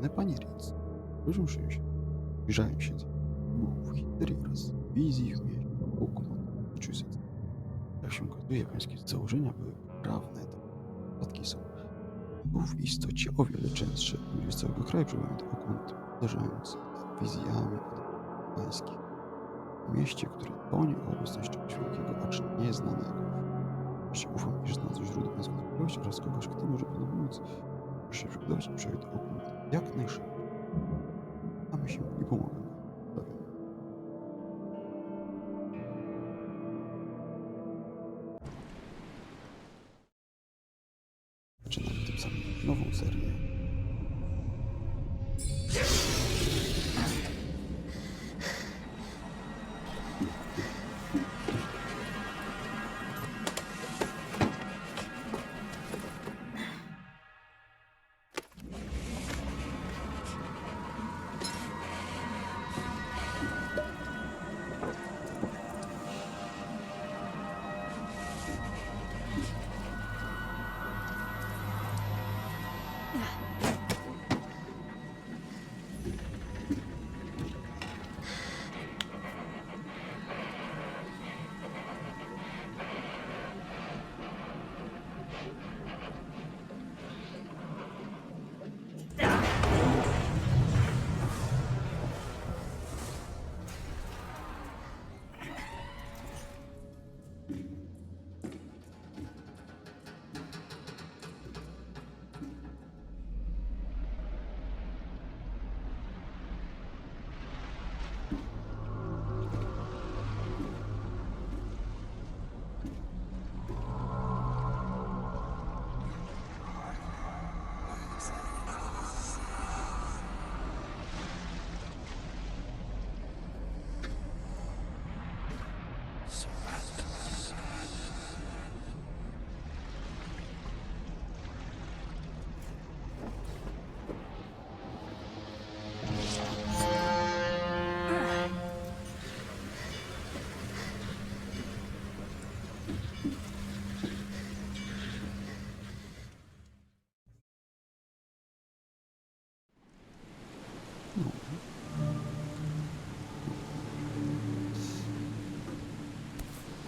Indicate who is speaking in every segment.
Speaker 1: ale Panie Ritz, poruszył się, zbliżają się w historii oraz wizji w mieście Oakmont, Massachusetts. Jak się okazuje, pańskie założenia były poprawne, to wypadki są był w istocie o wiele częstsze. Ludzie z całego kraju przybywają do Oakmont, podążając za wizjami pańskich. W mieście, które tonie o obecność czegoś wielkiego, acz nieznanego. Wreszcie ufam, iż znalazł źródło pańskiej sprawiedliwości oraz kogoś, kto może panu pomóc. Proszę się przygotować i przejść do Oakmont jak najszybciej. Mamy się i pomogę. Pewien. Zaczynamy tym samym nową serię.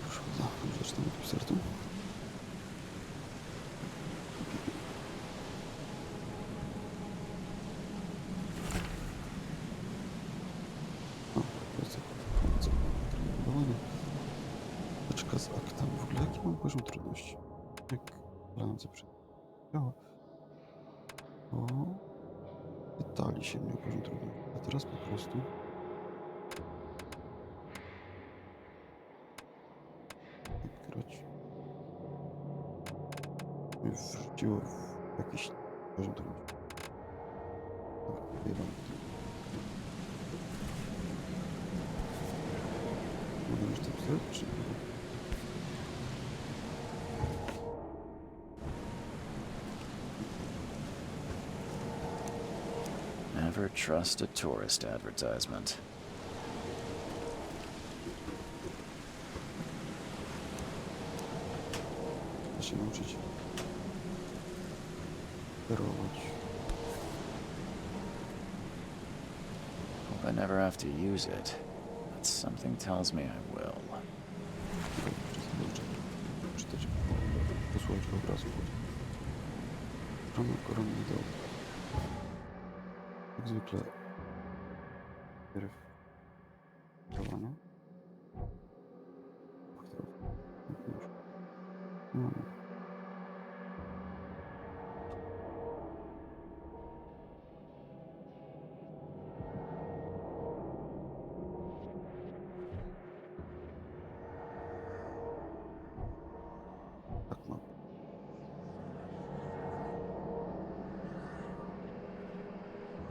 Speaker 1: Proszę bardzo, zaczynamy od startu. Teczka z aktami. W ogóle jaki mam poziom trudności? Jak plające przed działa. O, pytali się mnie o poziom trudności. A teraz po prostu grać. Mnie wrzuciło w jakiś poziom trudności. Dobra, wyjebam to. Mogę już to pisać, czy nie?
Speaker 2: Never trust a tourist advertisement.
Speaker 1: Da się nauczyć sterować.
Speaker 2: Hope I never have to use it, but something tells me I will.
Speaker 1: Czytać, posłuchać obrazu. Strona koronna do... Jak zwykle... Pierw... działania. Tak mam.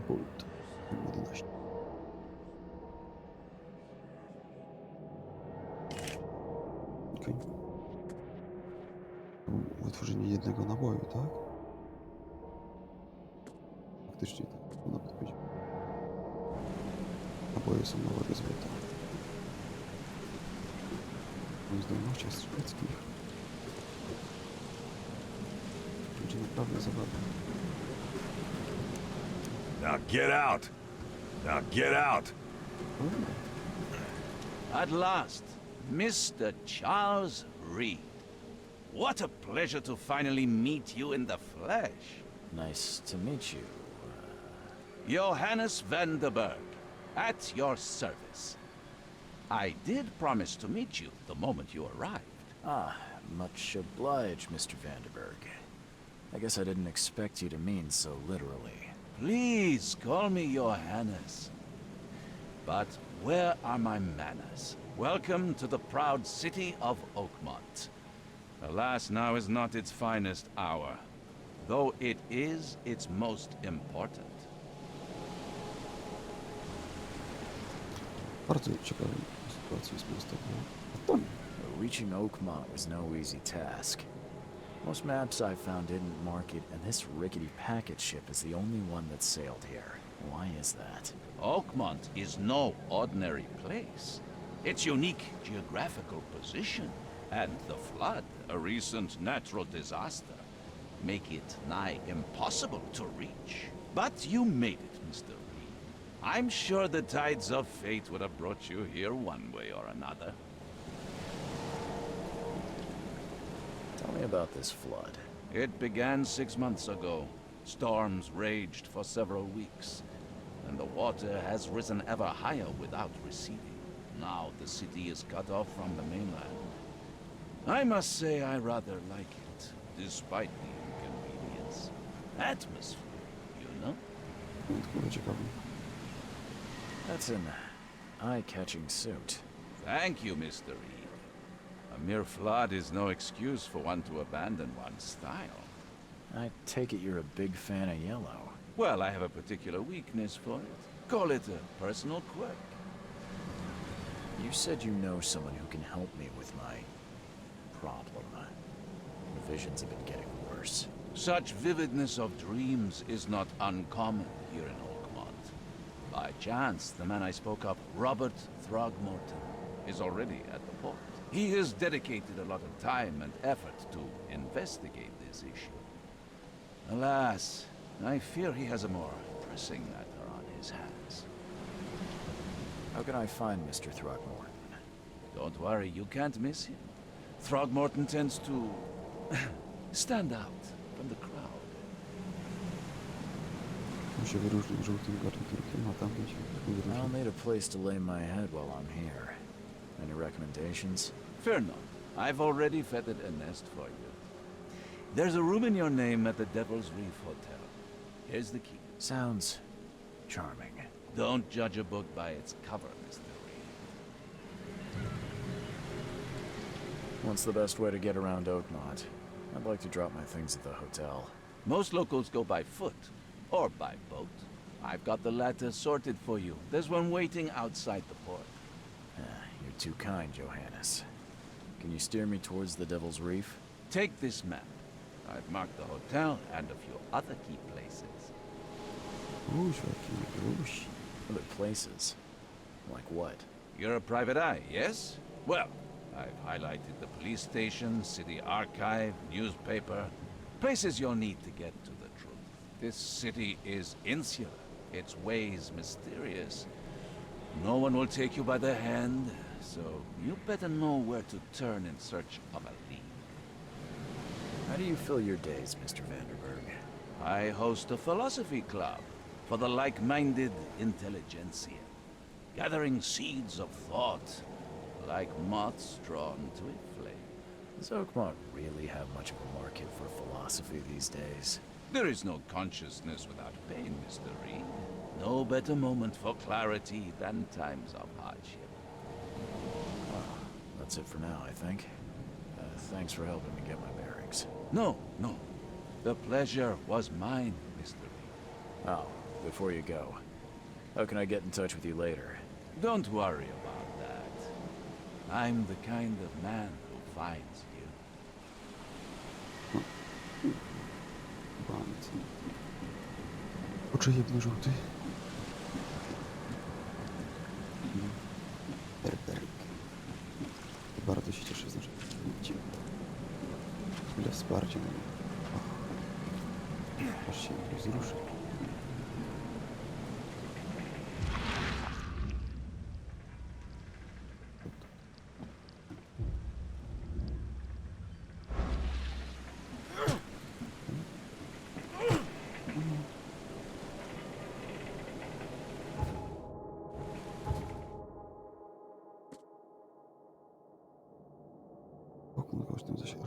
Speaker 1: Bolt 11. Okej. Wytworzenie jednego naboju, tak? Faktycznie tak, to nawet powiedział. Naboje są na wagę złota. O zdolnościach strzeleckich będzie naprawdę zabawne.
Speaker 3: Now get out! Now get out!
Speaker 4: At last, Mr. Charles Reed. What a pleasure to finally meet you in the flesh.
Speaker 2: Nice to meet you.
Speaker 4: Johannes van der Berg, at your service. I did promise to meet you the moment you arrived.
Speaker 2: Ah, much obliged, Mr. Vanderberg. I guess I didn't expect you to mean so literally.
Speaker 4: Please call me Johannes. But where are my manners? Welcome to the proud city of Oakmont. Alas, now is not its finest hour, though it is its most important.
Speaker 1: Bardzo ciekawa sytuacja jest miasta. Tam.
Speaker 2: Reaching Oakmont was no easy task. Most maps I found didn't mark it, and this rickety packet ship is the only one that sailed here. Why is that?
Speaker 4: Oakmont is no ordinary place. Its unique geographical position and the flood, a recent natural disaster, make it nigh impossible to reach. But you made it, Mr. Reed. I'm sure the tides of fate would have brought you here one way or another.
Speaker 2: Tell me about this flood.
Speaker 4: It began 6 months ago. Storms raged for several weeks, and the water has risen ever higher without receding. Now the city is cut off from the mainland. I must say I rather like it, despite the inconvenience. Atmosphere, you know?
Speaker 1: Wyjątkowo ciekawy.
Speaker 2: That's an eye-catching suit.
Speaker 4: Thank you, Mr. Reed. A mere flood is no excuse for one to abandon one's style.
Speaker 2: I take it you're a big fan of yellow.
Speaker 4: Well, I have a particular weakness for it. Call it a personal quirk.
Speaker 2: You said you know someone who can help me with my problem. The visions have been getting worse.
Speaker 4: Such vividness of dreams is not uncommon here in Oakmont. By chance, the man I spoke of, Robert Throgmorton, is already at the port. He has dedicated a lot of time and effort to investigate this issue. Alas, I fear he has a more pressing matter on his hands.
Speaker 2: How can I find Mr. Throgmorton?
Speaker 4: Don't worry, you can't miss him. Throgmorton tends to stand out from the crowd.
Speaker 1: On się wyróżnił żółtym garniturkiem, a tam się wyróżnił.
Speaker 2: I'll need a place to lay my head while I'm here. Any recommendations?
Speaker 4: Fear not. I've already fettered a nest for you. There's a room in your name at the Devil's Reef Hotel. Here's the key.
Speaker 2: Sounds charming.
Speaker 4: Don't judge a book by its cover, Mr. Reed.
Speaker 2: What's the best way to get around Oakmont? I'd like to drop my things at the hotel.
Speaker 4: Most locals go by foot, or by boat. I've got the latter sorted for you. There's one waiting outside the port.
Speaker 2: You're too kind, Johannes. Can you steer me towards the Devil's Reef?
Speaker 4: Take this map. I've marked the hotel and a few other key places.
Speaker 1: Jaki.
Speaker 2: Other places? Like what?
Speaker 4: You're a private eye, yes? Well, I've highlighted the police station, city archive, newspaper. Places you'll need to get to the truth. This city is insular, its ways mysterious. No one will take you by the hand, so you better know where to turn in search of a lead.
Speaker 2: How do you fill your days, Mr. Vanderberg?
Speaker 4: I host a philosophy club for the like-minded intelligentsia, gathering seeds of thought like moths drawn to a flame.
Speaker 2: Does Oakmont really have much of a market for philosophy these days?
Speaker 4: There is no consciousness without pain, Mr. Reed. No better moment for clarity than times of hardship.
Speaker 2: Well, that's it for now, I think. Thanks for helping me get my bearings.
Speaker 4: No. The pleasure was mine, Mr. Reed.
Speaker 2: Oh, before you go, how can I get in touch with you later?
Speaker 4: Don't worry about that. I'm the kind of man who finds you.
Speaker 1: Band. Oczy jedno-żółty. Berberg. Bardzo się cieszę, że widzicie. Ile wsparcia na mnie. Aż się wzruszy.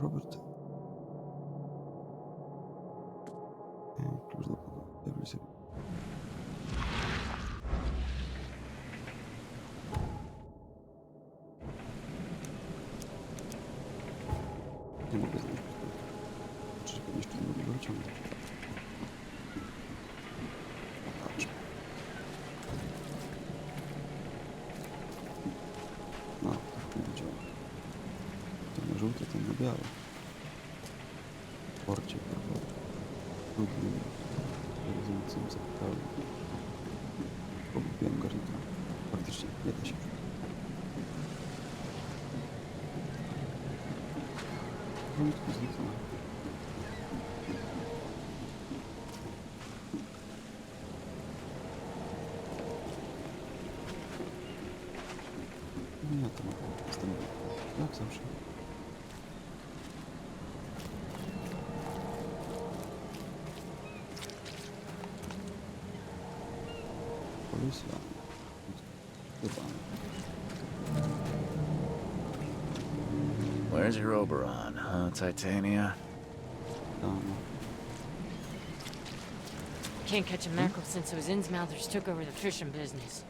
Speaker 1: Robert. Klucz do pokoju. Nie mogę znaleźć pistoletu. Czy jeszcze nie mogę go wyciągnąć? Patrz. No, to nie działa. To na żółte, to na białe. W porcie, prawda? Trudnym, rozumiejącym zapytałem. Pogubiłem garnitur. Faktycznie nie da się wrzucić. Wątku zniknął. No ja to jestem jak zawsze. Policja. Chyba.
Speaker 2: Where's your Oberon, huh, Titania?
Speaker 1: Tam.
Speaker 5: Can't catch a mackerel since those Innsmouthers took over the fishing business.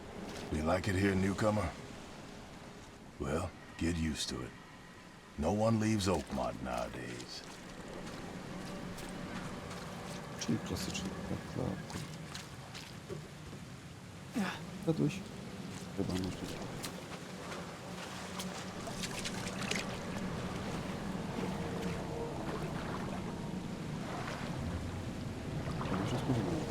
Speaker 3: You like it here, newcomer? Well, get used to it. No one leaves Oakmont nowadays.
Speaker 1: Czyli klasyczny klap. Zgadłeś? Chyba możliwe. To się spodziewałem.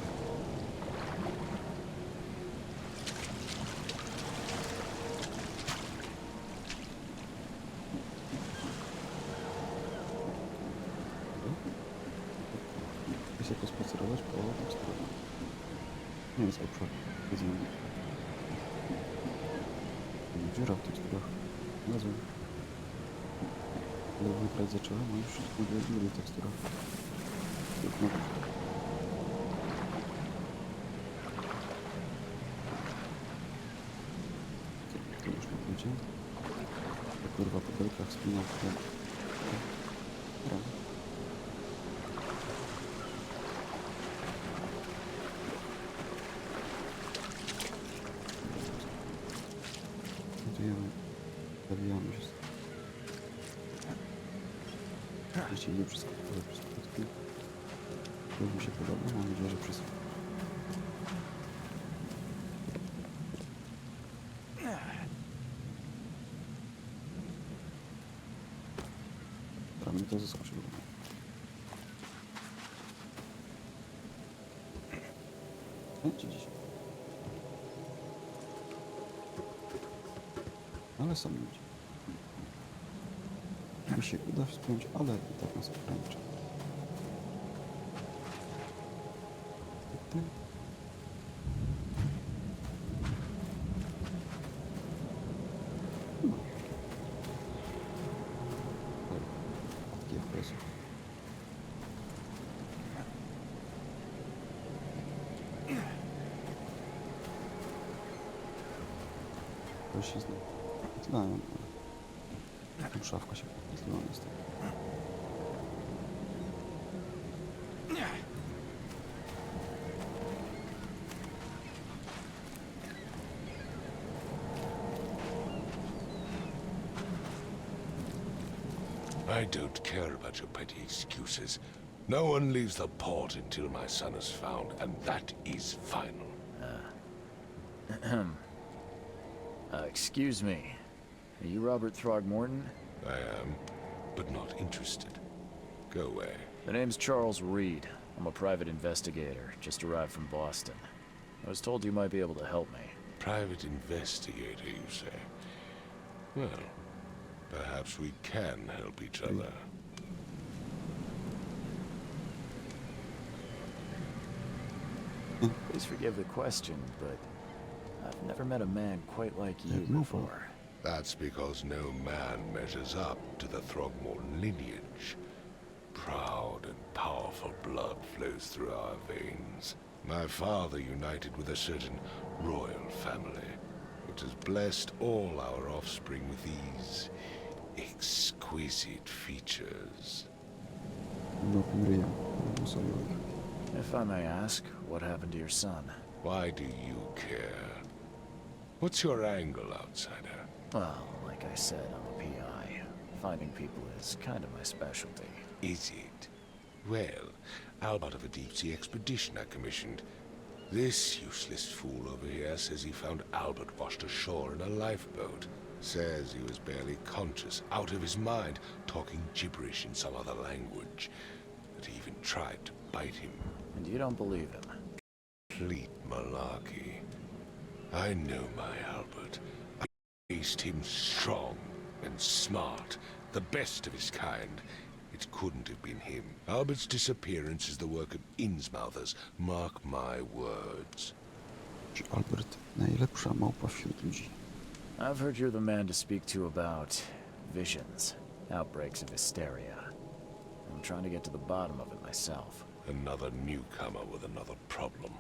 Speaker 1: Jest jak pospacerować po tym stronie. Nie jest obszar. Widzimy. Dziura w teksturach. Nazwę. Ale wygrać zacząłem, a już mówię dziury w teksturach. Jak na górze. To już nie pójdzie. Ta kurwa po belkach spina w tle. Dobra. Montujemy. Zabijamy się. Jeśli nie przeskakuję przez przypadki. To mi się podoba, mam nadzieję, że przez... Mnie to zaskoczyło. Chęci dzisiaj. Ale sam ludzie. Mi się uda wspiąć, ale i tak nas ogranicza. Się zna. Szafka się podpytliła niestety.
Speaker 6: I don't care about your petty excuses. No one leaves the port until my son is found, and that is final.
Speaker 2: Excuse me. Are you Robert Throgmorton?
Speaker 6: I am, but not interested. Go away.
Speaker 2: The name's Charles Reed. I'm a private investigator, just arrived from Boston. I was told you might be able to help me.
Speaker 6: Private investigator, you say? Well, perhaps we can help each other.
Speaker 2: Please forgive the question, but I've never met a man quite like you before.
Speaker 6: That's because no man measures up to the Throgmorton lineage. Proud and powerful blood flows through our veins. My father united with a certain royal family, which has blessed all our offspring with these exquisite features.
Speaker 1: Mrugim ryjem. Sobie
Speaker 2: If I may ask, what happened to your son?
Speaker 6: Why do you care? What's your angle, outsider?
Speaker 2: Well, like I said, I'm a PI. Finding people is kind of my specialty.
Speaker 6: Is it? Well, Albert of a deep-sea expedition I commissioned. This useless fool over here says he found Albert washed ashore in a lifeboat. Says he was barely conscious, out of his mind, talking gibberish in some other language. That he even tried to bite him.
Speaker 2: And you don't believe him?
Speaker 6: Complete malarkey. I know my Albert. I faced him strong and smart, the best of his kind. It couldn't have been him. Albert's disappearance is the work of Innsmouthers. Mark my words.
Speaker 1: Czy Albert najlepsza małpa wśród ludzi?
Speaker 2: I've heard you're the man to speak to about visions, outbreaks of hysteria. I'm trying to get to the bottom of it myself.
Speaker 6: Another newcomer with another problem.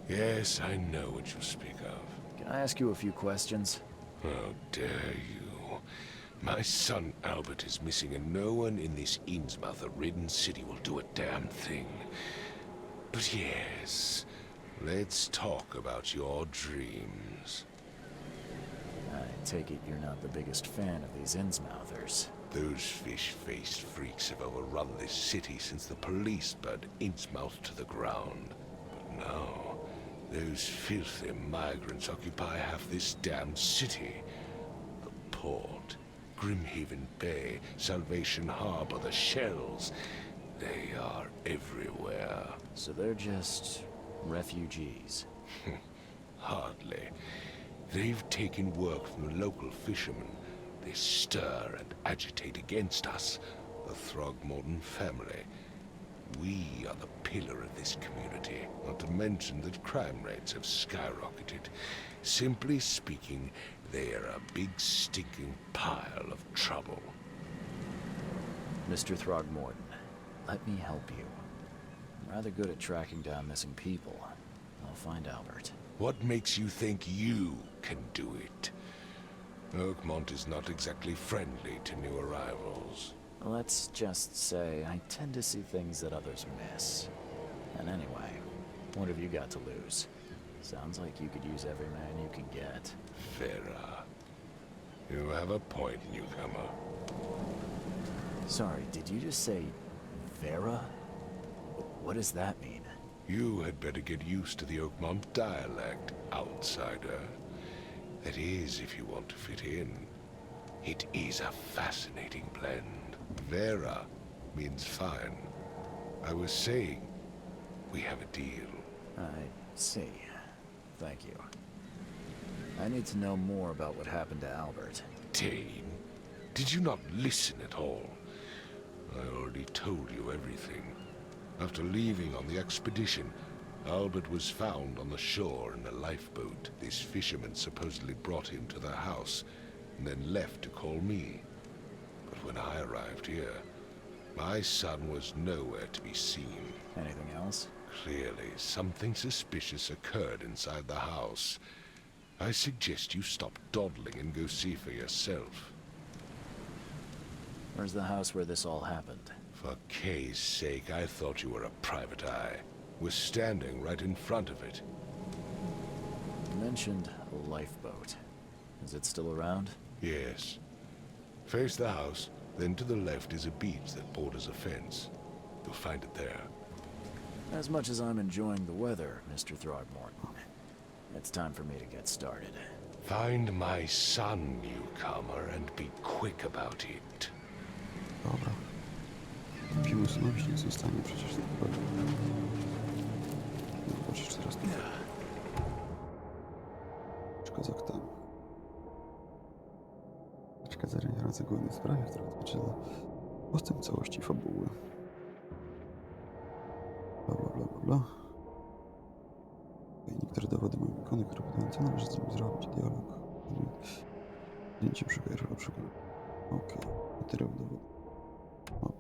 Speaker 6: Yes, I know what you speak of.
Speaker 2: Can I ask you a few questions?
Speaker 6: How dare you? My son Albert is missing, and no one in this Innsmouther-ridden city will do a damn thing. But yes, let's talk about your dreams.
Speaker 2: I take it you're not the biggest fan of these Innsmouthers.
Speaker 6: Those fish-faced freaks have overrun this city since the police burned Innsmouth to the ground. But now, those filthy migrants occupy half this damned city. The port, Grimhaven Bay, Salvation Harbor, the shells. They are everywhere.
Speaker 2: So they're just refugees.
Speaker 6: Hardly. They've taken work from the local fishermen. They stir and agitate against us, the Throgmorton family. We are the pillar of this community, not to mention that crime rates have skyrocketed. Simply speaking, they are a big stinking pile of trouble.
Speaker 2: Mr. Throgmorton, let me help you. I'm rather good at tracking down missing people. I'll find Albert.
Speaker 6: What makes you think you can do it? Oakmont is not exactly friendly to new arrivals.
Speaker 2: Let's just say I tend to see things that others miss. And anyway, what have you got to lose? Sounds like you could use every man you can get.
Speaker 6: Vera. You have a point, newcomer.
Speaker 2: Sorry, did you just say Vera? What does that mean?
Speaker 6: You had better get used to the Oakmont dialect, outsider. That is, if you want to fit in. It is a fascinating blend. Vera means fine. I was saying, we have a deal.
Speaker 2: I see. Thank you. I need to know more about what happened to Albert.
Speaker 6: Dane, did you not listen at all? I already told you everything. After leaving on the expedition, Albert was found on the shore in a lifeboat. This fisherman supposedly brought him to their house, and then left to call me. But when I arrived here, my son was nowhere to be seen.
Speaker 2: Anything else?
Speaker 6: Clearly, something suspicious occurred inside the house. I suggest you stop dawdling and go see for yourself.
Speaker 2: Where's the house where this all happened?
Speaker 6: For Kay's sake, I thought you were a private eye. We're standing right in front of it.
Speaker 2: You mentioned a lifeboat. Is it still around?
Speaker 6: Yes. Face the house, then to the left is a beach that borders a fence. You'll find it there.
Speaker 2: As much as I'm enjoying the weather, Mr. Throgmorton, it's time for me to get started.
Speaker 6: Find my son, newcomer, and be quick about it.
Speaker 1: Dobra. Musimy usunąć, nic nie stanie przecież na pewno. Zobaczysz teraz tu. Przeszkadzach tam. Przeszkadzanie razy głównej sprawie, która odzwierciedla postęp całości fabuły. Bla bla bla bla bla. Tutaj niektóre dowody mają ikony, które podają, co należy z nim zrobić. Dialog. Zdjęcie przykładu. Okej. Materiał dowody. Mapa.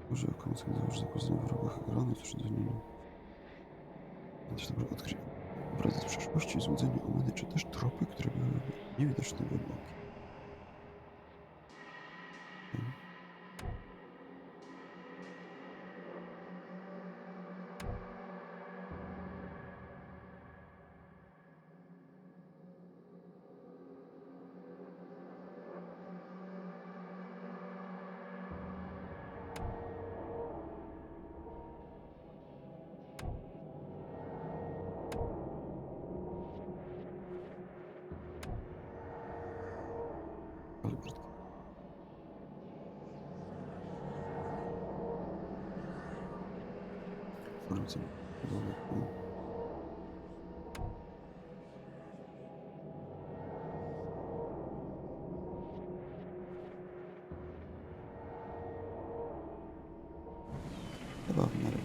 Speaker 1: Może komuś założyć zakłócenie w wrogach ekranu, cóż do niej. Kiedyś dobrze odkryć obrazy z przeszłości, złudzenie, omyły, czy też tropy, które byłyby niewidoczne gołym okiem. Ale brzydkie. Formacja budowy. Chyba w miarę.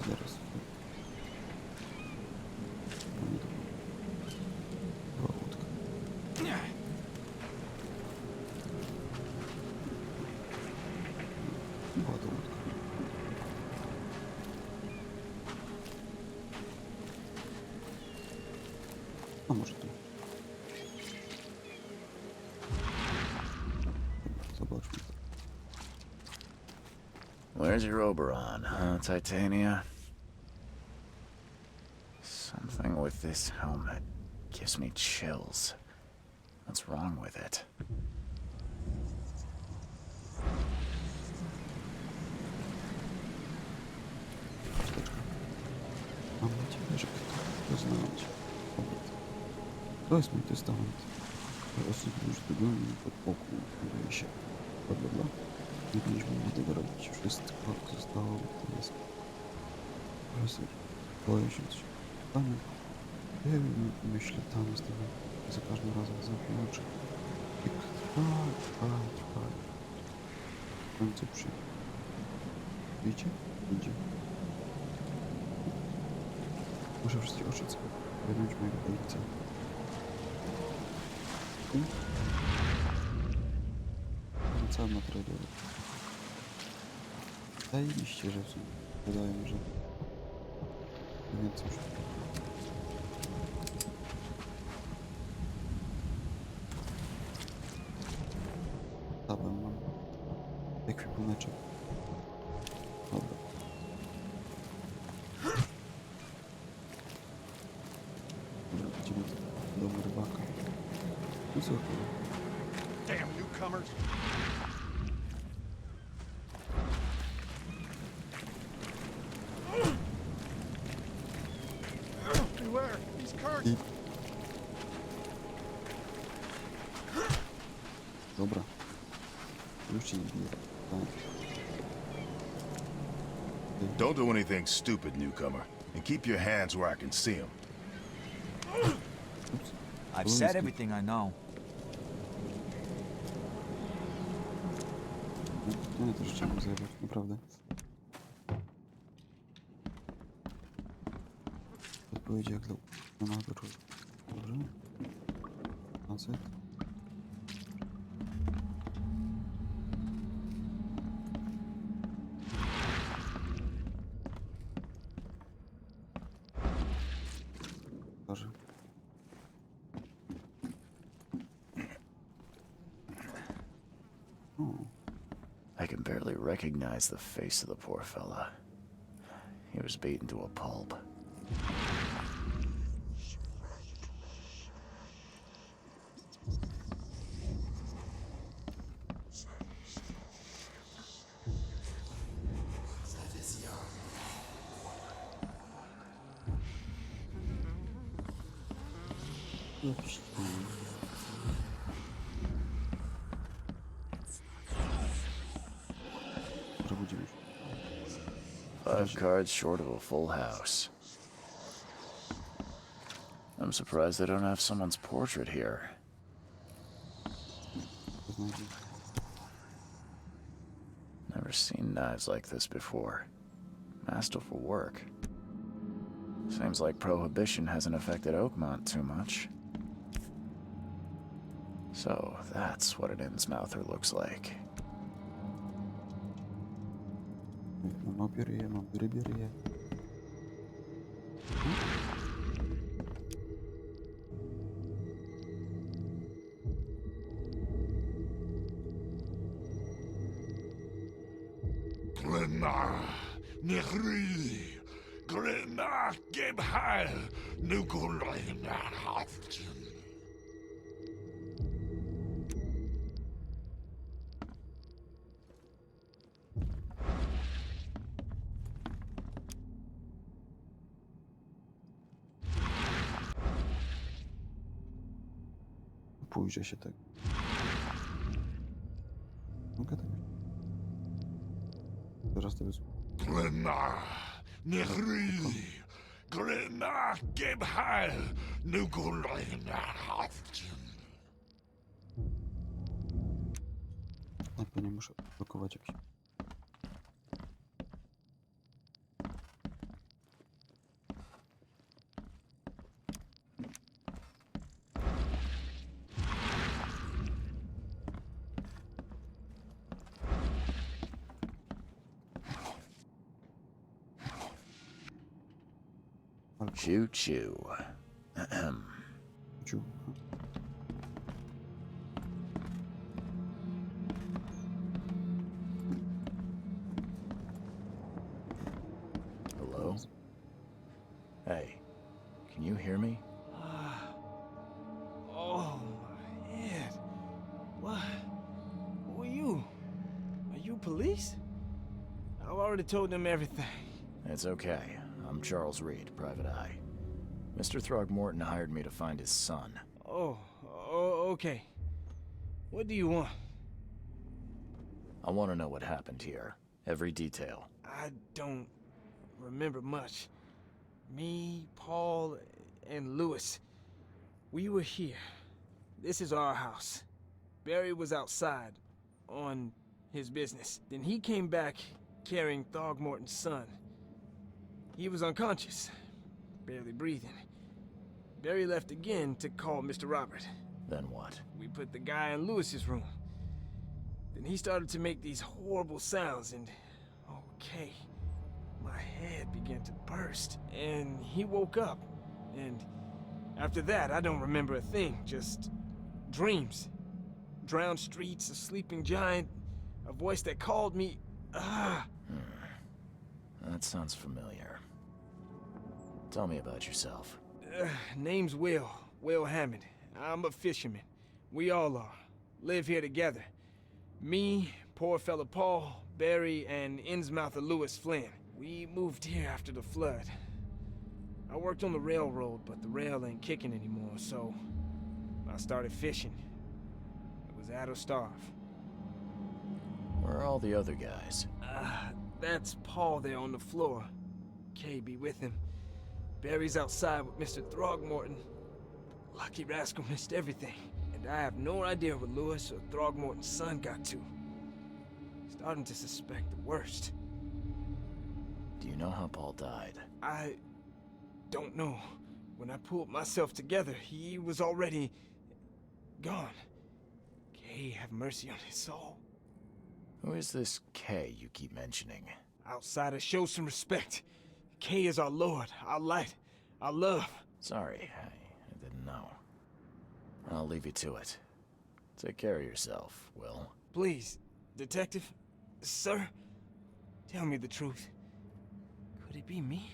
Speaker 1: Zaraz. Mamy tu była łódka. Była to łódka. A może tu. Zobaczmy.
Speaker 2: Where's your Oberon, huh, Titania? Something with this helmet gives me chills. What's wrong with it?
Speaker 1: Mam nadzieję, że ktoś to znać. To jest mój testament. Dla osób już tygodni pod pokój buduje się. Bla bla bla. Nie powinniśmy tego robić. Wszystko zostało teraz. Profesor, boję się coś. Panie, myślę tam z tym za każdym razem zamknę oczy. I trwaj. W końcu przyjdzie. Widzicie? Idzie. Muszę wszystkie oczy wyjąć mojego ojca. Cały materiał do zajebiście rzeczy. Wydaje mi się, że więcej już. Tabę mam. Ekwipuneczek. Dobra. Dobra, idziemy do domu rybaka. I co?
Speaker 7: Damn newcomers! Beware! These cards!
Speaker 1: I... Dobra. Już ci nie biję. Tak.
Speaker 3: Don't do anything stupid, newcomer. And keep your hands where I can see them.
Speaker 1: Ups.
Speaker 8: I've said everything I know.
Speaker 1: No, ja też chciałem zajebać, naprawdę. Odpowiedzi jak dla małego człowieka. Dobrze? Facet. Twarzy. O.
Speaker 2: I can barely recognize the face of the poor fella. He was beaten to a pulp.
Speaker 1: Jakiś... Dobra, budzimy się.
Speaker 2: 5 cards short of a full house. I'm surprised they don't have someone's portrait here.
Speaker 1: To znajdzie.
Speaker 2: Never seen knives like this before. Masterful work. Seems like prohibition hasn't affected Oakmont too much. So, that's what an Innsmouther looks like.
Speaker 1: mam rybierię.
Speaker 6: Glenna, Nehri, Glenna, Gebheil, Nukulina, Haftin.
Speaker 1: Pójdzie się tak. Mogę tak. Teraz to jest.
Speaker 6: Glenna, Nehri, Glenna, Gebheil, Nukulina, Haftin.
Speaker 1: Na pewno muszę blokować jakiś.
Speaker 2: Choo choo. Ahem.
Speaker 1: Ciu.
Speaker 2: Hello? Hey, can you hear me?
Speaker 9: Oh, my head. What? Who are you? Are you police? I've already told them everything.
Speaker 2: It's okay. I'm Charles Reed, Private Eye. Mr. Throgmorton hired me to find his son.
Speaker 9: Oh, okay. What do you want?
Speaker 2: I want to know what happened here. Every detail.
Speaker 9: I don't remember much. Me, Paul, and Lewis. We were here. This is our house. Barry was outside, on his business. Then he came back carrying Throgmorton's son. He was unconscious, barely breathing. Barry left again to call Mr. Robert.
Speaker 2: Then what?
Speaker 9: We put the guy in Lewis's room. Then he started to make these horrible sounds and... okay. My head began to burst, and he woke up. And after that, I don't remember a thing, just dreams. Drowned streets, a sleeping giant, a voice that called me...
Speaker 2: That sounds familiar. Tell me about yourself.
Speaker 9: Name's Will Hammond. I'm a fisherman. We all are. Live here together. Me, poor fella Paul, Barry, and Innsmouther Lewis Flynn. We moved here after the flood. I worked on the railroad, but the rail ain't kicking anymore, so I started fishing. It was at or starve.
Speaker 2: Where are all the other guys?
Speaker 9: That's Paul there on the floor. Kay be with him. Barry's outside with Mr. Throgmorton. Lucky rascal missed everything. And I have no idea what Lewis or Throgmorton's son got to. Starting to suspect the worst.
Speaker 2: Do you know how Paul died?
Speaker 9: I don't know. When I pulled myself together, he was already gone. Kay have mercy on his soul.
Speaker 2: Who is this K you keep mentioning?
Speaker 9: Outsider, show some respect. Kay is our lord, our light, our love.
Speaker 2: Sorry, I didn't know. I'll leave you to it. Take care of yourself, Will.
Speaker 9: Please, detective, sir, tell me the truth. Could it be me?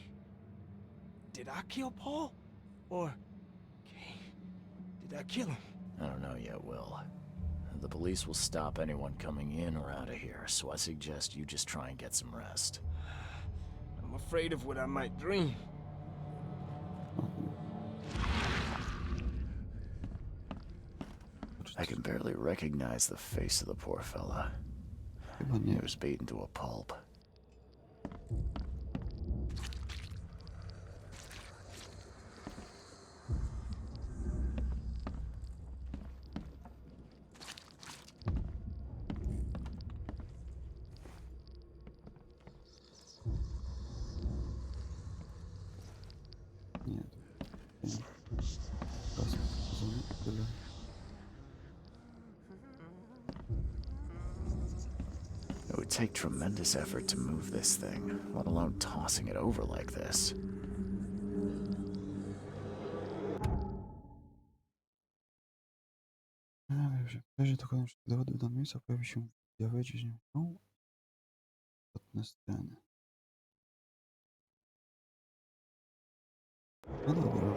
Speaker 9: Did I kill Paul? Or, Kay, did I kill him?
Speaker 2: I don't know yet, Will. The police will stop anyone coming in or out of here, so I suggest you just try and get some rest.
Speaker 9: I'm afraid of what I might dream.
Speaker 2: I can barely recognize the face of the poor fella.
Speaker 1: Chyba
Speaker 2: He
Speaker 1: nie.
Speaker 2: was beaten to a pulp.
Speaker 1: Nie. Raz, tyle.
Speaker 2: It would take tremendous effort to move this thing, let alone tossing it over like this.
Speaker 1: W razie dokonania wszystkich dowodów do miejsca pojawi się w z nią istotne sceny. No dobra.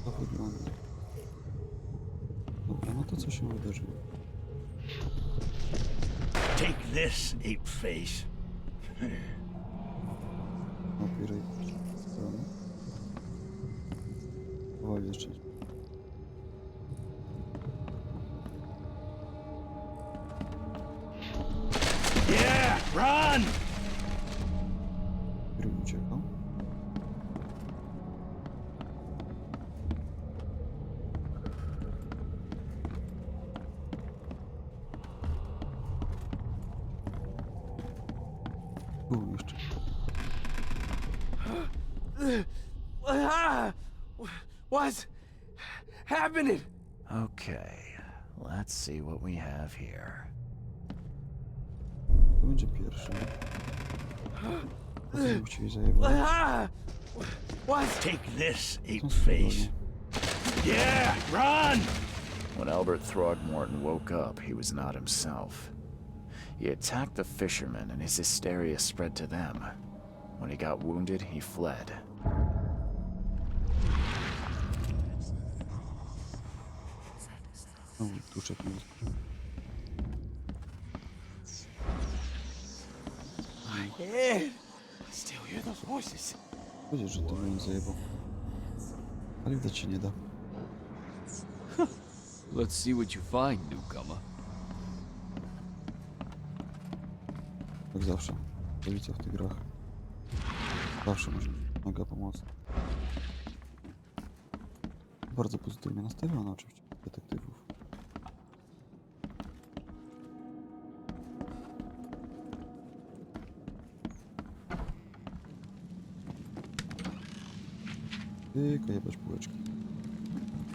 Speaker 1: To wygląda. Dobra, no to co się wydarzyło?
Speaker 3: Take this, ape face.
Speaker 1: Opieraj stronę. Powoli jeszcze.
Speaker 3: Yeah, run!
Speaker 1: Który uciekał. Był jeszcze.
Speaker 9: What's happening?
Speaker 2: Okay, let's see what we have here.
Speaker 1: To będzie pierwszy. Po co ją chcieli zajebać?
Speaker 9: What's
Speaker 3: Take this,
Speaker 1: Są
Speaker 3: ape
Speaker 1: spokojnie.
Speaker 3: face. Yeah, run!
Speaker 2: When Albert Throgmorton woke up, he was not himself. He attacked the fishermen, and his hysteria spread to them. When he got wounded, he fled.
Speaker 1: Znowu duszek mózgu.
Speaker 9: head? I still hear those voices.
Speaker 1: Powiedział, że to bym zajebał. Ale widać się nie da.
Speaker 10: Let's see what you find, newcomer.
Speaker 1: Jak zawsze. Policja w tych grach. Zawsze może być mega pomocna. Bardzo pozytywnie nastawiona oczywiście detektywów. Tylko jebać bułeczki.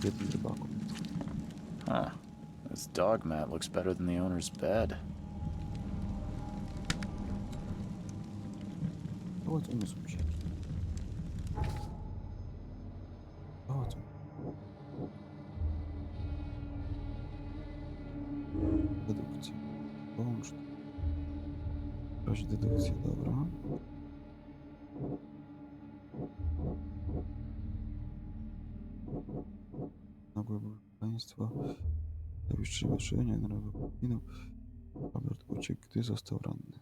Speaker 1: Jednym rybaku.
Speaker 2: Huh. This dog mat looks better than the owner's bed.
Speaker 1: Pałac umysłu się. Pałac umysłu. Dedukcja. Połącz to. Prosi dedukcję, dobra. Nagłe państwa. Najwyższe wydarzenia, narodowy minął. Robert uciekł, gdy został ranny.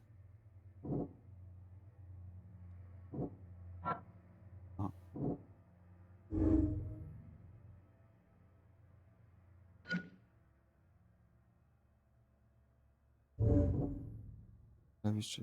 Speaker 1: A. Najwyższe.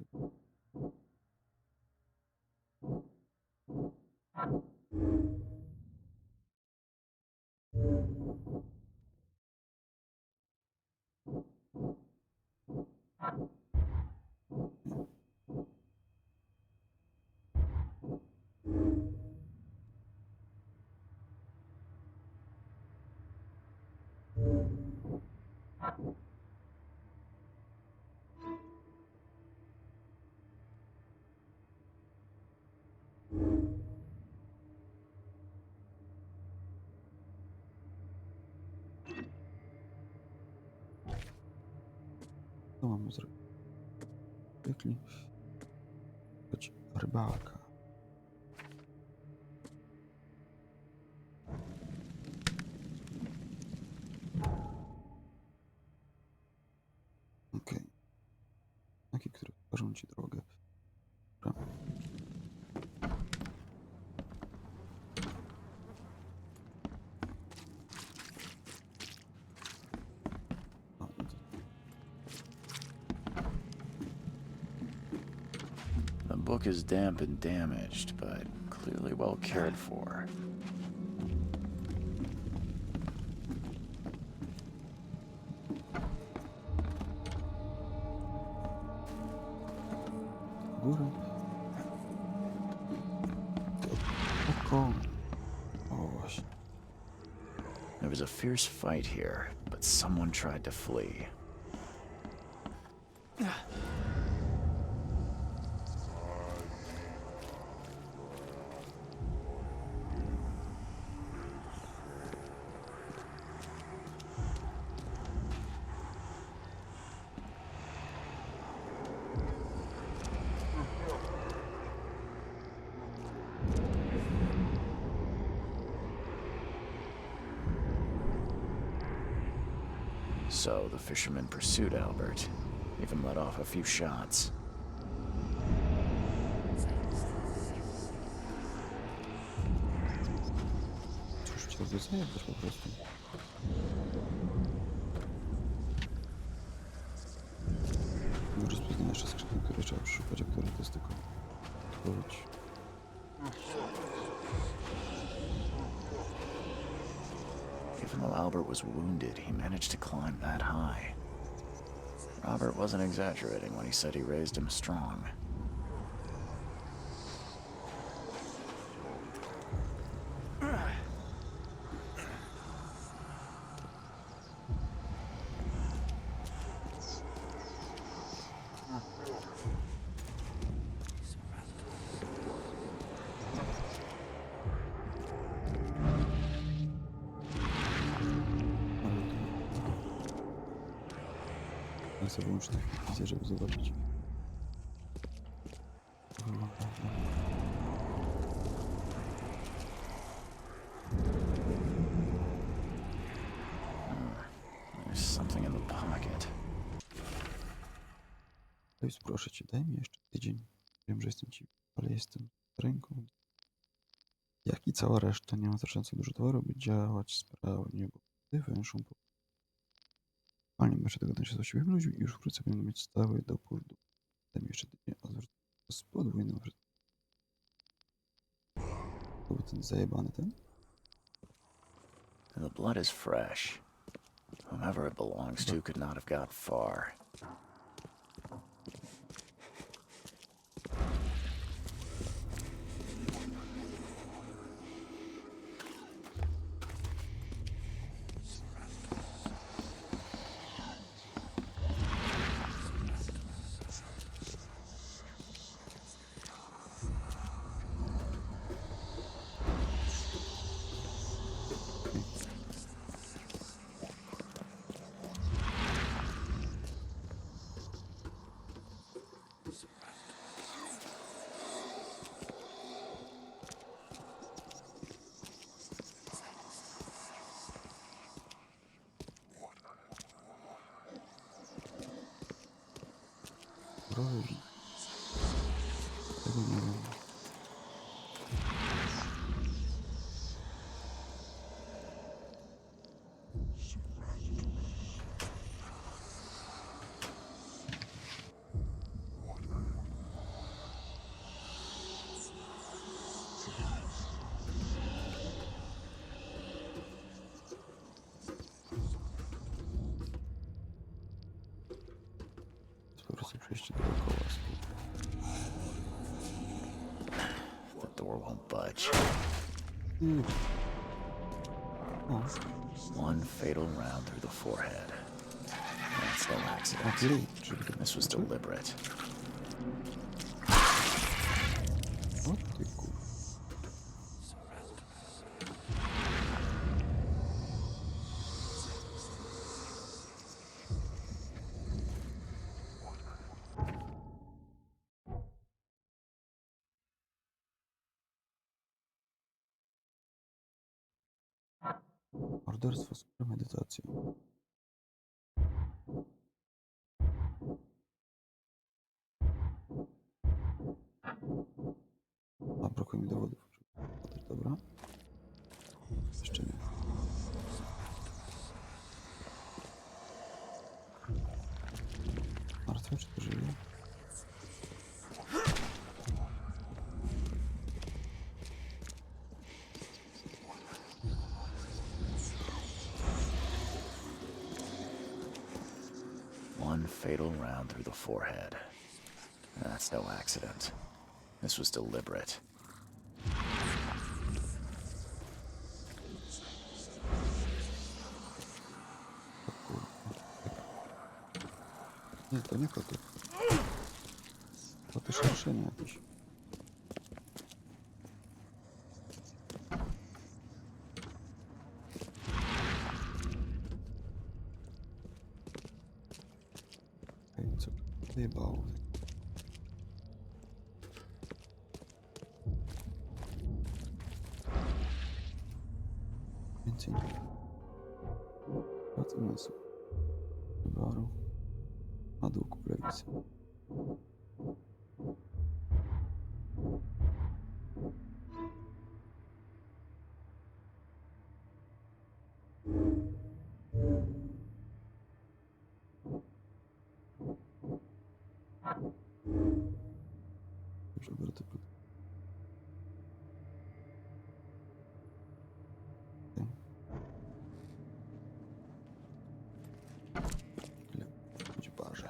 Speaker 1: Co mamy zrobić? Piekli. Chodź, rybaka. Okej. Takie, które wskażą ci drogę. Dobra. O, i to.
Speaker 2: The book is damp and damaged, but clearly well cared for.
Speaker 1: Górę. Oko. O.
Speaker 2: was a fierce fight here, but someone tried to flee. So the fisherman pursued Albert, even let off a few shots.
Speaker 1: Cóż, trzeba go zajebać po prostu. Rozpoznam jeszcze skrzynki, które trzeba przeszukać, a które to jest tylko odpowiedź.
Speaker 2: Even though Albert was wounded, he managed to climb that high. Robert wasn't exaggerating when he said he raised him strong.
Speaker 1: Ja sobie wyłączę tę wizję, żeby zobaczyć.
Speaker 2: There's something in the pocket.
Speaker 1: Powiedz, proszę cię, daj mi jeszcze tydzień. Wiem, że jestem ci, ale jestem ręką. Jak i cała reszta, nie ma wystarczająco dużo towaru, by działać sprawnie, bo gdy węszą po... Ale nie muszę tego dać z właściwymi ludźmi i już wkrótce będę mieć stały dopór do... Daj mi jeszcze tydzień, a z podwójną... To był ten zajebany ten?
Speaker 2: The blood is fresh. Whomever it belongs to could not have got far.
Speaker 1: Rowi. Tego nie wiem. Po prostu przejście dookoła.
Speaker 2: The door won't budge. One fatal round through the forehead. That's no accident. This was deliberate.
Speaker 1: O ty kur... Morderstwo z premedytacją. A, brakuje mi dowodów. Dobra. Jeszcze nie. Martwe, czy to żyje?
Speaker 2: One fatal round through the forehead. That's no accident. This was deliberate.
Speaker 1: Nie, to nie koty. Koty szerszenie jakieś. Okej, co wyjebało? Więcej nie. Wracamy sobie. Baru. Na dół ku lewicy. Już obroty pod... Ile być barze.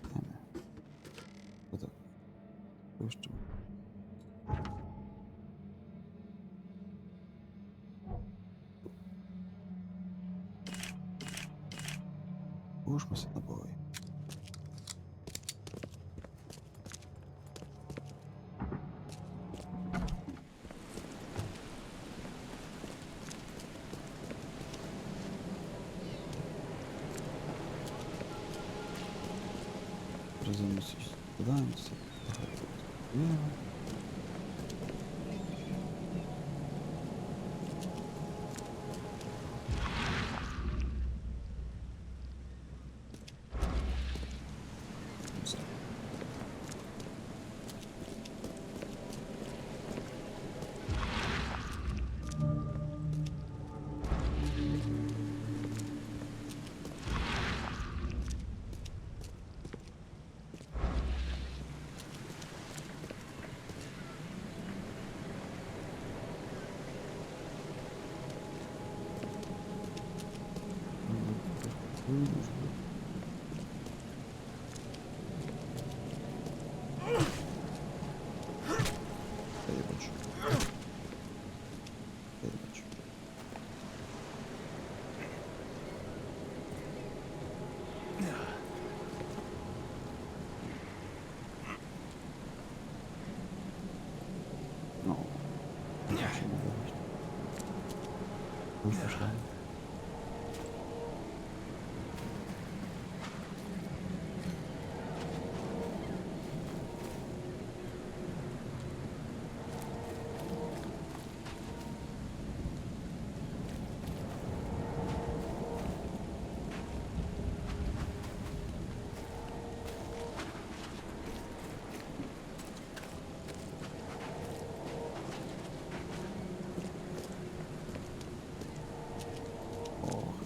Speaker 1: Wiemy. No to... Jeszcze... Ułóżmy sobie naboje. Razem coś dodałem, co sobie trochę podkupujemy. Zajebać. Zajebać. No. Nie się nie wyjść. Już myślałem.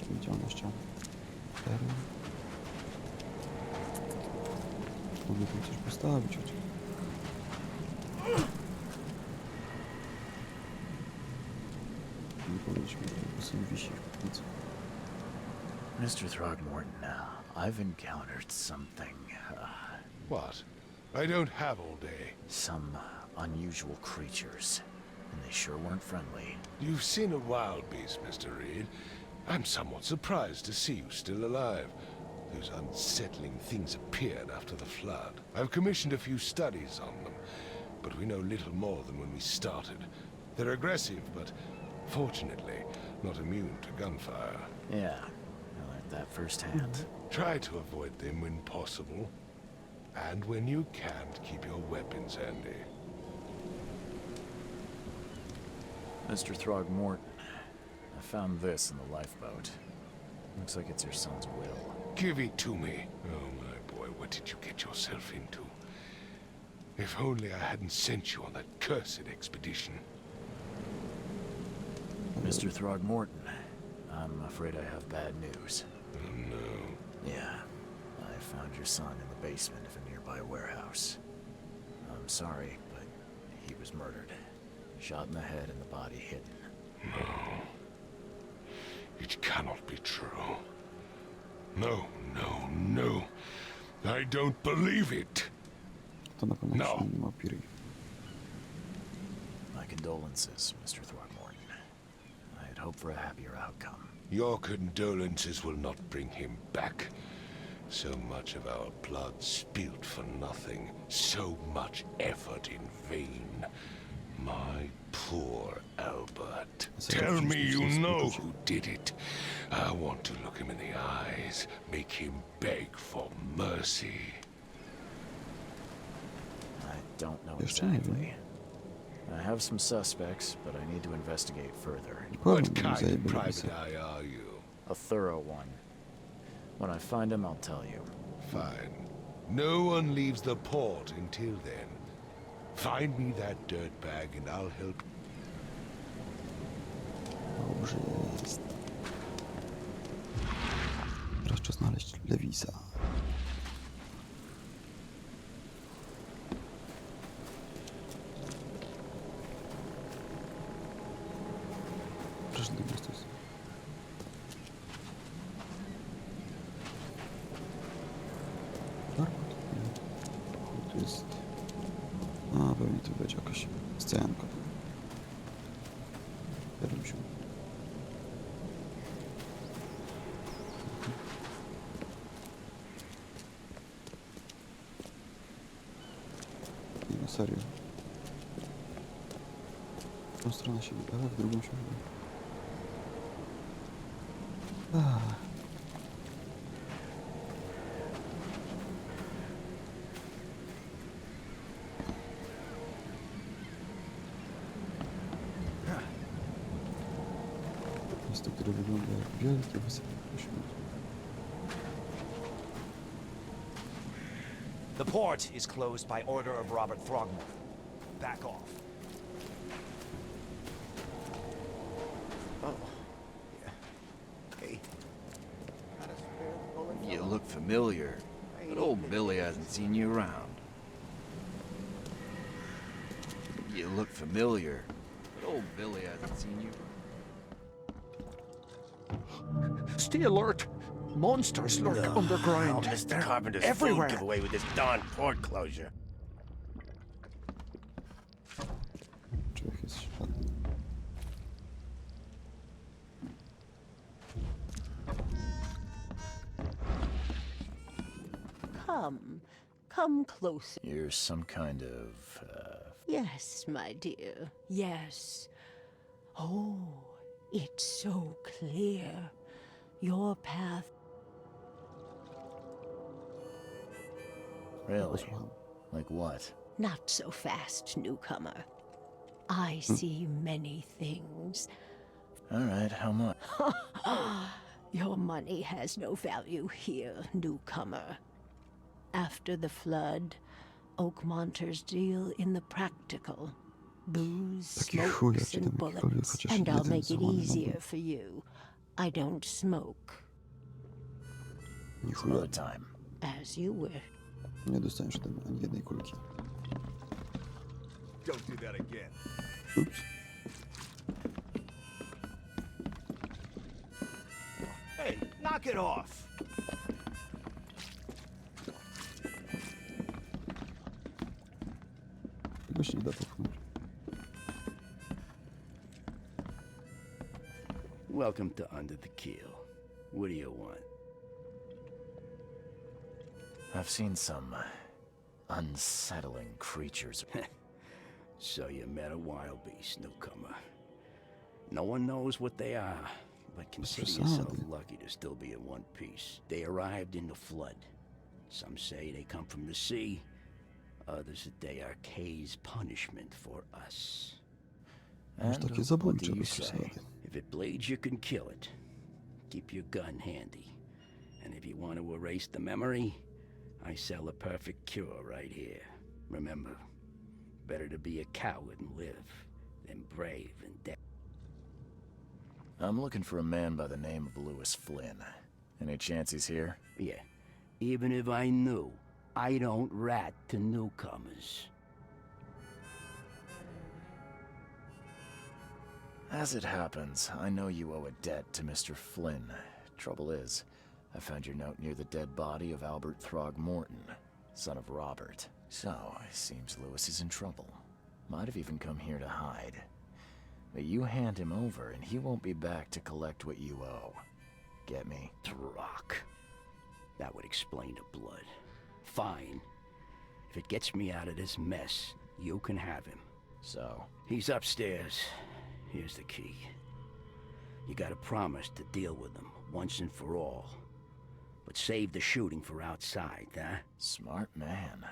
Speaker 1: Widziałem ścianę. Mogę tu coś postawić chociaż. Nie powiedzieliśmy, że po prostu wisi w piwnicy.
Speaker 2: Mr. Throgmorton, I've encountered something,
Speaker 6: What? I don't have all day.
Speaker 2: some unusual creatures, and they sure weren't friendly.
Speaker 6: You've seen a wild beast, Mr. Reed. I'm somewhat surprised to see you still alive. Those unsettling things appeared after the flood. I've commissioned a few studies on them, but we know little more than when we started. They're aggressive, but fortunately not immune to gunfire.
Speaker 2: Yeah, I learned that firsthand.
Speaker 6: Try to avoid them when possible. And when you can't, keep your weapons handy.
Speaker 2: Mr. Throgmorton, I found this in the lifeboat. Looks like it's your son's will.
Speaker 6: Give it to me. Oh, my boy, what did you get yourself into? If only I hadn't sent you on that cursed expedition.
Speaker 2: Mr. Throgmorton, I'm afraid I have bad news.
Speaker 6: Oh, no.
Speaker 2: Yeah, I found your son in the basement of a nearby warehouse. I'm sorry, but he was murdered. Shot in the head and the body hidden.
Speaker 6: No. It cannot be true. No, no, no. I don't believe it.
Speaker 1: To na pewno
Speaker 6: No.
Speaker 1: nie ma piry.
Speaker 2: My condolences, Mr. Throgmorton. I had hoped for a happier outcome.
Speaker 6: Your condolences will not bring him back. So much of our blood spilt for nothing. So much effort in vain. My poor Albert. Tell me you know who did it. I want to look him in the eyes, make him beg for mercy.
Speaker 2: I don't know
Speaker 1: Jeszcze nie wiem.
Speaker 2: exactly. I have some suspects, but I need to investigate further.
Speaker 1: Powiem
Speaker 6: What
Speaker 1: mu
Speaker 6: kind of
Speaker 1: zajebę
Speaker 6: private
Speaker 1: Lewisa.
Speaker 6: eye are you?
Speaker 2: A thorough one. When I find him, I'll tell you.
Speaker 6: Fine. No one leaves the port until then. Find me that dirtbag and I'll help.
Speaker 1: Dobrze jest. Teraz czas znaleźć Lewisa. Proszę do miasta. Tu jest... A, pewnie tu będzie jakaś scenka. Ja bym się... Nie, no serio. W tą stronę się wydaje, w drugą się wydaje. Miasto, które wygląda jak wielkie, wysokie ośmiornice.
Speaker 8: The port is closed by order of Robert Throgmorton. Back off.
Speaker 2: Oh. Hey. You look familiar, but old Billy hasn't seen you around. You look familiar, but old Billy hasn't seen you.
Speaker 7: Stay alert. Monsters lurk underground.
Speaker 3: Mr.
Speaker 7: They're
Speaker 3: Carpenter's
Speaker 7: everywhere.
Speaker 3: food give away with this darn port closure.
Speaker 1: Człowiek jest śladny.
Speaker 11: Come closer.
Speaker 2: You're some kind of,
Speaker 11: Yes, my dear, yes. Oh, it's so clear. Your path.
Speaker 2: Really? Like what?
Speaker 11: Not so fast, newcomer. I see many things.
Speaker 2: All right, how much?
Speaker 11: Your money has no value here, newcomer. After the flood, Oakmonters deal in the practical. Booze,
Speaker 1: Taki chuj, jak
Speaker 11: smokes,
Speaker 1: ci
Speaker 11: and
Speaker 1: tam jakikolwiek
Speaker 11: bullets.
Speaker 1: chociaż
Speaker 11: And I'll
Speaker 1: jeden
Speaker 11: make it
Speaker 1: złamany
Speaker 11: easier
Speaker 1: nogę.
Speaker 11: for you. I don't smoke,
Speaker 1: Nie
Speaker 2: Some other
Speaker 1: chuja.
Speaker 2: time.
Speaker 11: as you wish.
Speaker 1: Nie dostaniesz ode mnie ani jednej kulki.
Speaker 3: Don't do that again.
Speaker 1: Ups.
Speaker 3: Hey, knock it off.
Speaker 1: Tego się nie da popchnąć.
Speaker 12: Welcome to Under the Keel. What do you want?
Speaker 2: I've seen some unsettling creatures.
Speaker 12: So you met a wild beast, newcomer. No one knows what they are, but consider yourself lucky to still be in one piece. They arrived in the flood. Some say they come from the sea. Others that they are Kay's punishment for us.
Speaker 1: Masz
Speaker 2: And
Speaker 1: takie
Speaker 2: what
Speaker 1: zabójcze
Speaker 2: do you
Speaker 1: bez
Speaker 2: say?
Speaker 1: przesady.
Speaker 12: If it bleeds, you can kill it. Keep your gun handy. And if you want to erase the memory, I sell a perfect cure right here. Remember, better to be a coward and live than brave and dead.
Speaker 2: I'm looking for a man by the name of Lewis Flynn. Any chance he's here?
Speaker 12: Yeah, even if I knew, I don't rat to newcomers.
Speaker 2: As it happens, I know you owe a debt to Mr. Flynn. Trouble is, I found your note near the dead body of Albert Throgmorton, son of Robert. So, it seems Lewis is in trouble. Might have even come here to hide. But you hand him over and he won't be back to collect what you owe. Get me?
Speaker 12: Drock. That would explain the blood. Fine. If it gets me out of this mess, you can have him.
Speaker 2: So?
Speaker 12: He's upstairs. Here's the key. You gotta promise to deal with him, once and for all. But save the shooting for outside, huh?
Speaker 2: Smart man.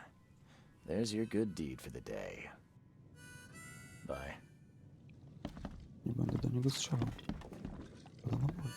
Speaker 2: There's your good deed for the day. Bye.
Speaker 1: Nie będę do niego strzelał. Ale na broń.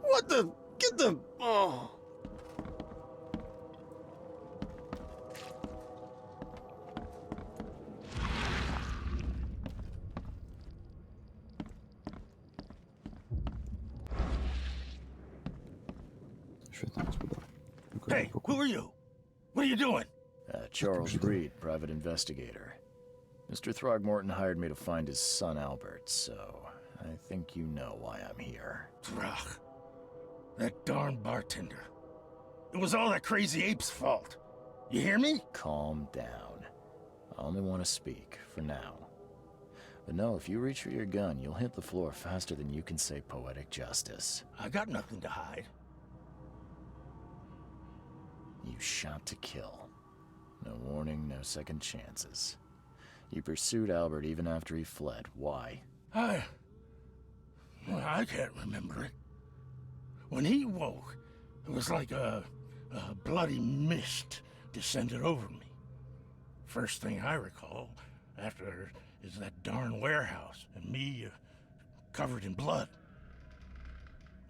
Speaker 7: What the? Get them! Oh.
Speaker 1: Świetna gospodarka.
Speaker 3: Hey, who are you? What are you doing?
Speaker 2: Charles Reed, private investigator. Mr. Throgmorton hired me to find his son Albert, so I think you know why I'm here.
Speaker 3: Drach. That darn bartender. It was all that crazy ape's fault. You hear me?
Speaker 2: Calm down. I only want to speak, for now. But no, if you reach for your gun, you'll hit the floor faster than you can say poetic justice.
Speaker 3: I got nothing to hide.
Speaker 2: You shot to kill. No warning, no second chances. You pursued Albert even after he fled. Why?
Speaker 3: I can't remember it. When he woke, it was like a bloody mist descended over me. First thing I recall after is that darn warehouse and me covered in blood.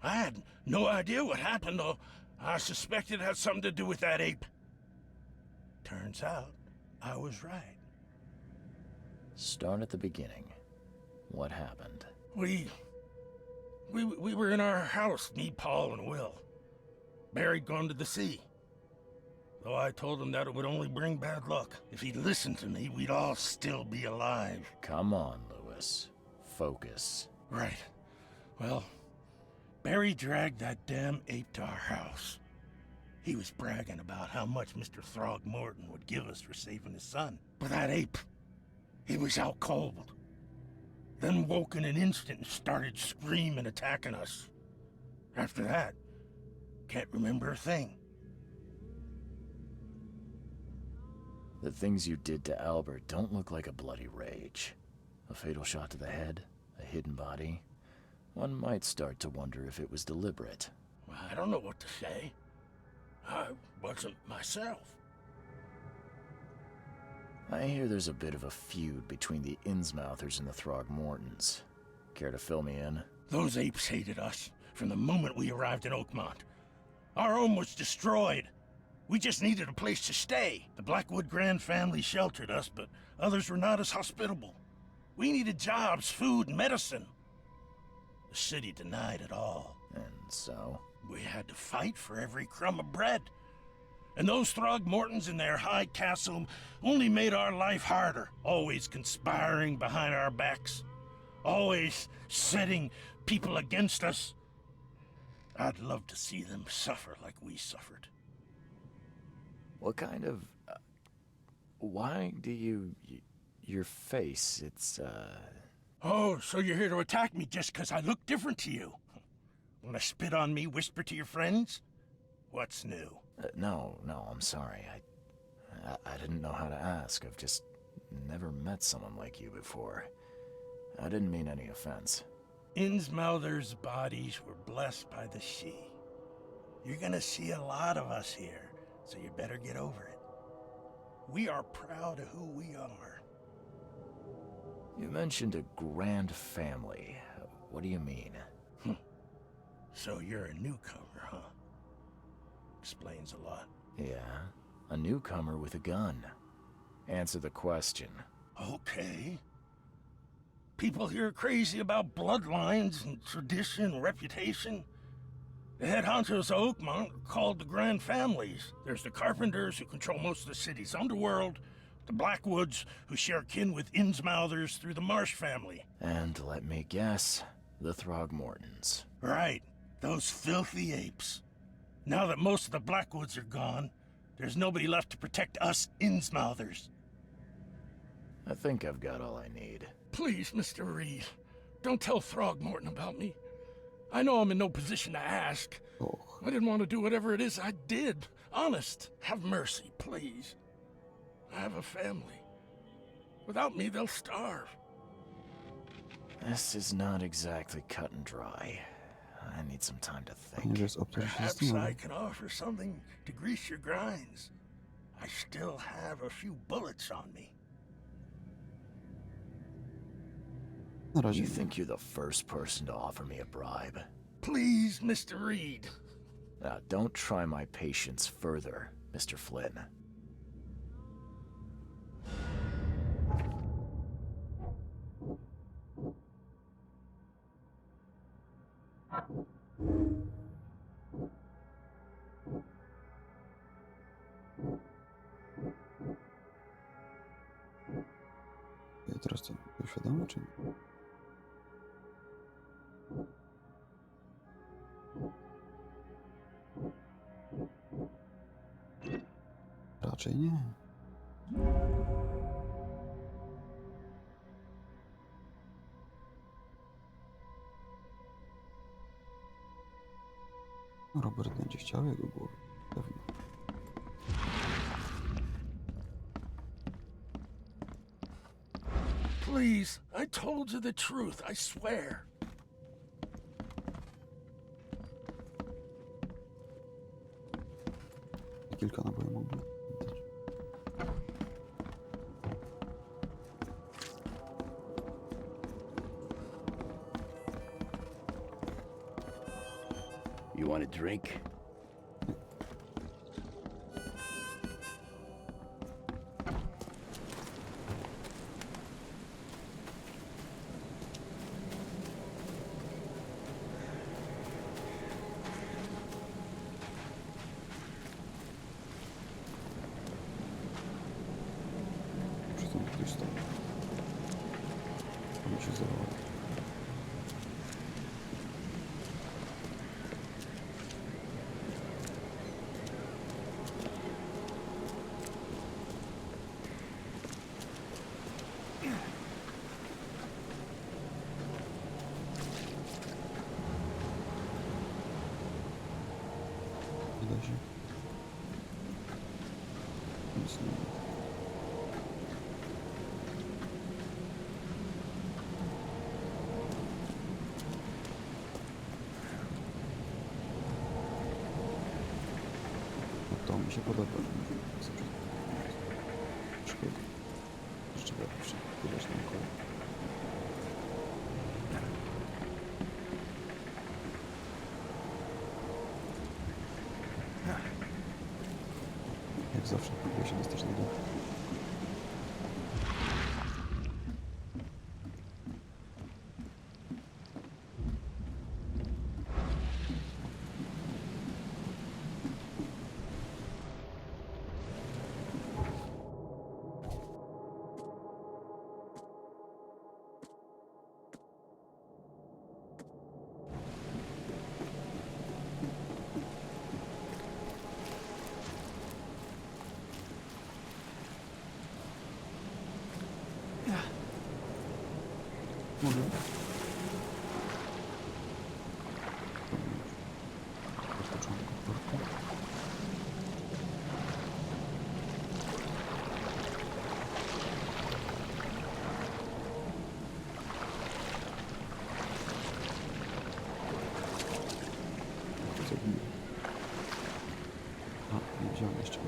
Speaker 3: I had no idea what happened, though. I suspected it had something to do with that ape. Turns out, I was right.
Speaker 2: Start at the beginning. What happened?
Speaker 3: We were in our house, me, Paul, and Will. Barry'd gone to the sea. Though I told him that it would only bring bad luck. If he'd listened to me, we'd all still be alive.
Speaker 2: Come on, Lewis. Focus.
Speaker 3: Right. Well, Barry dragged that damn ape to our house. He was bragging about how much Mr. Throgmorton would give us for saving his son. But that ape, he was out cold. Then woke in an instant and started screaming, attacking us. After that, can't remember a thing.
Speaker 2: The things you did to Albert don't look like a bloody rage. A fatal shot to the head, a hidden body. One might start to wonder if it was deliberate.
Speaker 3: I don't know what to say. I wasn't myself.
Speaker 2: I hear there's a bit of a feud between the Innsmouthers and the Throgmortons. Care to fill me in?
Speaker 3: Those apes hated us from the moment we arrived in Oakmont. Our home was destroyed. We just needed a place to stay. The Blackwood Grand family sheltered us, but others were not as hospitable. We needed jobs, food, and medicine. The city denied it all.
Speaker 2: And so?
Speaker 3: We had to fight for every crumb of bread. And those Throgmortons in their high castle only made our life harder, always conspiring behind our backs, always setting people against us. I'd love to see them suffer like we suffered.
Speaker 2: What kind of... why do you... your face, it's,
Speaker 3: Oh, so you're here to attack me just because I look different to you? Want to spit on me, whisper to your friends? What's new?
Speaker 2: No, I'm sorry. I didn't know how to ask. I've just never met someone like you before. I didn't mean any offense.
Speaker 3: Innsmouthers' bodies were blessed by the sea. You're gonna see a lot of us here, so you better get over it. We are proud of who we are.
Speaker 2: You mentioned a grand family. What do you mean?
Speaker 3: So you're a newcomer, huh? Explains a lot.
Speaker 2: Yeah, a newcomer with a gun. Answer the question.
Speaker 3: Okay. People here are crazy about bloodlines and tradition and reputation. The head honchos of Oakmont are called the Grand Families. There's the Carpenters, who control most of the city's underworld, the Blackwoods, who share kin with Innsmouthers through the Marsh family.
Speaker 2: And let me guess, the Throgmortons.
Speaker 3: Right, those filthy apes. Now that most of the Blackwoods are gone, there's nobody left to protect us Innsmouthers.
Speaker 2: I think I've got all I need.
Speaker 3: Please, Mr. Reed, don't tell Throgmorton about me. I know I'm in no position to ask.
Speaker 1: Oh,
Speaker 3: I didn't want to do whatever it is I did. Honest, have mercy, please. I have a family. Without me, they'll starve.
Speaker 2: This is not exactly cut and dry. I need some time to think.
Speaker 1: ponieważ obciąż się
Speaker 3: Perhaps
Speaker 1: zdjął.
Speaker 3: I can offer something to grease your grinds. I still have a few bullets on me.
Speaker 1: Na razie
Speaker 2: You
Speaker 1: nie.
Speaker 2: think you're the first person to offer me a bribe?
Speaker 3: Please, Mr. Reed.
Speaker 2: Now, don't try my patience further, Mr. Flynn.
Speaker 1: Teraz co? To świadomo, czy nie? Raczej nie. Robert będzie chciał jego głowy. Pewnie.
Speaker 3: Please, I told you the truth, I swear.
Speaker 1: Kilka naboi mógłby dać.
Speaker 12: You want a drink?
Speaker 1: Przy tym ktoś stał. On się zawołał. Nie da się. Nic nie ma. To mi się podoba, że możemy tak sobie troszkę jeszcze bardziej wpływać na około. Jak zawsze próbuję się dostać na dół. Mogę? Od początku portu. Co bije? A, nie wziąłem jeszcze.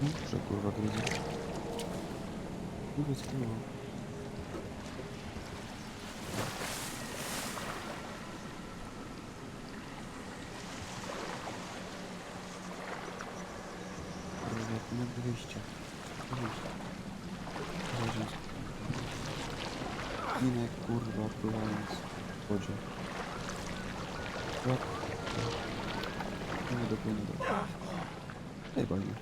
Speaker 1: Że kurwa gryzie. Nie wyskrywał. Nie ma wyjścia. Minę kurwa pływając w wodzie. Jak? Nie dopłynę do... Ej, bajnie.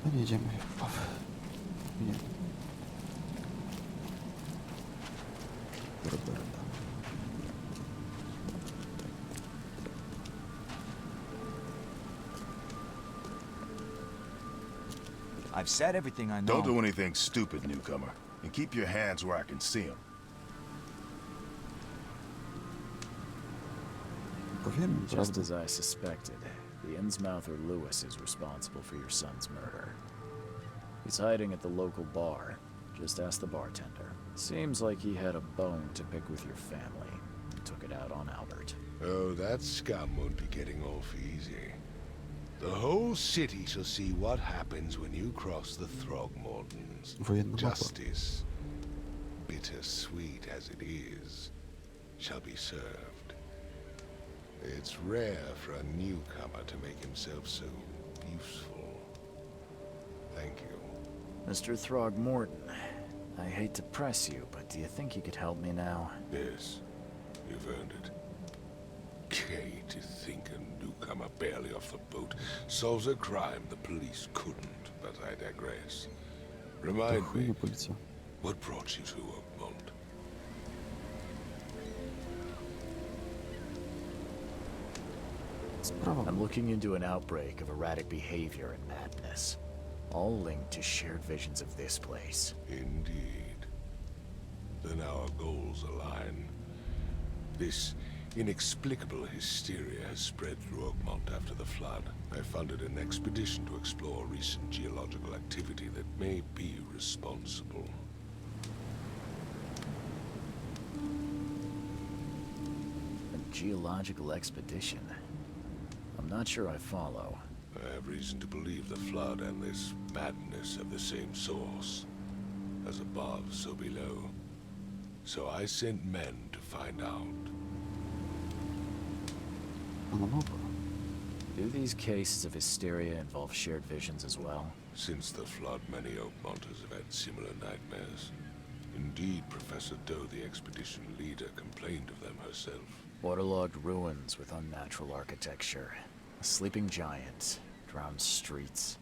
Speaker 1: No nie jedziemy. Nie. Roberta.
Speaker 8: I've said everything I know.
Speaker 13: Don't do anything stupid, newcomer. And keep your hands where I can see them.
Speaker 2: Just as I suspected, the Innsmouther Lewis is responsible for your son's murder. He's hiding at the local bar. Just ask the bartender. Seems like he had a bone to pick with your family. Took it out on Albert.
Speaker 6: Oh, that scum won't be getting off easy. The whole city shall see what happens when you cross the Throgmortons. Justice, bittersweet as it is, shall be served. It's rare for a newcomer to make himself so useful. Thank you.
Speaker 2: Mr. Throgmorton, I hate to press you, but do you think you could help me now?
Speaker 6: Yes, you've earned it. Gay to think a newcomer barely off the boat solves a crime the police couldn't, but I digress. Remind me, what brought you to Oakmont?
Speaker 2: I'm looking into an outbreak of erratic behavior and madness, all linked to shared visions of this place.
Speaker 6: Indeed. Then our goals align. This inexplicable hysteria has spread through Oakmont after the flood. I funded an expedition to explore recent geological activity that may be responsible.
Speaker 2: A geological expedition? I'm not sure I follow.
Speaker 6: I have reason to believe the flood and this madness have the same source. As above, so below. So I sent men to find out.
Speaker 2: Do these cases of hysteria involve shared visions as well?
Speaker 6: Since the flood, many Oakmonters have had similar nightmares. Indeed, Professor Doe, the expedition leader, complained of them herself.
Speaker 2: Waterlogged ruins with unnatural architecture. A sleeping giant, drowned streets,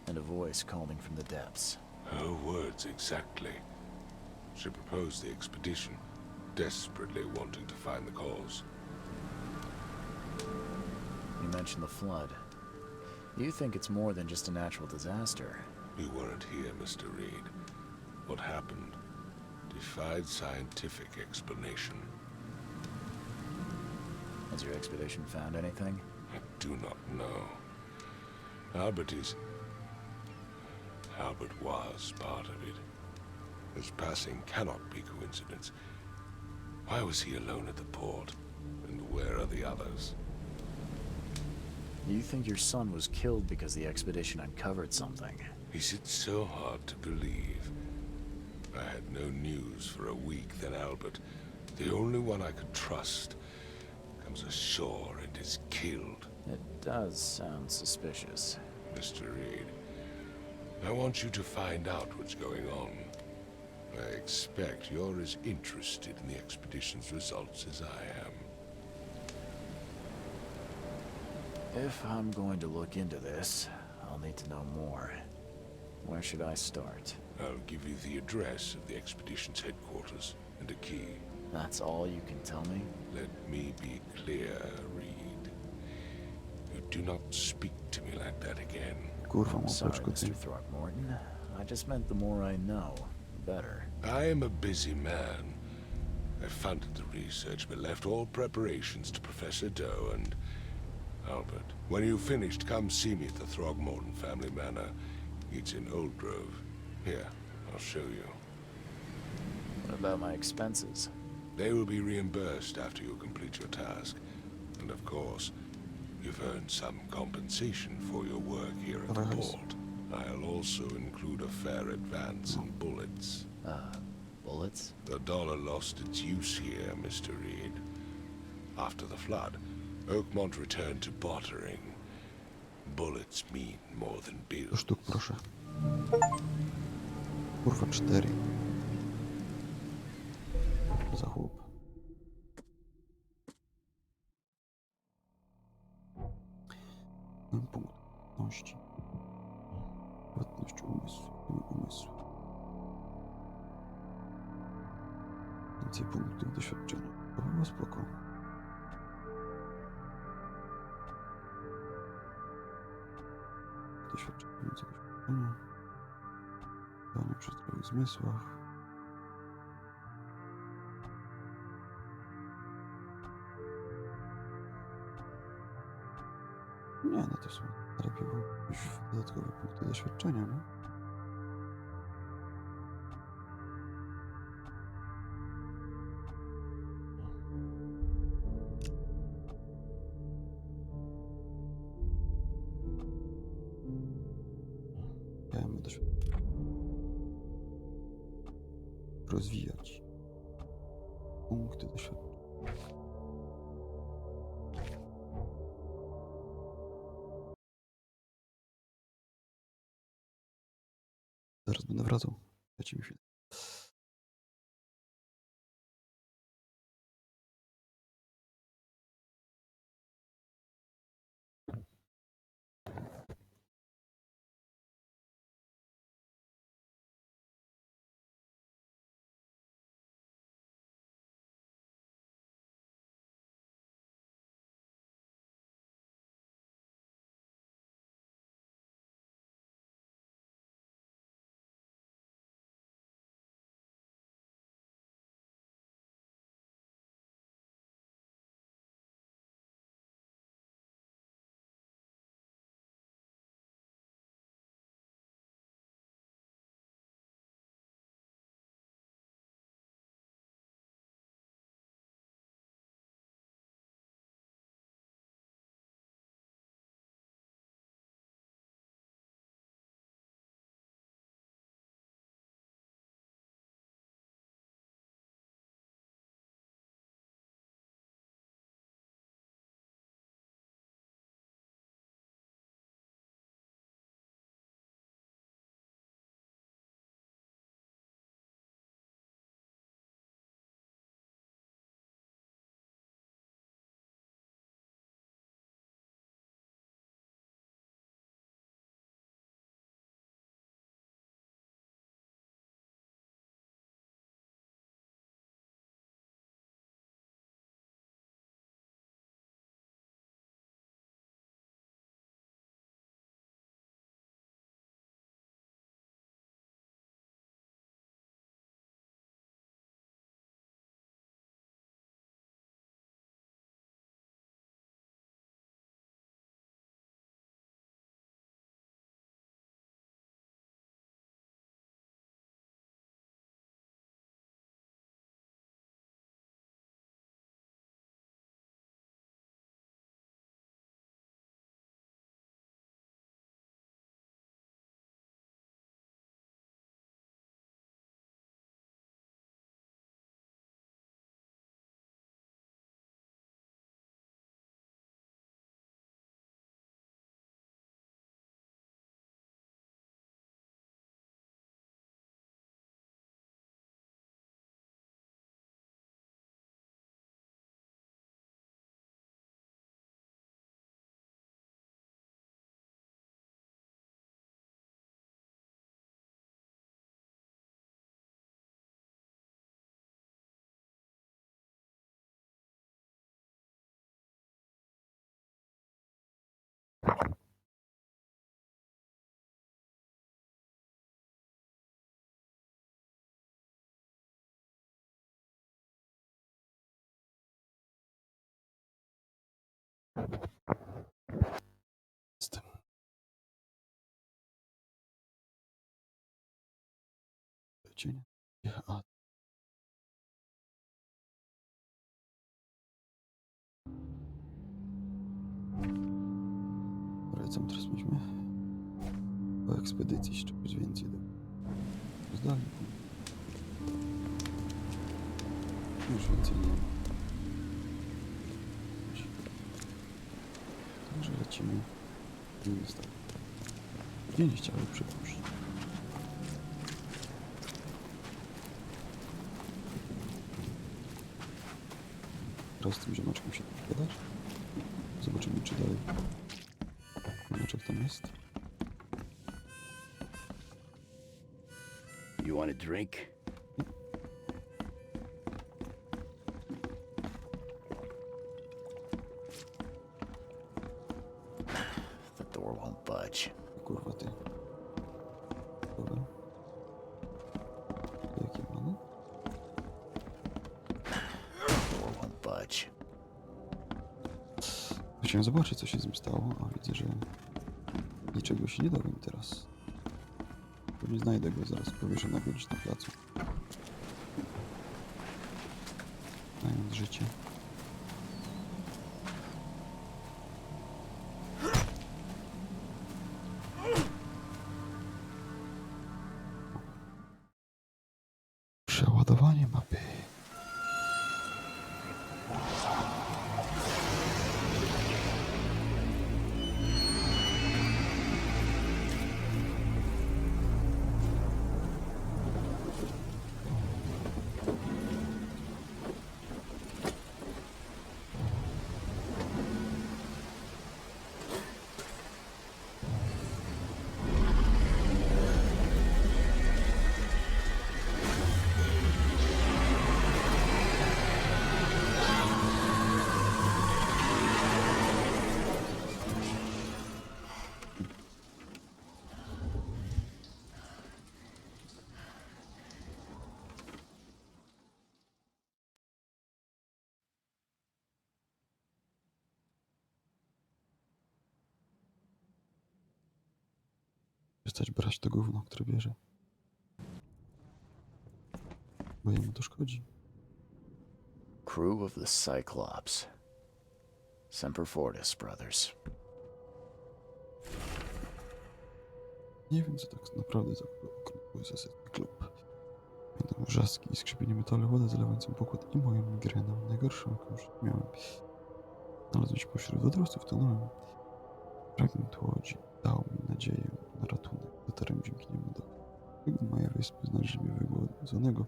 Speaker 2: and a voice calling from the depths.
Speaker 6: Her words exactly. She proposed the expedition, desperately wanting to find the cause.
Speaker 2: You mentioned the flood. You think it's more than just a natural disaster?
Speaker 6: You weren't here, Mr. Reed. What happened defied scientific explanation.
Speaker 2: Has your expedition found anything?
Speaker 6: I do not know. Albert was part of it. His passing cannot be coincidence. Why was he alone at the port? And where are the others?
Speaker 2: You think your son was killed because the expedition uncovered something?
Speaker 6: Is it so hard to believe? I had no news for a week, then Albert, the only one I could trust, comes ashore and is killed.
Speaker 2: It does sound suspicious.
Speaker 6: Mr. Reed, I want you to find out what's going on. I expect you're as interested in the expedition's results as I am.
Speaker 2: If I'm going to look into this, I'll need to know more. Where should I start?
Speaker 6: I'll give you the address of the expedition's headquarters and a key.
Speaker 2: That's all you can tell me?
Speaker 6: Let me be clear, Reed. You do not speak to me like that again.
Speaker 2: I'm sorry, Mr. Throckmorton. I just meant the more I know, the better.
Speaker 6: I am a busy man. I funded the research, but left all preparations to Professor Doe and Albert. When you've finished, come see me at the Throgmorton family manor. It's in Old Grove. Here, I'll show you.
Speaker 2: What about my expenses?
Speaker 6: They will be reimbursed after you complete your task. And of course, you've earned some compensation for your work here at the port. I'll also include a fair advance in bullets.
Speaker 2: Bullets?
Speaker 6: The dollar lost its use here, Mr. Reed. After the flood, Oakmont returned to bartering. Bullets mean more than bills.
Speaker 1: Sztuk, proszę. Kurwa, 4. Co za chłop. Punkt płatności. Płatność umysłu. Więcej punktów doświadczenia. To było spoko. Doświadczenie, więcej doświadczenia. Dane przy zdrowych zmysłach. Nie, no to są lepiej już dodatkowe punkty doświadczenia, nie? Chciałem doświadczenia. Rozwijać. Punkty doświadczenia. Zaraz będę wracał. Dajcie mi chwilę. cienia. A dobra, co my teraz mieliśmy? Po ekspedycji jeszcze coś więcej do zdali. Już więcej nie ma. Także lecimy. Nie jest tak. Gdzie nie chciały przypuścić. Teraz z tym ziomeczkiem się pogadać. Zobaczymy, czy dalej ziomeczek tam jest.
Speaker 12: You want a drink?
Speaker 2: The door won't budge.
Speaker 1: Kurwa ty. Dobra. Jakie mamy?
Speaker 2: Door won't budge.
Speaker 1: Chciałem zobaczyć, co się z nim stało, a widzę, że niczego się nie dowiem teraz. Pewnie znajdę go zaraz powieszonego gdzieś na placu. Znając życie. Przeładowanie mapy. Przestać brać to gówno, które bierze. Bo jemu to szkodzi.
Speaker 2: Crew of the Cyclops. Semper Fortis, brothers.
Speaker 1: Nie wiem, co tak naprawdę to okrągły zasetny klub. Pamiętam wrzaski i skrzypienie metalu, wodę zalewającą pokład i moją migrenę. Najgorszą, jaką już miałem. Znalazłem się pośród wodorostów, tonąłem. Fragment łodzi dał mi nadzieję na ratunek. Dotarłem dzięki niemu do brzegu mojej wyspy. Znaleźli mnie wygłodzonego,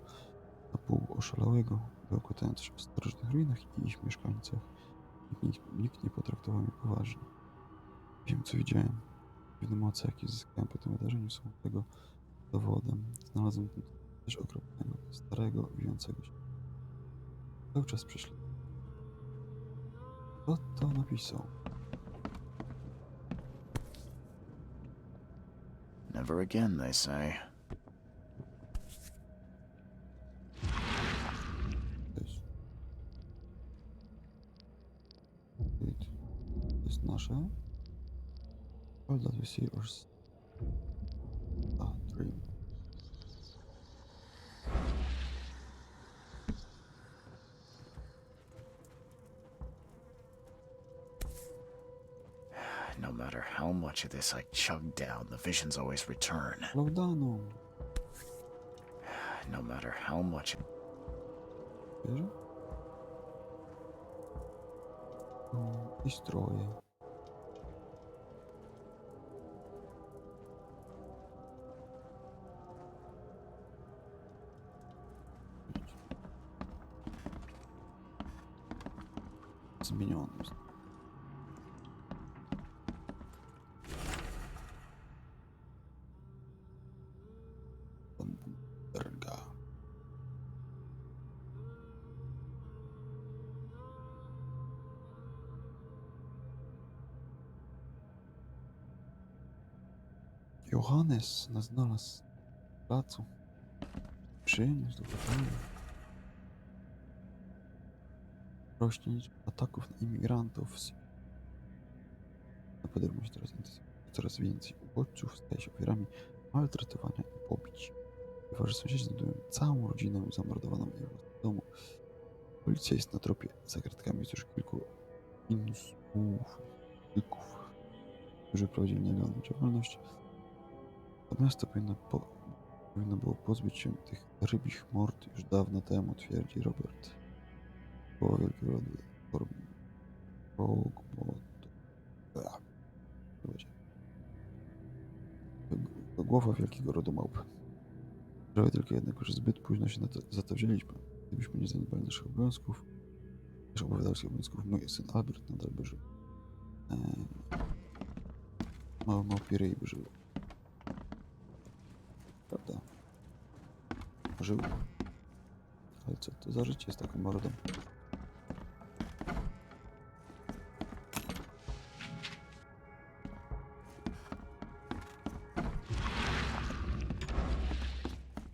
Speaker 1: na pół oszalałego, bełkotając o starożytnych ruinach i ich mieszkańcach. Nikt nie potraktował mnie poważnie. Wiem, co widziałem. Dziwne moce, jakie zyskałem po tym wydarzeniu, są tego dowodem. Znalazłem coś okropnego, starego, wijącego się. Cały czas prześladował. Kto to napisał?
Speaker 2: Never again, they say.
Speaker 1: To jest nasze. All that we see or a dream.
Speaker 2: No matter how much of this I chug down, the visions always return.
Speaker 1: Laudano.
Speaker 2: No matter how much...
Speaker 1: Bierze? I stroje. Zmieniony. Drga. Johannes nas znalazł w placu. Przyniósł do hotelu. Rośnie liczba ataków na imigrantów. Na podejmuje się coraz więcej uchodźców staje się ofiarami maltretowania i pobić. Bywa, że sąsiedzi znajdują całą rodzinę zamordowaną w jej własnym domu. Policja jest na tropie. Za kratkami jest już kilku insułków, którzy prowadzili nielegalną działalność. To miasto powinno było pozbyć się tych rybich mord już dawno temu, twierdzi Robert. Połowa wielkiego lodu to głowa wielkiego rodu małp. Prawie tylko jednego, że zbyt późno się za to wzięliśmy. Gdybyśmy nie zaniedbali naszych obywatelskich obowiązków, mój syn Albert nadal by żył. Mały małpi ryj by żył. Prawda? Żył. Ale co to za życie z taką mordą?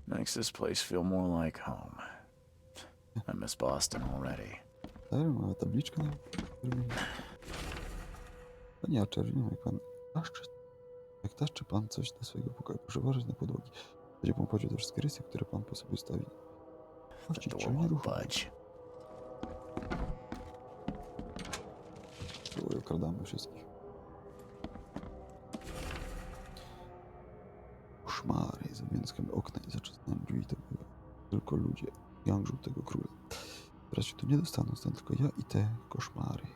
Speaker 2: Makes this place feel more like home. I miss Boston already.
Speaker 1: Tak, mała tabliczka na Panie Archerze, nie ma jak pan jak taszczy pan coś do swojego pokoju, proszę uważać na podłogi. Będzie pan podział te wszystkie rysy, które pan po sobie stawi. Właściciel nie ruchu. Okradamy wszystkich. Koszmary, zawiązkami okna i zaczesnałem drzwi, to były tylko ludzie. Gang Żółtego Króla. Teraz się tu nie dostaną, stąd tylko ja i te koszmary.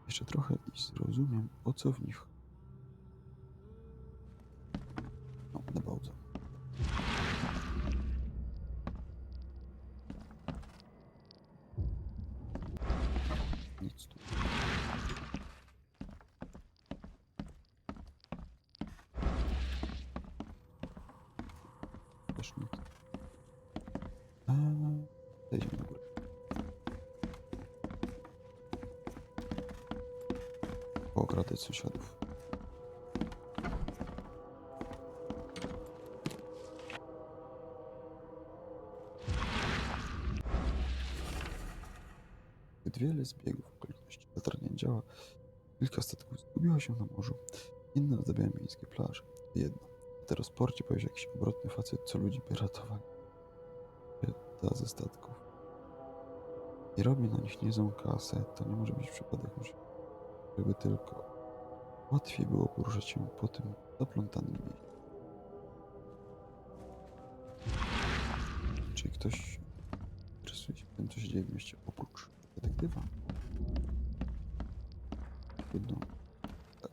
Speaker 1: Jeszcze trochę i zrozumiem, o co w nich. No, na pauzę. Nic tu. Też nic. Zejdziemy na górę. Pookradać sąsiadów. Zbyt wiele zbiegów okoliczności. Latarnia nie działa. Kilka statków zgubiło się na morzu. Inne ozdabiają miejskie plaże. Jedno. W transporcie pojawił się jakiś obrotny facet, co ludzi by ratowali. Ze statków. I robi na nich niezłą kasę. To nie może być przypadek, żeby tylko łatwiej było poruszać się po tym zaplątanym miejscu. Czy ktoś interesuje się tym, co się dzieje w mieście oprócz detektywa? Trudno. Tak.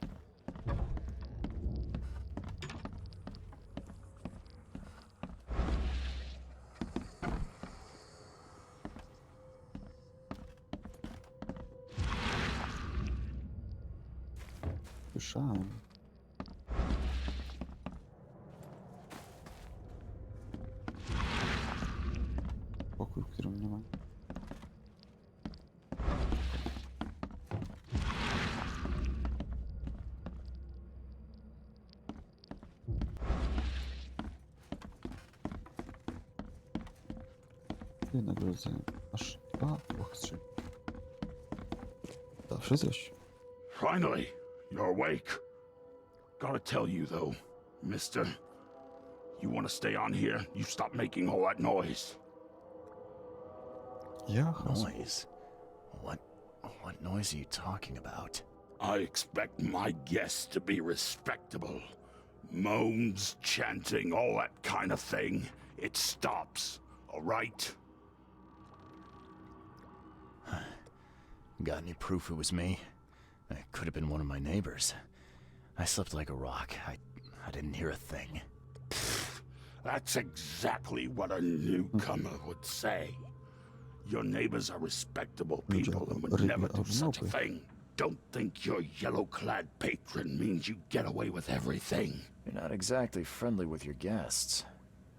Speaker 1: Słyszałem. Pokój, w którym nie ma. Wynagrodzę aż 2 skrzyni. Zawsze coś.
Speaker 3: Finally, you're awake. Gotta tell you though, mister, you wanna stay on here, you stop making all that noise.
Speaker 1: Yeah.
Speaker 2: Noise? What noise are you talking about?
Speaker 3: I expect my guests to be respectable. Moans, chanting, all that kind of thing. It stops, all right?
Speaker 2: Got any proof it was me? It could have been one of my neighbors. I slept like a rock. I didn't hear a thing.
Speaker 3: That's exactly what a newcomer would say. Your neighbors are respectable people and would never do such a thing. Don't think your yellow-clad patron means you get away with everything.
Speaker 2: You're not exactly friendly with your guests.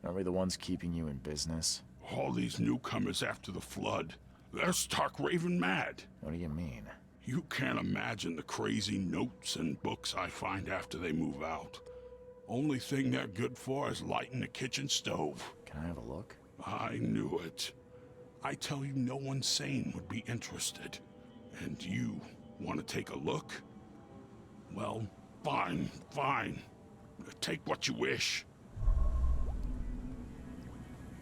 Speaker 2: Are we the ones keeping you in business?
Speaker 3: All these newcomers after the flood, they're stark raving mad.
Speaker 2: What do you mean?
Speaker 3: You can't imagine the crazy notes and books I find after they move out. Only thing they're good for is lighting the kitchen stove.
Speaker 2: Can I have a look?
Speaker 3: I knew it. I tell you, no one sane would be interested. And you want to take a look? Well, fine. Take what you wish.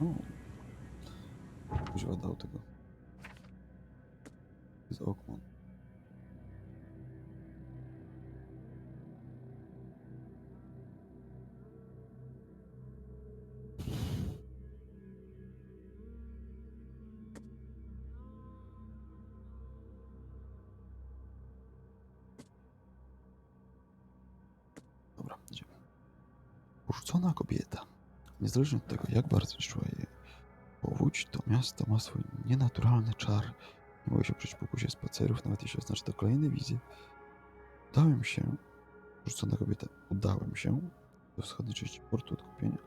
Speaker 1: O, używa dał tego. Z Oakmont. Dobra, idziemy. Porzucona kobieta. Niezależnie od tego, jak bardzo czuła jej powódź, to miasto ma swój nienaturalny czar. Nie mogę się oprzeć pokusie spacerów, nawet jeśli oznacza to kolejne wizje. Udałem się do wschodniej części portu odkupienia,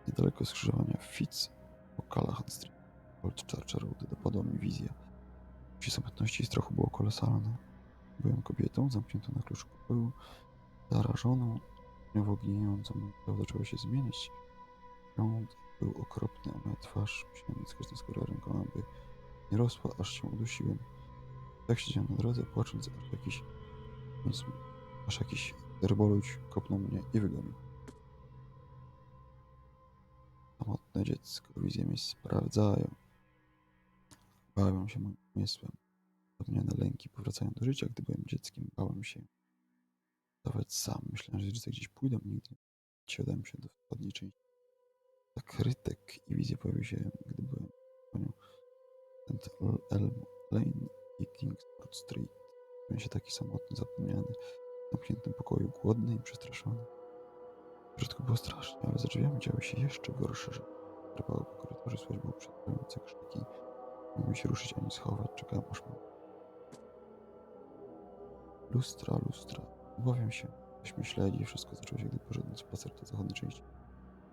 Speaker 1: niedaleko skrzyżowania Fitz po Callahan Street. Old Church Road dopadła mi wizja. Przy samotności i strachu było kolosalne. Byłem kobietą zamkniętą na klucz pokoju, zarażoną, stopniowo gnijącą. Moje zaczęło się zmieniać. Świąt był okropny, a moja twarz, musiałem skać skórę rękoma, by nie rosła, aż się udusiłem. Tak siedziałem na drodze, płacząc, aż jakiś ryboludź kopnął mnie i wygonił. Samotne dziecko, wizje mnie sprawdzają. Bałem się moim umysłem. Zapomniane lęki powracają do życia. Gdy byłem dzieckiem, bałem się dawać sam. Myślałem, że rodzice gdzieś pójdą i nigdy nie udałem się do wschodniej części. Tak rytek i wizje pojawiły się, gdy byłem w koniu St. Elm Lane i Kingsport Street. Czułem się taki samotny, zapomniany, w zamkniętym pokoju, głodny i przestraszony. W środku było strasznie, ale za drzwiami działy się jeszcze gorsze rzeczy. Trapało po korytarzu, słychać było przerażające krzyki. Nie mogłem się ruszyć ani schować, czekałem aż mam. Lustra, lustra. Obawiam się, ktoś mnie śledzi. Wszystko zaczęło się, gdy poszedłem na spacer do zachodniej części.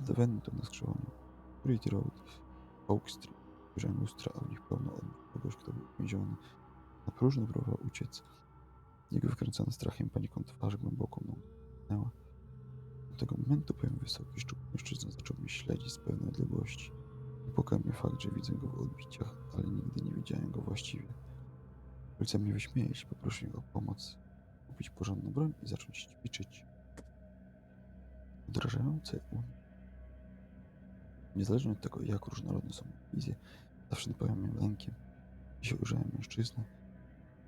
Speaker 1: Do Ventu na skrzyżowaniu Street Road, Oak Street. Ujrzałem lustra, a w nich pełno odbić kogoś, kto był uwięziony. Na próżno próbował uciec. Jego wykręcona strachem paniką twarz głęboko mną dotknęła. Od tego momentu byłem wysoki, szczupły mężczyzna zaczął mnie śledzić z pewnej odległości. Niepokoił mnie fakt, że widzę go w odbiciach, ale nigdy nie widziałem go właściwie. Chce mnie wyśmieć, poprosił o pomoc, kupić porządną broń i zacząć ćwiczyć. Wdrażające niezależnie od tego, jak różnorodne są moje wizje, zawsze napawają mnie lękiem. Dzisiaj ujrzałem mężczyznę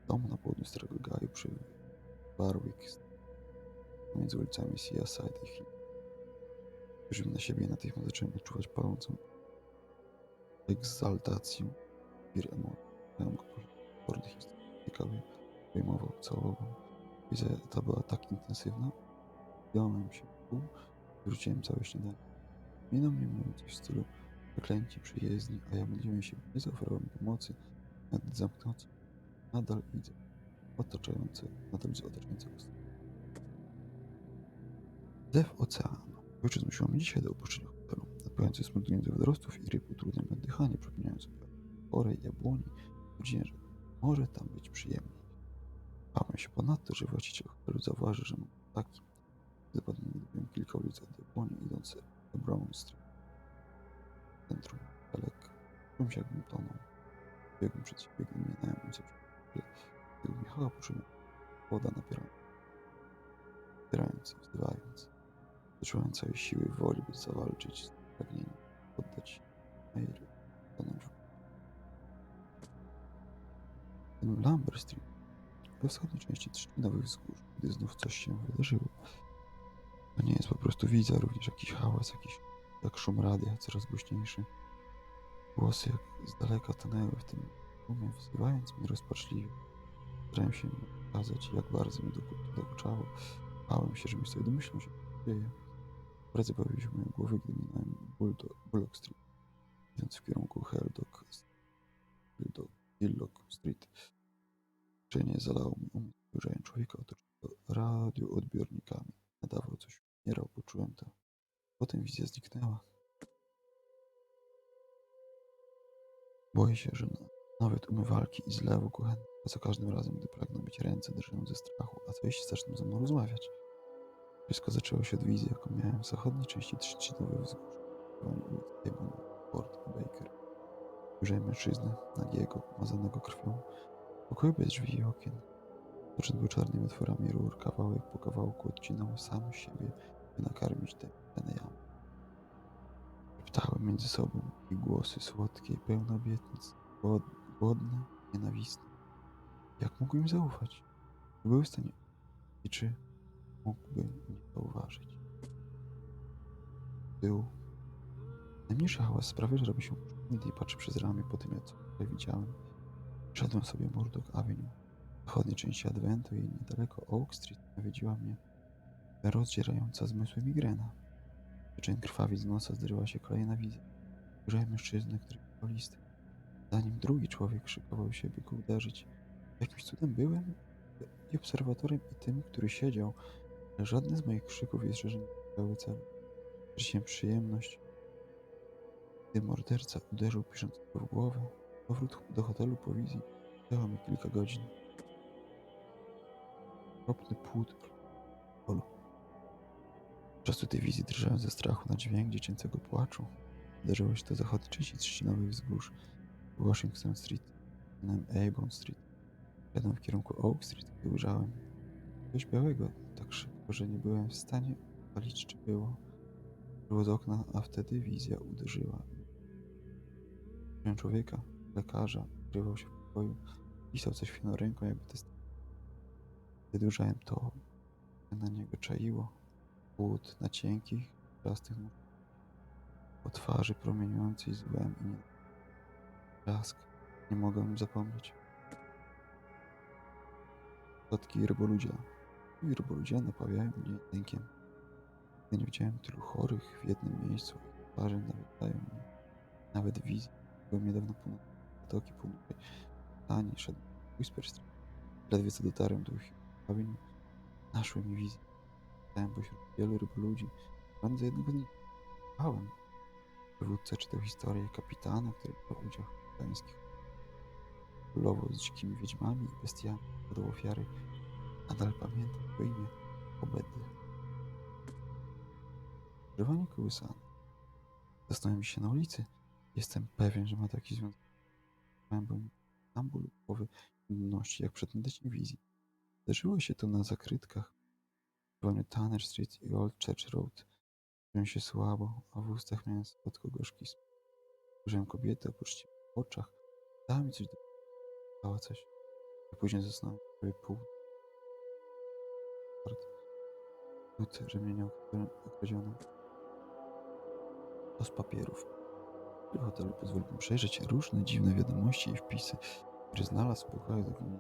Speaker 1: w domu na południu Starego Gaju przy Warwick, między ulicami Seaside i Hill. Spojrzyłem na siebie i natychmiast zacząłem odczuwać palącą egzaltację. Wir emocji. Miałem go potwornych historii. Ciekawie pojmował, całował. Wizja ta była tak intensywna. Wziąłem się w pół i wróciłem całe śniadanie. Minął mnie mówią coś w stylu przeklęci przyjezdni, a ja modliłem się, nie zaoferował mi pomocy. Nad zamknącą nadal widzę otaczające ostro. Zew oceanu. Ojciec zmusił mnie dzisiaj do opuszczenia hotelu. Napływający smutniący wodorostów i ryb utrudniał mi oddychanie, przypominałem sobie o chorej jabłoni. Godzinie, że może tam być przyjemniej. Bałem się ponadto, że właściciel hotelu zauważy, że mam taki. Zapadłem, gdy byłem kilka ulic od jabłoni, idąc do Brown Street. W centrum daleko. Czułem się, jakbym tonął. Biegłem przed siebie, gdy minąłem ulicę tego Michała, poczułem woda napierając i wzywając. Poczułem całej siły woli, by zawalczyć z pragnieniem, oddać Meiry, tonąć w Lambert Street, we wschodniej części trzcinowych wzgórz, gdy znów coś się wydarzyło. To nie jest po prostu wizja, również jakiś hałas, jak szum radia, coraz głośniejszy. Głosy jak z daleka tonęły w tym szumie, wzywając mnie rozpaczliwie. Starałem się pokazać, jak bardzo mi dokuczało. Bałem się, że mi sobie domyślą się, co dzieje. Pracy bawiły się w mojej głowy, gdy minąłem Bullock Street, idąc w kierunku Hillock Street. Czenie zalało mi umysł, ujrzałem człowieka otoczonego radioodbiornikami. Nadawał coś, umierał, poczułem to. Potem wizja zniknęła. Boję się, że nawet umywalki i zlewu kuchennego, za każdym razem, gdy pragną mieć ręce, drżą ze strachu, a co jeśli zaczną ze mną rozmawiać? Wszystko zaczęło się od wizji, jaką miałem w zachodniej części trzcinowych wzgórz, ulic Ebon, Port i Baker. Ujrzałem mężczyznę, nagiego, umazanego krwią, w pokoju bez drzwi i okien. Otoczony był czarnymi otworami rur, kawałek po kawałku odcinał sam siebie, by nakarmić te jamy. Szeptały między sobą ich głosy słodkie i pełne obietnic, głodne, nienawistne. Jak mógł im zaufać? Czy był w stanie i czy mógłby nie zauważyć? Był. Najmniejszy hałas sprawia, że robi się uczynny i patrzy przez ramię po tym, co widziałem. Szedłem sobie Murdoch Avenue, zachodniej części Adwentu i niedaleko Oak Street nawiedziła mnie rozdzierająca zmysły migrena. Wyczyn krwawi z nosa zdarzyła się kolejna wizja. Ujrzałem mężczyznę, który pisał listy. Zanim drugi człowiek szykował się, by go uderzyć. Jakimś cudem byłem i obserwatorem, i tym, który siedział, ale żadne z moich krzyków i ostrzeżeń nie miały celu. Wrzuciłem przyjemność, gdy morderca uderzył piszącego w głowę. Powrót do hotelu po wizji zajęło mi kilka godzin. Okropny płód bolu. Po prostu tej wizji drżałem ze strachu na dźwięk dziecięcego płaczu. Wydarzyło się to zachodniej części trzcinowych wzgórz Washington Street, Avon Street. Jadłem w kierunku Oak Street, gdy ujrzałem coś białego tak szybko, że nie byłem w stanie ustalić, czy było z okna, a wtedy wizja uderzyła. Widziałem człowieka, lekarza, ukrywał się w pokoju, pisał coś chwilą ręką, jakby testował. Gdy ujrzałem to, co na niego czaiło, płód na cienkich, prostych nóżkach, po twarzy promieniującej złem i blask. Nie mogłem zapomnieć. Plotki i ryboludzie napawają mnie lękiem. Gdy nie widziałem tylu chorych w jednym miejscu, ich twarze nawiedzają mnie. Nawet wizji. Byłem niedawno północy Zatoki Północnej. Tani szedłem Whisper Street. Ledwie co dotarłem do Avenue, naszły mi wizję. Stałem pośród wielu ryboludzi. Pan za jednego z nich słuchałem. Przywódca czytał historię kapitana, który brał udział w kapitańskich. Królował z dzikimi wiedźmami i bestiami. Podał ofiary. Nadal pamiętam to imię. Obedle. Używanie kołysane. Zastanawiam się na ulicy. Jestem pewien, że ma taki związek. Bo tam ból głowy i nudności, jak przed nadejściem wizji. Zdarzyło się to na zakrytkach w rejonie Tanner Street i Old Church Road. Czułem się słabo, a w ustach miałem słodko-gorzki smak. Ujrzałem kobietę o poczciwych oczach. Dała mi coś do... Dała coś. A później zasnąłem prawie pół. But rzemienia okradzione. To z papierów. W hotelu pozwolił mi przejrzeć różne dziwne wiadomości i wpisy, które znalazł w pokojach do gminy.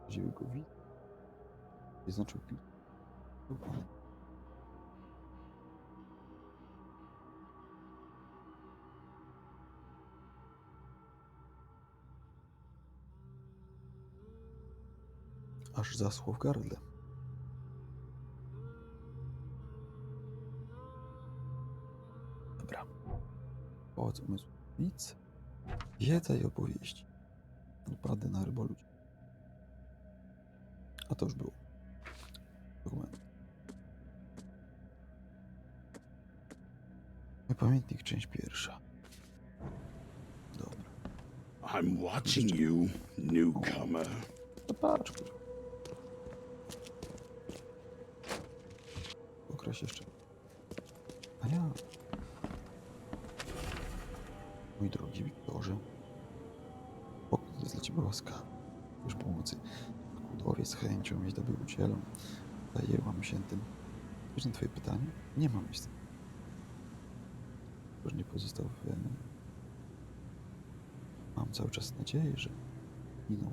Speaker 1: Chodziły go widz. Wyznaczył kilka. Aż zaschło w gardle. Dobra. Pałac umysłu nic. Wiedza i opowieści. Napady na ryboludzi. A to już było. Dokument. Mój pamiętnik, część pierwsza. Dobra.
Speaker 3: I'm watching you, newcomer.
Speaker 1: No patrz, kurwa. Określ jeszcze. A ja. Mój drogi Wiktorze. Oakmont jest dla ciebie łaskawy. Już pomocy. Kudowie z chęcią jeźdź dobry udzielą. Zajęłam się tym. Wiesz na twoje pytanie? Nie mam miejsca. Już nie pozostał w... Mam cały czas nadzieję, że minął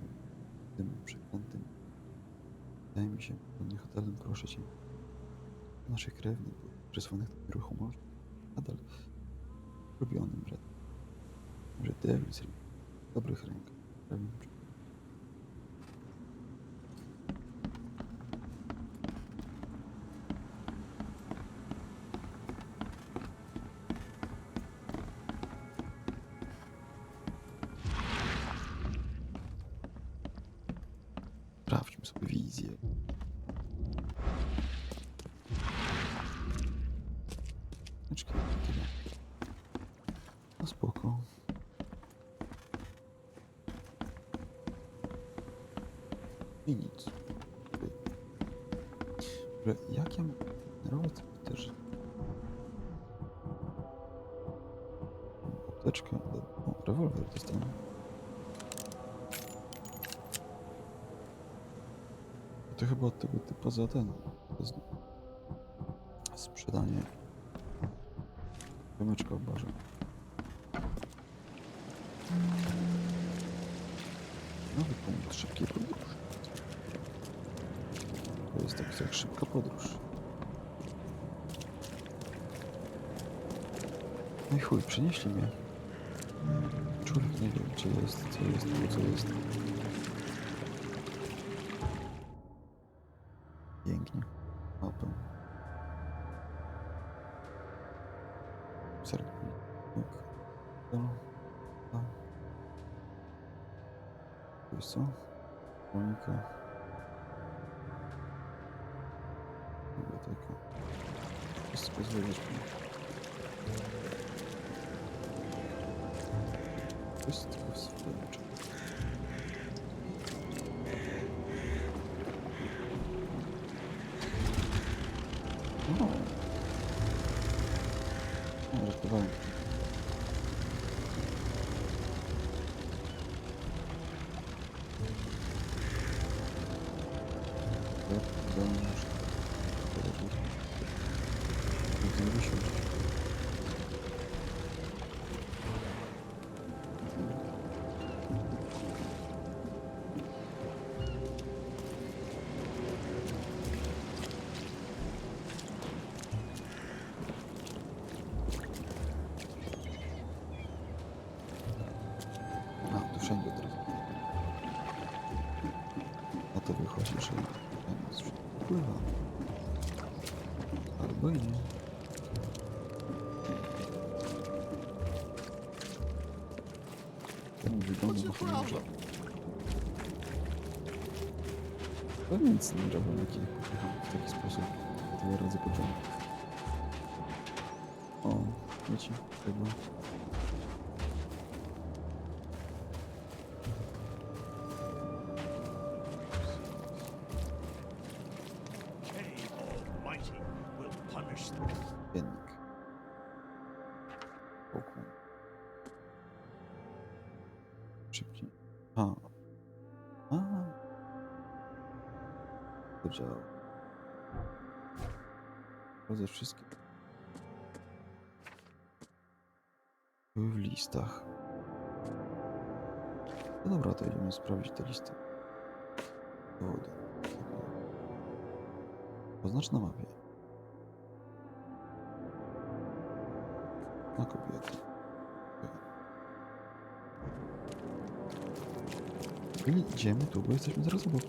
Speaker 1: tym przeklętym. Wydaje mi się, że hotelem, proszę cię. Naszej krewni, przesłanych na nieruchomości, nadal ulubionym bratem. Że Davis w dobrych rękach. Sprawdźmy sobie wizję. Tyle. No spoko. I nic. Jak ja mogę generować też apteczkę? O, rewolwer dostałem. To chyba od tego typu za ten. Sprzedanie wiemeczka w barze. Nowy punkt szybkiej podróży. To jest tak jak szybka podróż. No i chuj, przenieśli mnie. Człowiek nie wie, gdzie jest, co jest, po co jest. Pięknie. Mapę. Sernik. To jest co? Kronika. Biblioteka. Wszystko zwiedzić. Wszystko zwiedzić. No. No, żartowałem. A, tu wszędzie teraz. A to wychodzi, że ten wpływa. Albo i nie. Tak wygląda na chmurze. To nic nie robią, jaki w taki sposób. Tyle razy początek. O, wiecie, chyba. Dziennik. Oakmont. Szybciej. A. To działa. Sprawdzę wszystkie. Były w listach. No dobra, to idziemy sprawdzić te listy. Dowody. Oznacz na mapie. Na kobietę. Czyli idziemy tu, bo jesteśmy zaraz obok.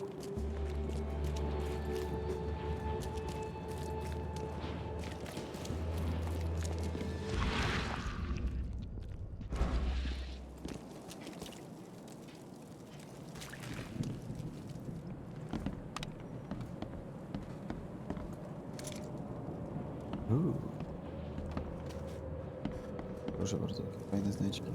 Speaker 1: Proszę bardzo, jakie fajne znajdźki.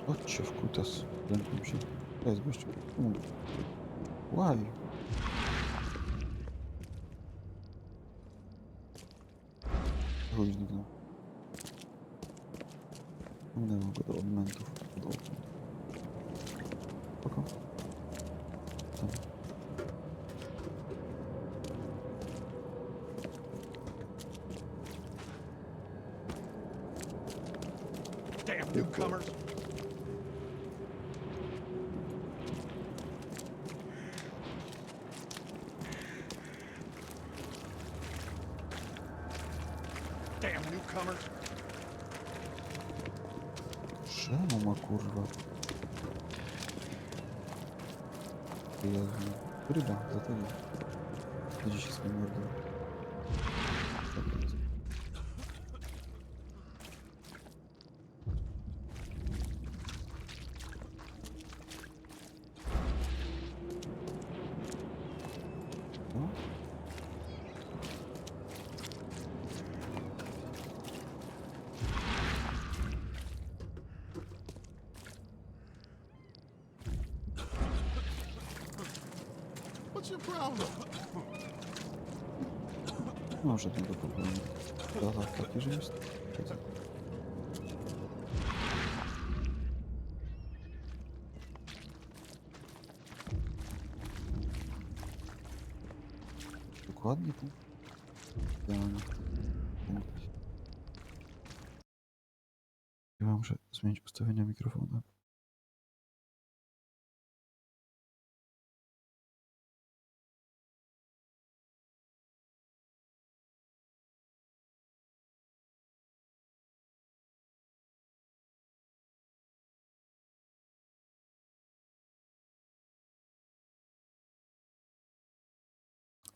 Speaker 1: Chodźcie w kutas. Lękam się. To jest gościu. Why? Chuj zniknął. Ciągnęło go do Oakmontów. Do Oakmont. Spoko. Tam.
Speaker 3: Damn newcomers! Damn newcomers!
Speaker 1: Czemu ma kurwa? Jezu. Ryba, dlatego. Gdzie się swoim mordą. No.
Speaker 7: What's your problem?
Speaker 1: Nie mam żadnego problemu. Data taki, że jest. Dokładnie tu. Idealnie. Punkt. Ja muszę zmienić ustawienia mikrofonu.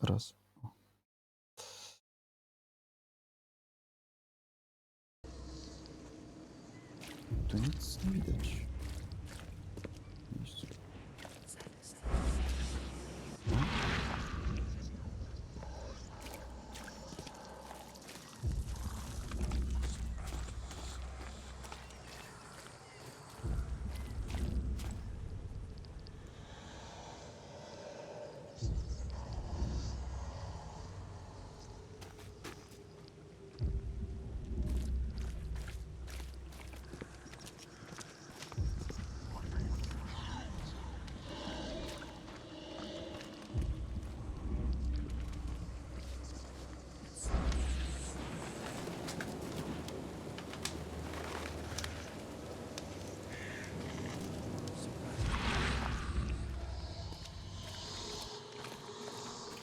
Speaker 1: Raz. O. Tu nic nie widać. Miejscu. No.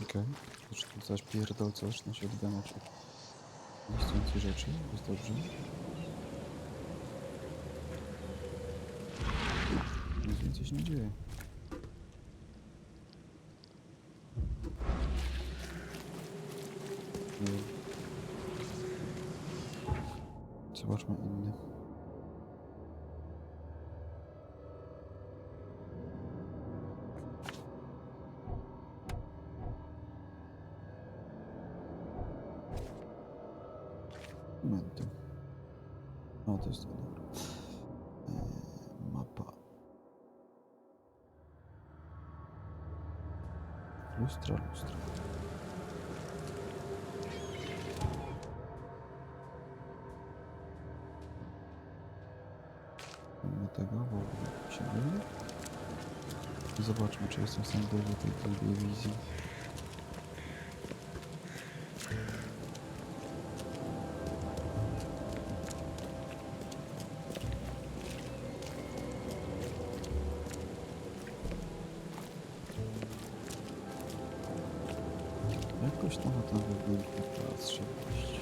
Speaker 1: Okej. Już tu coś pierdolca zaczyna się odganiać od nieistniejącej rzeczy. Jest dobrze. Nic więcej się nie dzieje. Nie wiem. Zobaczmy inny. Momenty. O, to jest to, dobra. Mapa. Lustra. Mimo tego, bo się myli. Zobaczmy, czy jestem w stanie dojść do tej drugiej wizji. Jakoś tam na ten wewnętrzny plac trzeba iść.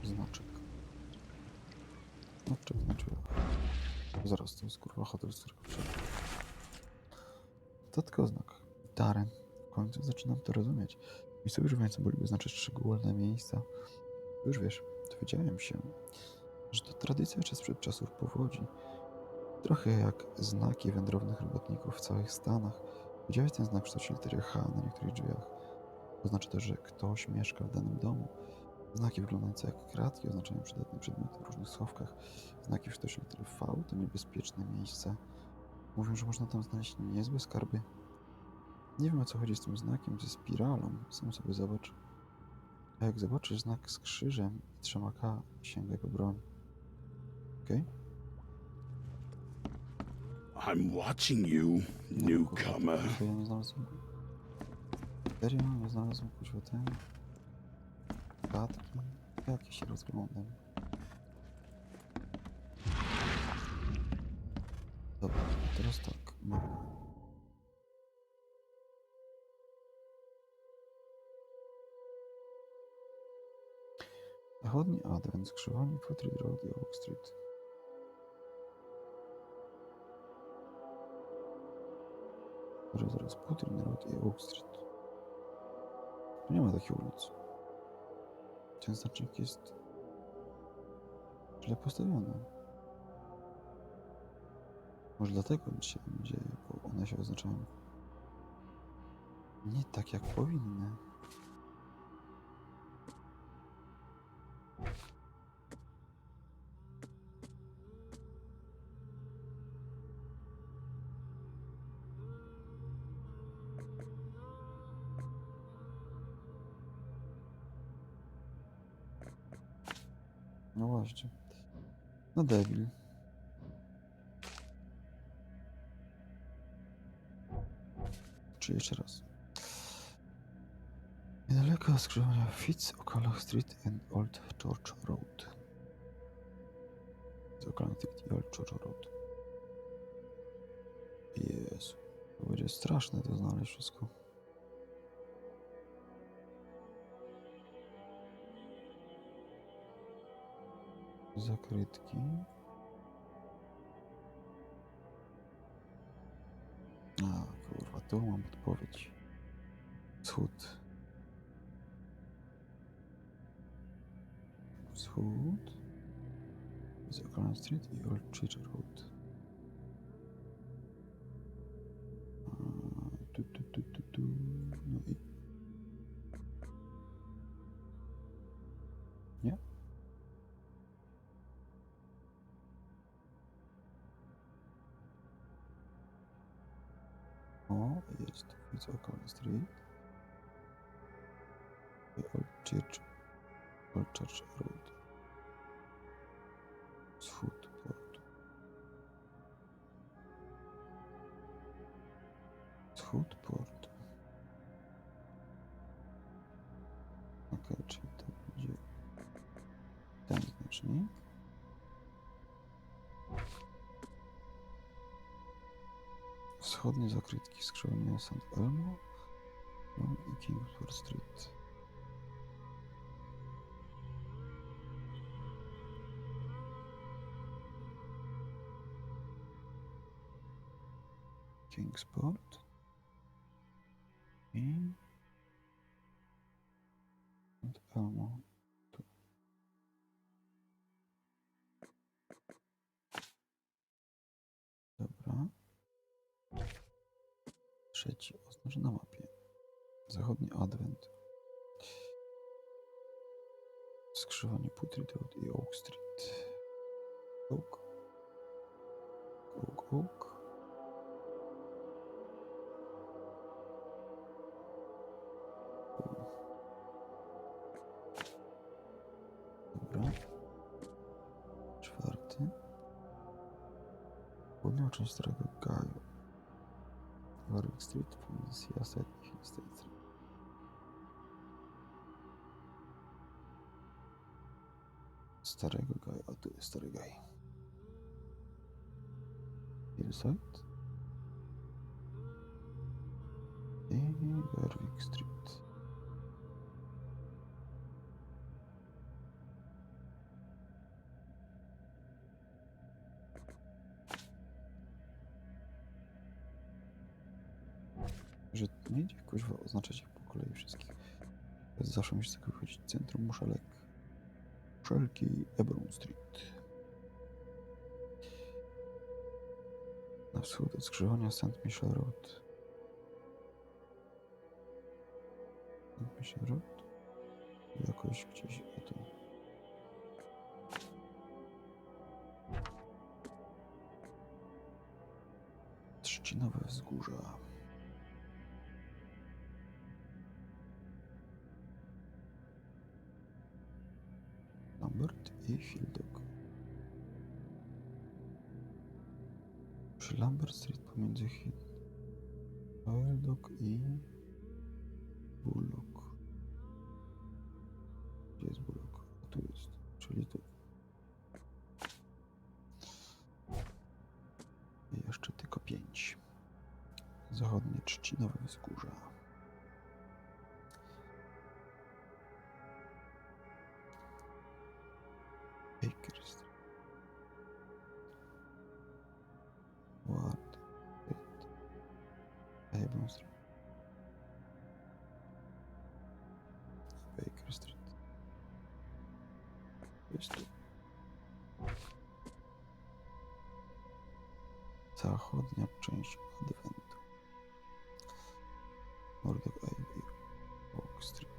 Speaker 1: Znaczek. Zaraz, to jest kurwa hotel, z którego przyjdę. To tylko znak. Darem. W końcu zaczynam to rozumieć. Miejscowi używańcy byliby znaczyć szczególne miejsca. Już wiesz, dowiedziałem się, że to tradycja jeszcze sprzed czasów powodzi. Trochę jak znaki wędrownych robotników w całych Stanach. Widziałeś ten znak w kształcie litery H na niektórych drzwiach. Oznacza to, że ktoś mieszka w danym domu. Znaki wyglądające jak kratki oznaczają przydatne przedmioty w różnych schowkach. Znaki w kształcie litery V to niebezpieczne miejsce. Mówią, że można tam znaleźć niezłe skarby. Nie wiem, o co chodzi z tym znakiem, ze spiralą. Sam sobie zobacz. A jak zobaczysz znak z krzyżem i 3K, sięgaj po broń. Okej?
Speaker 3: I'm watching you, newcomer.
Speaker 1: Bo ja nie znalazłem. Serio? Nie znalazłem kuźwa ten. Klatki. Jakie się rozglądam. Dobra, a teraz tak. Mapa. Zachodni adwent, skrzyżowanie Futry Road i Oak Street. Zaraz, Putrin Road i Oak Street. Tu nie ma takiej ulicy. Ten znacznik jest źle postawiony. Może dlatego nic się nie dzieje, bo one się oznaczają nie tak, jak powinny. No właśnie. No debil. Czy jeszcze raz? Niedaleko skrzyżowania Fitz, O'Callaghan Street and Old Church Road. Z O'Callaghan Street i Old Church Road. Jezu. To będzie straszne to znaleźć wszystko. Zakrytki. A, kurwa, tu mam podpowiedź. Wschód. Wschód. Z O'Callaghan Street i Old Church Road. Tu. No i... Nie? O, jest. Jest O'Callaghan Street. I Old Church Road. Wschód portu. Wschód portu. Okej, czyli to będzie ten znacznik. Wschodnie zakrytki skrzyżowania St. Elmo i Kingsford Street. Kingsport i St. Elmo. Tu. Dobra. Trzeci oznacz na mapie. Zachodni Adwent. Skrzyżowanie Putrid Road i Oak Street. Oak. Dobra. Czwarty. Południowa część Starego Gaju. Warwick Street pomiędzy Siasat i Hinstate Street. Starego Gaju, a tu jest Stary Gaj. Hillside i Warwick Street. Że nie idzie kuźwa oznaczać ich po kolei wszystkich. Zawsze musi z tego wychodzić centrum Muszelek. Muszelki Ebron Street. Na wschód od skrzyżowania St. Michel Road. St. Michel Road? Jakoś gdzieś o tym. Trzcinowe wzgórza. Lambert i Hildog. Przy Lambert Street pomiędzy Hildog i Bullock. Gdzie jest Bullock? A tu jest, czyli tu. I jeszcze tylko 5. Zachodnie trzcinowe wzgórza. Baker Street. Ward Street. Avon Street. jest tu? Zachodnia część Adwentu. Mordok Ivy, Oak Street.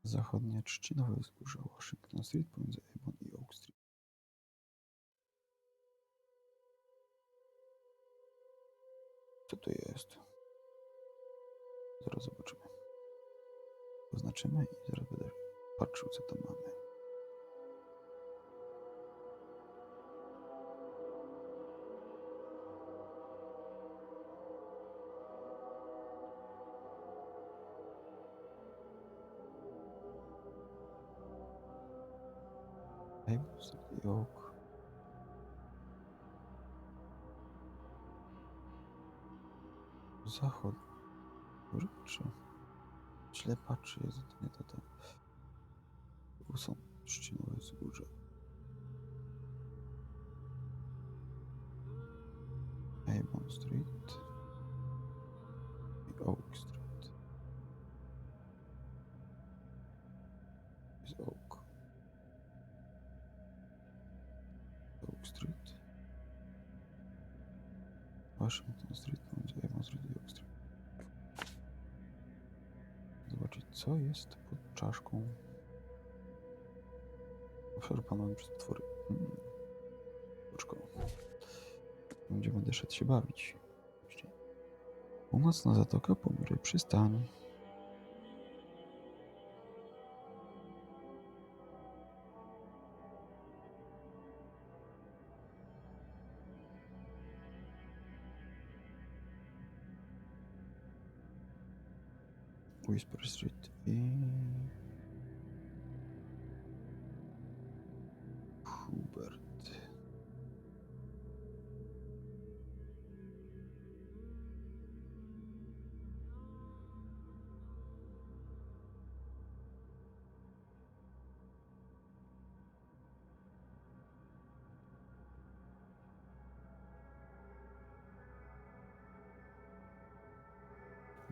Speaker 1: Zachodnia trzcinowe wzgórze Washington Street pomiędzy Avon i Oak Street. Co to jest? Zaraz zobaczymy. Oznaczymy i zaraz będę patrzył, co tam mamy. Avon Street i Oak. Zachód. Dobrze patrzę. Źle patrzę, Jezu, to nie to. Tu są trzcinowe wzgórze. Avon Street i Oak Street. Jest Oak. Oak Street. Washington Street pomiędzy Avon Street i Oak Street. Zobaczyć, co jest pod czaszką. Obszar panowany przez potwory. Poczko. Gdzie będę szedł się bawić. Północna zatoka, ponury przystań. Whisper Street i Hubert.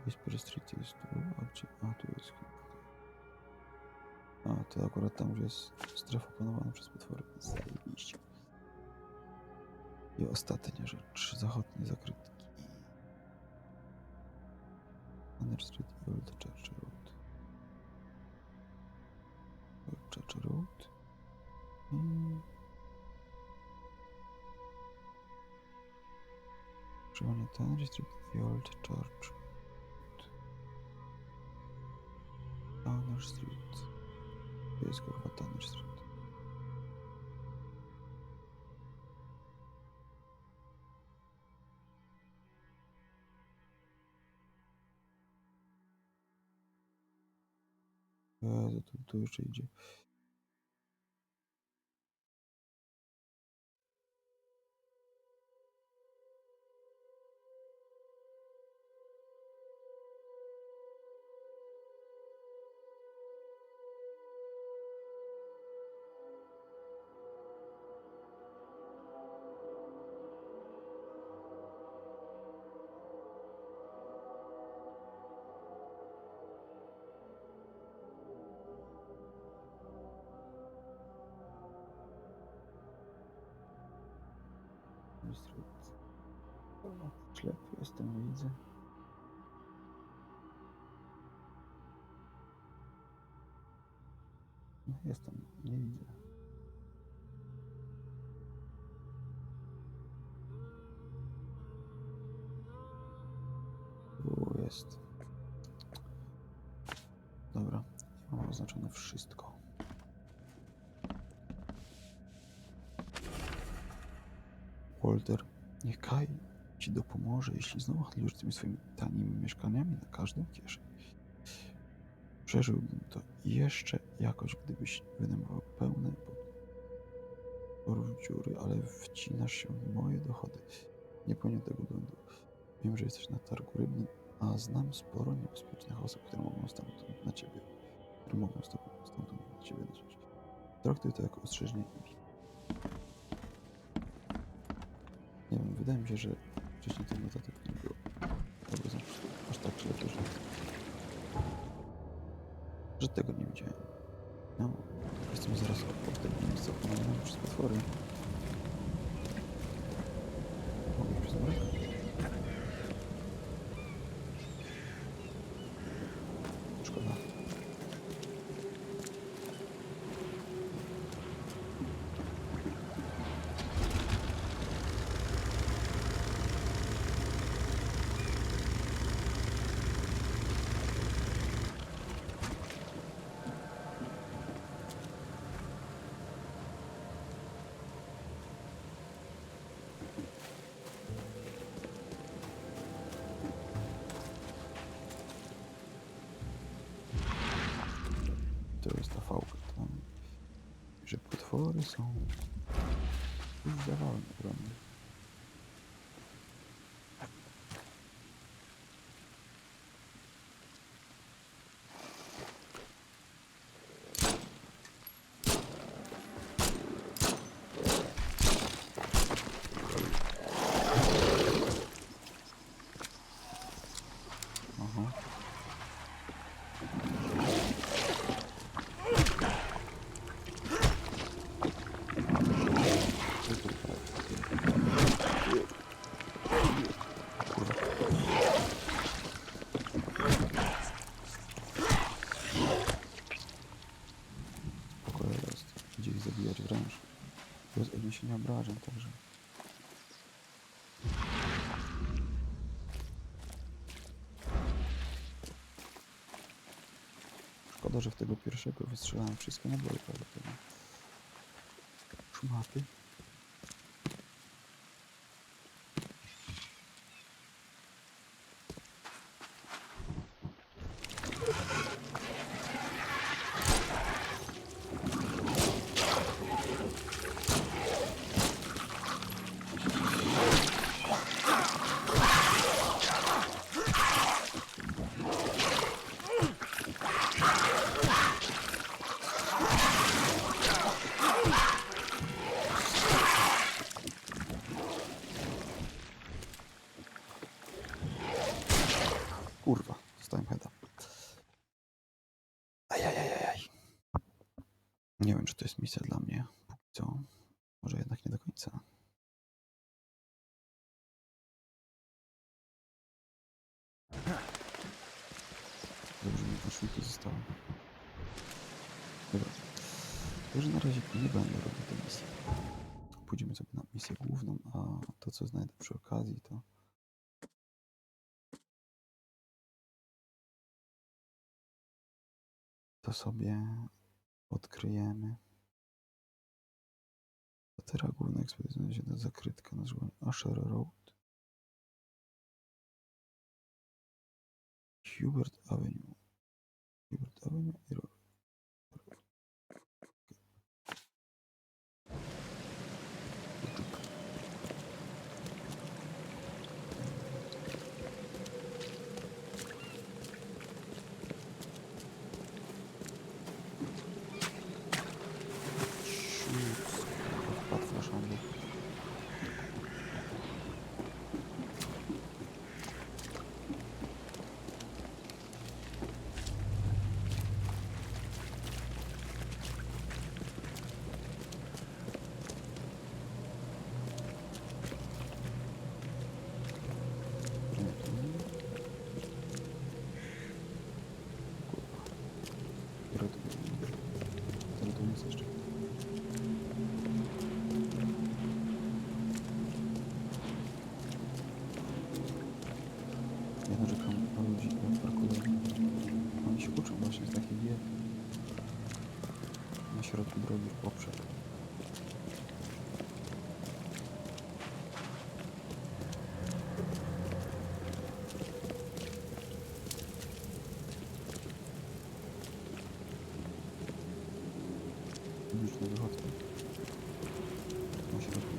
Speaker 1: Whisper Street jest tu, a gdzie? A, tu jest chyba. A, to akurat tam, gdzie jest strefa opanowana przez potwory. Zajebiście. I ostatnia rzecz. Zachodnie zakrytki. Banner Street i Old Church Road. Old Church Road. I... Skrzyżowanie Tannery Street i Old Church. Tanner Street. To jest kurwa Tanner Street. Jezu, tu jeszcze idzie. Street. O, ślepy jestem, widzę. Jestem, nie widzę. Tu jest. Dobra, mam oznaczone wszystko. Walter, niech Kai ci dopomoże, jeśli znowu handlujesz tymi swoimi tanimi mieszkaniami na każdą kieszeń. Przeżyłbym to jeszcze jakoś, gdybyś wynajmował pełne potworów dziury, ale wcinasz się w moje dochody. Nie powinienem tego błędu. Wiem, że jesteś na targu rybnym, a znam sporo niebezpiecznych osób, które mogą stamtąd na ciebie nie mogę stamtąd na ciebie dotrzeć. Traktuj to jako ostrzeżenie. Nie wiem, wydaje mi się, że wcześniej tych notatek nie było. Albo są aż tak ślepy, że tego nie widziałem. No, jestem zaraz obok tego miejsca opanowanego przez potwory. Mogę przez mrok? Szkoda. To jest ta fałka tam, że potwory są już zawałem ogromny. Aha. Pokoju jest, gdzie ich zabijać wręcz. Bez odniesienia obrażeń także. Szkoda, że w tego pierwszego wystrzelałem wszystkie naboje prawdopodobnie. Szmaty. Kurwa, dostałem heada. Ajajajaj. Nie wiem, czy to jest misja dla mnie. Póki co. Może jednak nie do końca. Dobrze mi koszulki zostały. Dobra. Także na razie nie będę robił tej misji. Pójdziemy sobie na misję główną, a to, co znajdę przy okazji, to sobie odkryjemy. Patera główna ekspedycja się do zakrytka nazwa Asher Road. Hubert Avenue i Road. Wpadł w naszą ambę. Ja narzekam na ludzi w parkurze. Oni się uczą właśnie z takiej gier. Na środku drogi w poprzek. Już nie wychodzę. Na środku.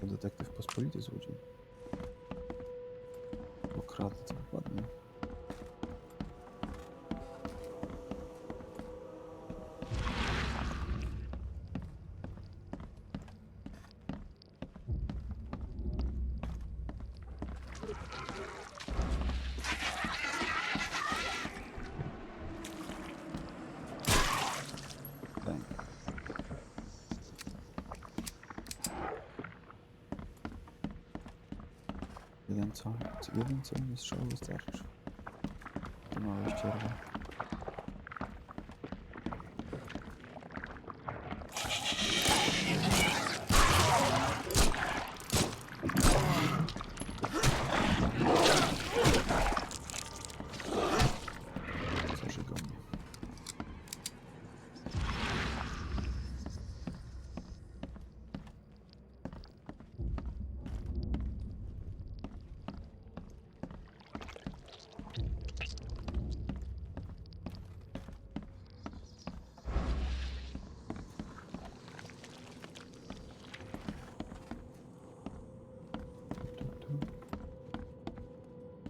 Speaker 1: To detektyw pospolity złodziej. Okradł, co ładnie. Jeden celny strzał wystarczy. To małe ścierwo. Zażygał mnie.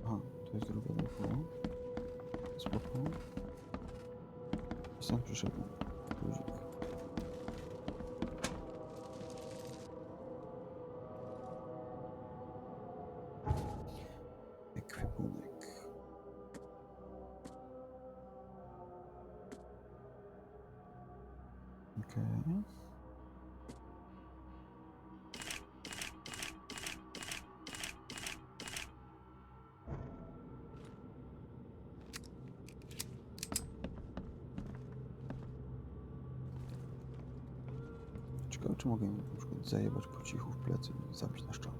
Speaker 1: Aha, to jest druga dookoła. Spoko. I sam przyszedłem. Guzik. Ekwipunek. Okej. Ciekawe, czy mogę im na przykład zajebać po cichu w plecy i zabić na szczała.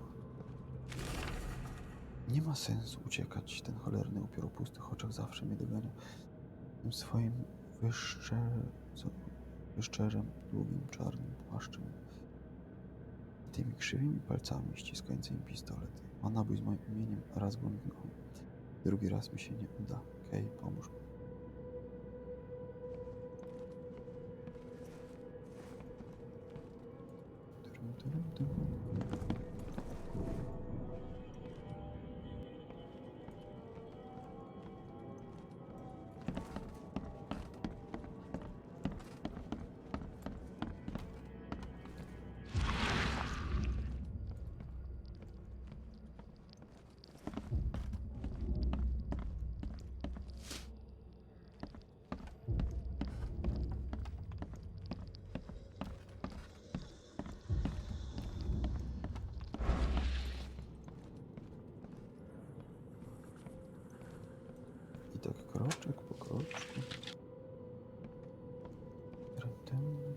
Speaker 1: Nie ma sensu uciekać. Ten cholerny upiór o pustych oczach zawsze mnie dogania. Tym swoim wyszczerzem, długim, czarnym płaszczem i tymi krzywymi palcami ściskającymi pistolet. Ma nabój z moim imieniem, raz go uniknął. Drugi raz mi się nie uda. Okej, pomóż mi. I tak kroczek po kroczku. Tym.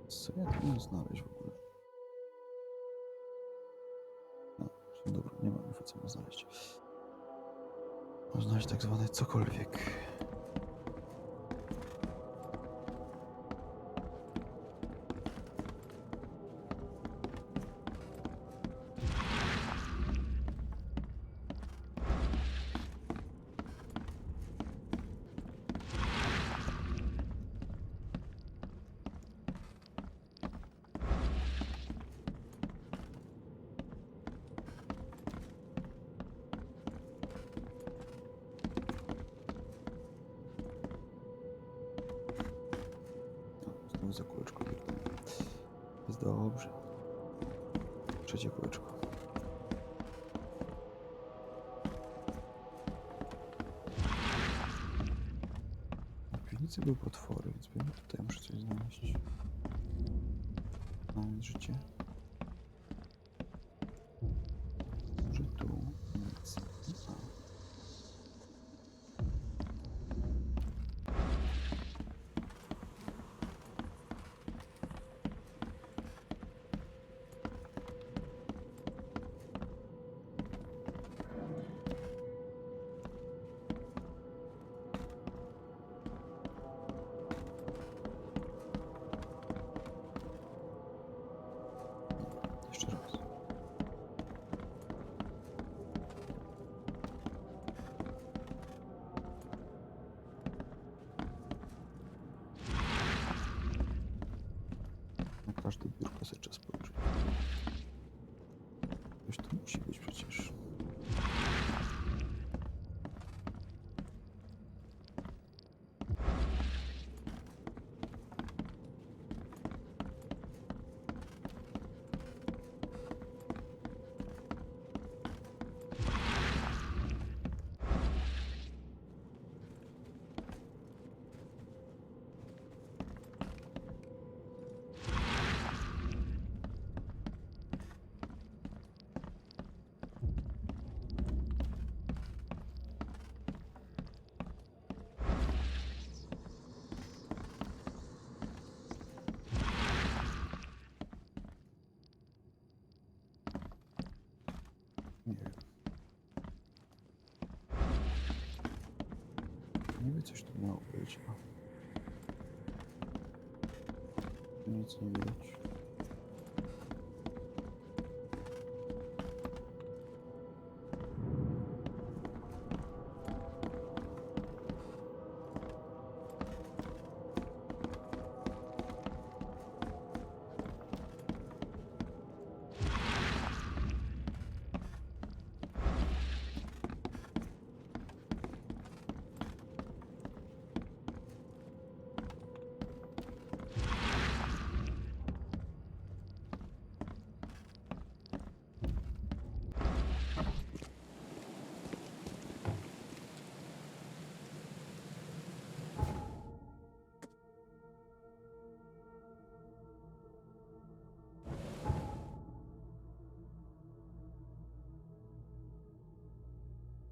Speaker 1: Co ja tu mam znaleźć w ogóle? No, dobra, nie mam info, co mam znaleźć. Mam znaleźć tak zwane cokolwiek. Za kółeczko pierdolę. Jest dobrze. Trzecie kółeczko. W piwnicy były potwory, więc pewnie tutaj muszę coś znaleźć. Znając życie. Może tu nic. każde biurko sobie czas spojrzeć. Coś tu musi być przecież. Nie wiem. Niby coś tu miało być, a tu nic nie widać.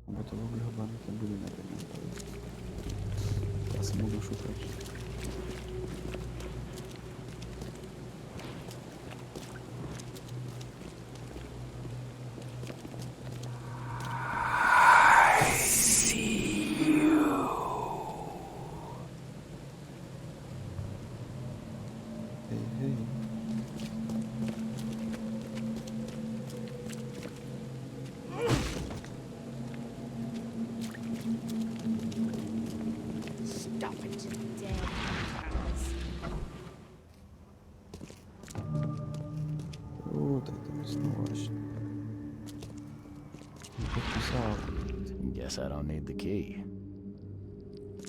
Speaker 1: Bo to w ogóle chyba nie ten budynek, ale teraz mogę szukać. Hej, hej.
Speaker 5: Stop it. Dead cows.
Speaker 1: Tutaj to jest, no właśnie. Nie podpisałem.
Speaker 2: Guess I don't need the key.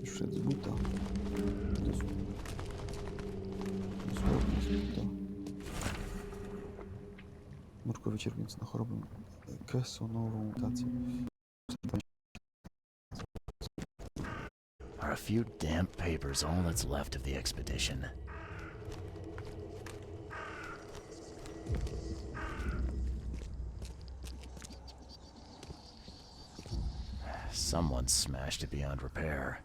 Speaker 1: Już wszedł z buta. Dosłownie z buta. Nurkowie cierpiący na chorobę kesonową mutację.
Speaker 2: Are a few damp papers all that's left of the expedition? Someone smashed it beyond repair.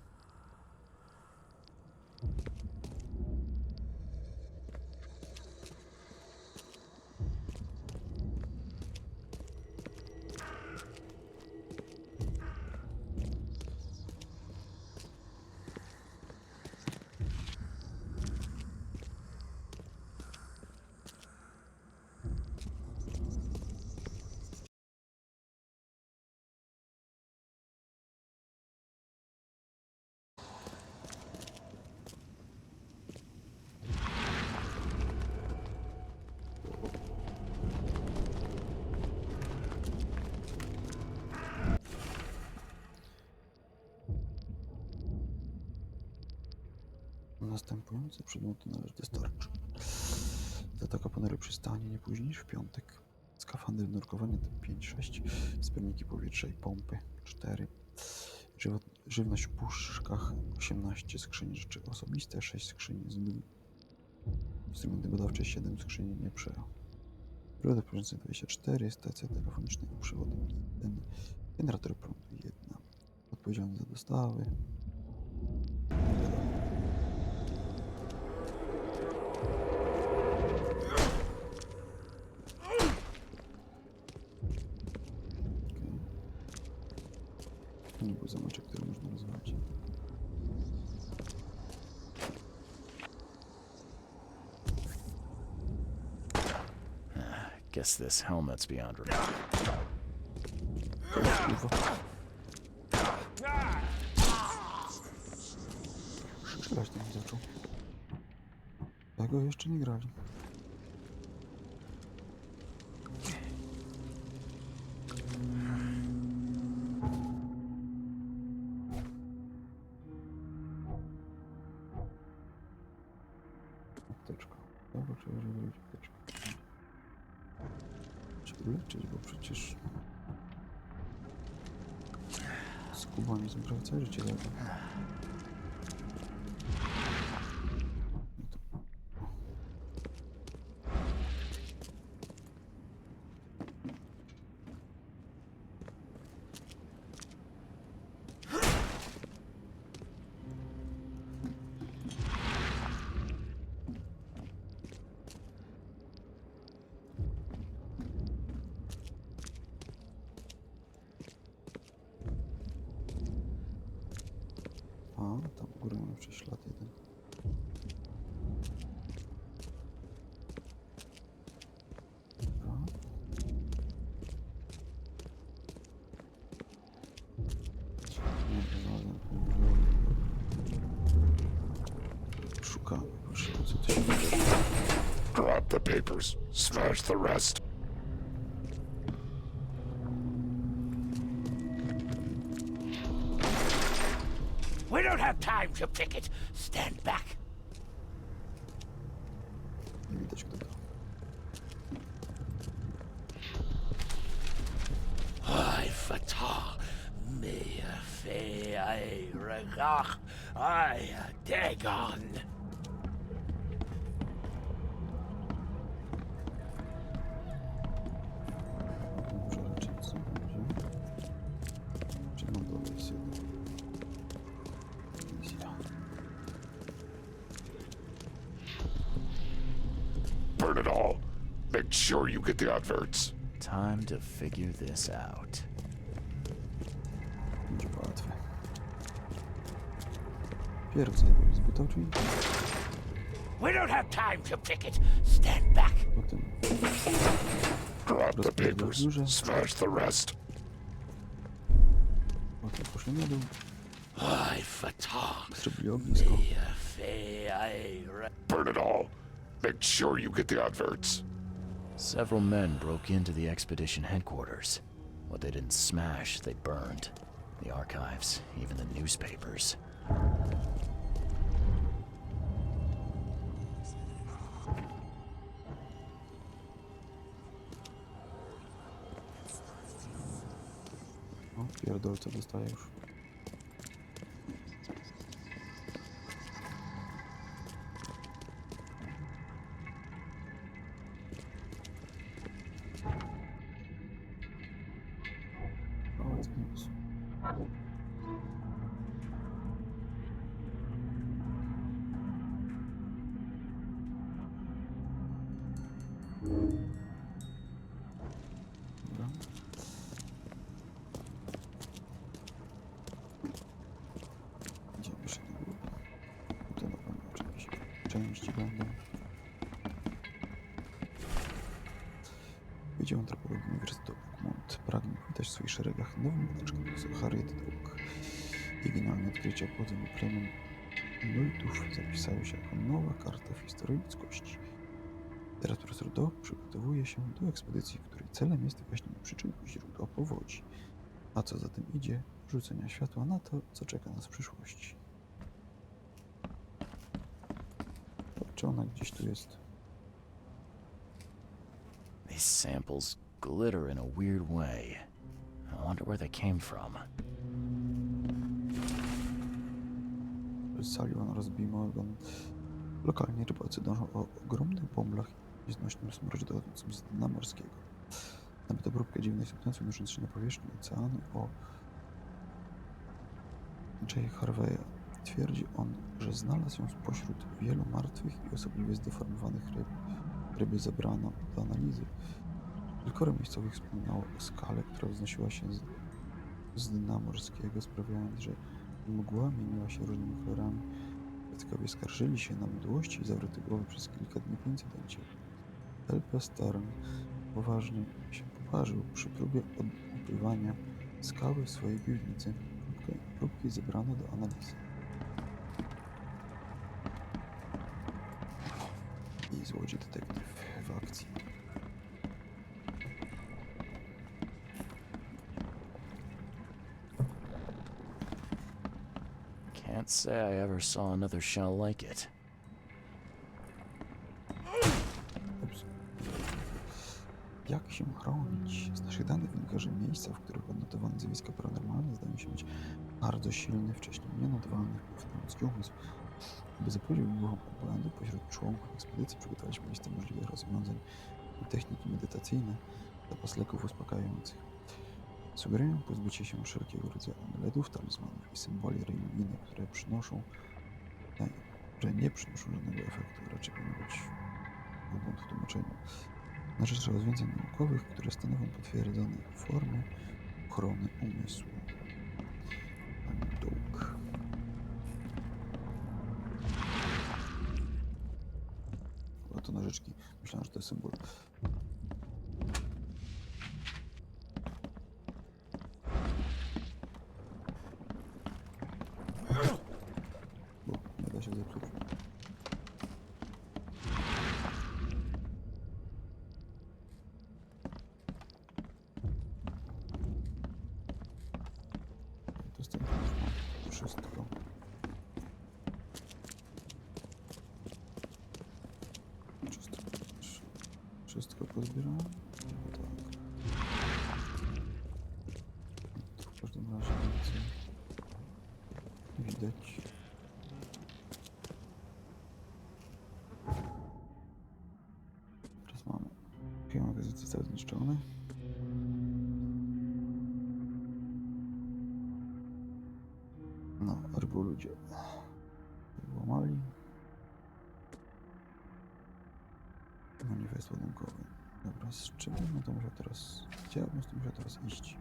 Speaker 1: Następujące przedmioty należy dostarczyć. Zataka panelu przystanie nie później niż w piątek. Skafander nurkowania typ 5-6, zbiorniki powietrza i pompy 4. Żywność w puszkach 18, skrzynie rzeczy osobiste 6 skrzyni instrumenty badawcze 7 skrzyni przewody prądzące 24, stacja telefoniczna i przewody 1, generator prądu 1, odpowiedzialny za dostawy. To nie był zameczek, który można rozwalić.
Speaker 2: Guess this helmet's beyond repair.
Speaker 1: Strzelać tam zaczął. Tego jeszcze nie grali. apteczka. Zobacz, czy może zrobić apteczkę. Trzeba leczyć, bo przecież... Skubaniezm prawie całe życie zabrał. A, tam u góry mamy jeszcze ślad jeden. Dobra. Nie, znalazłem. Szukamy, proszę, co tu się dzieje.
Speaker 6: Grab the papers, smash the rest.
Speaker 3: We don't have time to pick it. Stand back.
Speaker 1: Nie widać kto to.
Speaker 3: I fatal. Me fe I regach. I dagon.
Speaker 1: Może raczej nic nie będzie. Czy na dole jest jeden? Wizja.
Speaker 6: Burn it all. Make sure you get the adverts.
Speaker 2: Time to figure this out.
Speaker 1: Będzie łatwe. Pierw zajmę z buta drzwi,
Speaker 3: We don't have time to pick it. Stand back.
Speaker 1: potem
Speaker 6: Grab the papers,
Speaker 1: Dobrze.
Speaker 6: smash the rest.
Speaker 1: potem poszli na dół,
Speaker 3: I fatal.
Speaker 1: zrobili ognisko.
Speaker 3: Me fe I
Speaker 6: Burn it all. Make sure you get the adverts.
Speaker 2: Several men broke into the expedition headquarters. What they didn't smash, they burned. The archives, even the newspapers.
Speaker 1: O, pierdolce dostaję już. O, zgniósł. Dobra. Idziemy jeszcze do góry. Tutaj na pewno jakieś części będą. Wydział Antropologii Uniwersytetu Oakmont pragnie powitać w swoich szeregach nową badaczkę profesor Harriet Dog. Jej genialne odkrycia o pochodzeniu plemion Inuitów zapisały się jako nowa karta w historii ludzkości. Teraz profesor Dog przygotowuje się do ekspedycji, której celem jest wyjaśnienie przyczyn źródła powodzi, a co za tym idzie, rzucenia światła na to, co czeka nas w przyszłości. Czy ona gdzieś tu jest?
Speaker 2: These samples glitter in a weird way. I wonder where they came from.
Speaker 1: Sullivan rozbił ogon. Lokalni rybacy dążą o ogromnych bąblach i znośnym smrodzie dochodzącym z dna morskiego. Nabyto próbkę dziwnej substancji unoszącej się na powierzchni oceanu o J. Harveya. Twierdzi on, że znalazł ją spośród wielu martwych i osobliwie zdeformowanych ryb. Ryby zabrano do analizy. Kilkoro miejscowych wspominało o skale, która wznosiła się z dna morskiego, sprawiając, że mgła mieniła się różnymi kolorami. Świadkowie skarżyli się na mdłości i zawroty głowy przez kilka dni po incydencie. L.P. Storm poważnie się poparzył przy próbie odbywania skały w swojej piwnicy. Próbki zebrano do analizy. I złodziej detektyw w akcji.
Speaker 2: Can't say I ever saw another shell like it.
Speaker 1: Jak się chronić? Z naszych danych wynika, że miejsca, w których odnotowano zjawiska paranormalne, zdają się mieć bardzo silny, wcześniej nienotowany wpływ na ludzki umysł. By zapobiec wybuchom obłędu, pośród członków ekspedycji przygotowaliśmy listę możliwych rozwiązań i techniki medytacyjne, zapas leków uspokajających. Sugeruję pozbycie się wszelkiego rodzaju amuletów, talizmanów i symboli religijnych, które nie przynoszą żadnego efektu, raczej powinno być błąd w tłumaczeniu. Na rzecz rozwiązań naukowych, które stanowią potwierdzone formy ochrony umysłu. Dług. Chyba to nożyczki. Myślałem, że to jest symbol. Bo nie da się zepsuć. Dostępnie już mam wszystko. Wszystko pozbierałem? No tak. To w każdym razie więcej widać. Teraz mamy magazyny cały zniszczony. No, ryboludzie łamali. Manifest ładunkowy. Dobra, z czym bym to musiał teraz... Gdzie ja bym to musiał teraz iść?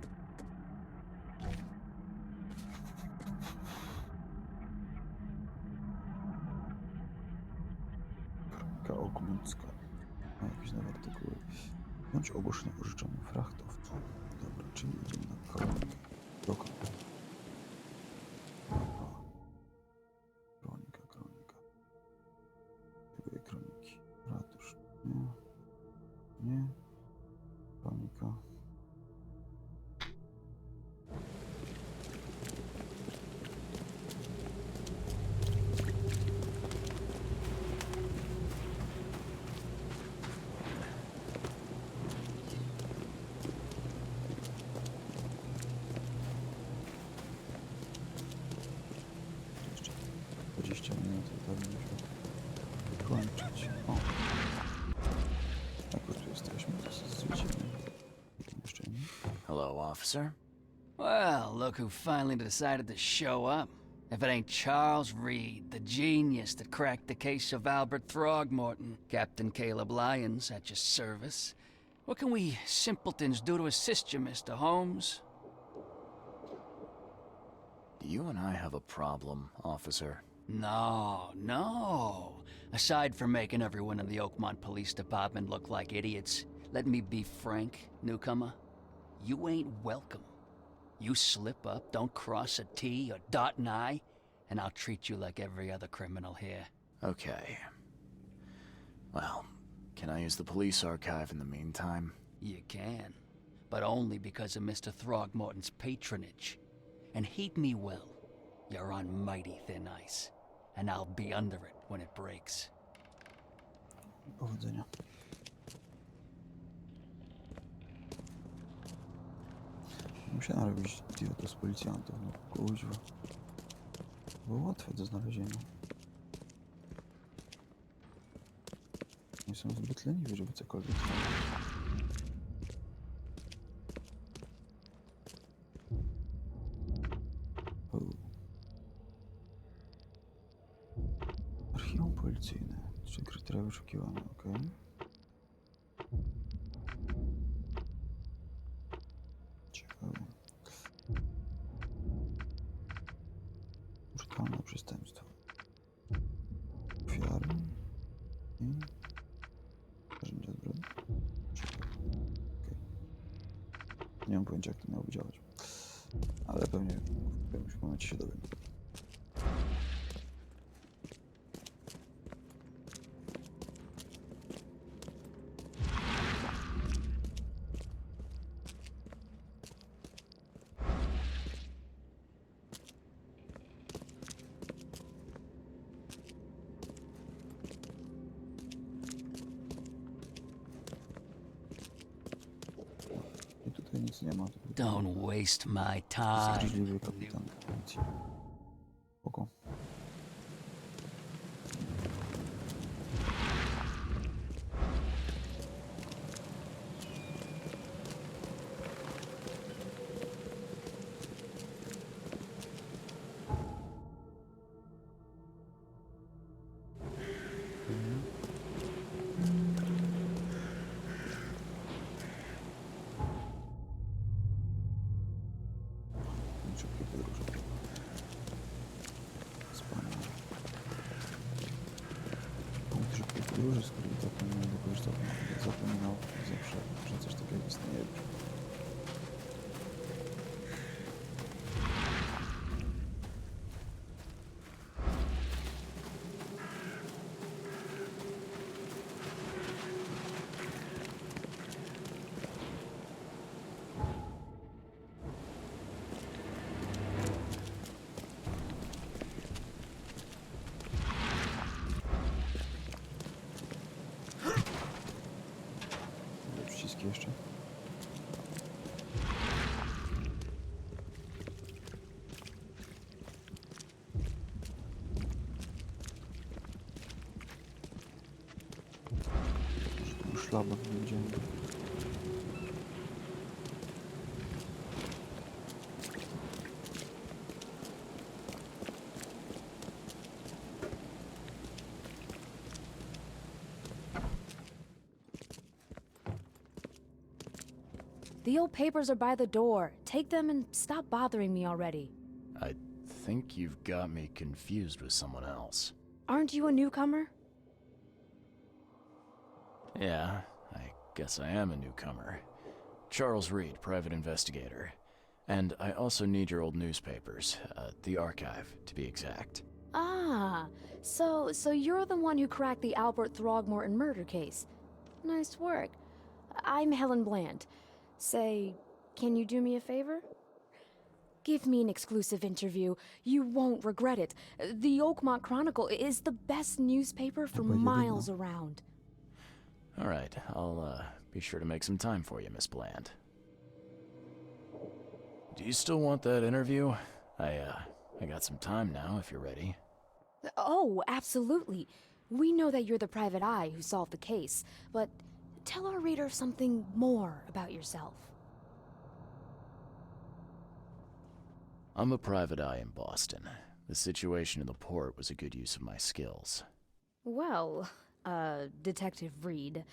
Speaker 1: Kronika Oakmoncka. Ma jakieś nowe artykuły. Bądź ogłoszenie o życzeniu frachtowcu. Dobra, czyli idziemy na kronikę. Kronika. Próbuję kroniki. Ratusz. Nie. Nie. Kronika. Jeszcze 20 minut i pewnie muszę kończyć. O. Jak już tu jesteśmy, to zwiedzimy.
Speaker 2: Hello, officer.
Speaker 14: Well, look who finally decided to show up. If it ain't Charles Reed, the genius that cracked the case of Albert Throgmorton. Captain Caleb Lyons at your service. What can we simpletons do to assist you, Mr. Holmes?
Speaker 2: You and I have a problem, officer.
Speaker 14: No, no. Aside from making everyone in the Oakmont Police Department look like idiots, let me be frank, newcomer. You ain't welcome. You slip up, don't cross a T or dot an I, and I'll treat you like every other criminal here.
Speaker 2: Okay. Well, can I use the police archive in the meantime?
Speaker 14: You can, but only because of Mr. Throgmorton's patronage. And heed me well, you're on mighty thin ice, and I'll be under it when it breaks.
Speaker 1: Powodzenia. Musiałem robić idiotę z policjantów, no kuźwa. Było łatwe do znalezienia. Nie są zbyt leniwi, żeby cokolwiek znaleźć. Archiwum policyjne. Trzy kryteria wyszukiwania, okej. Ciekawe. Brutalne przestępstwo. Ofiary. I... narzędzia zbrodni. Ciekawe. Okay. Nie mam pojęcia, jak to miało działać. Ale pewnie w którymś momencie się dowiem. nie ma.
Speaker 14: Don't waste my time.
Speaker 1: Zgryźliwy kapitan policji. Spoko. Szybkie podróże. Z Paniem. Punkt szybkiej podróży, z której tak nie będę korzystał, zapominał zawsze, że coś takiego istnieje. Przyciski jeszcze. Może tu szlabak będziemy.
Speaker 15: The old papers are by the door. Take them and stop bothering me already.
Speaker 2: I think you've got me confused with someone else.
Speaker 15: Aren't you a newcomer?
Speaker 2: Yeah, I guess I am a newcomer. Charles Reed, private investigator. And I also need your old newspapers, the archive, to be exact.
Speaker 15: Ah, so you're the one who cracked the Albert Throgmorton murder case. Nice work. I'm Helen Bland. Say, can you do me a favor? Give me an exclusive interview. You won't regret it. The Oakmont Chronicle is the best newspaper for miles around.
Speaker 2: All right, I'll be sure to make some time for you, Miss Bland. Do you still want that interview? I got some time now, if you're ready.
Speaker 15: Oh, absolutely. We know that you're the private eye who solved the case, but tell our reader something more about yourself.
Speaker 2: I'm a private eye in Boston. The situation in the port was a good use of my skills.
Speaker 15: Well, Detective Reed,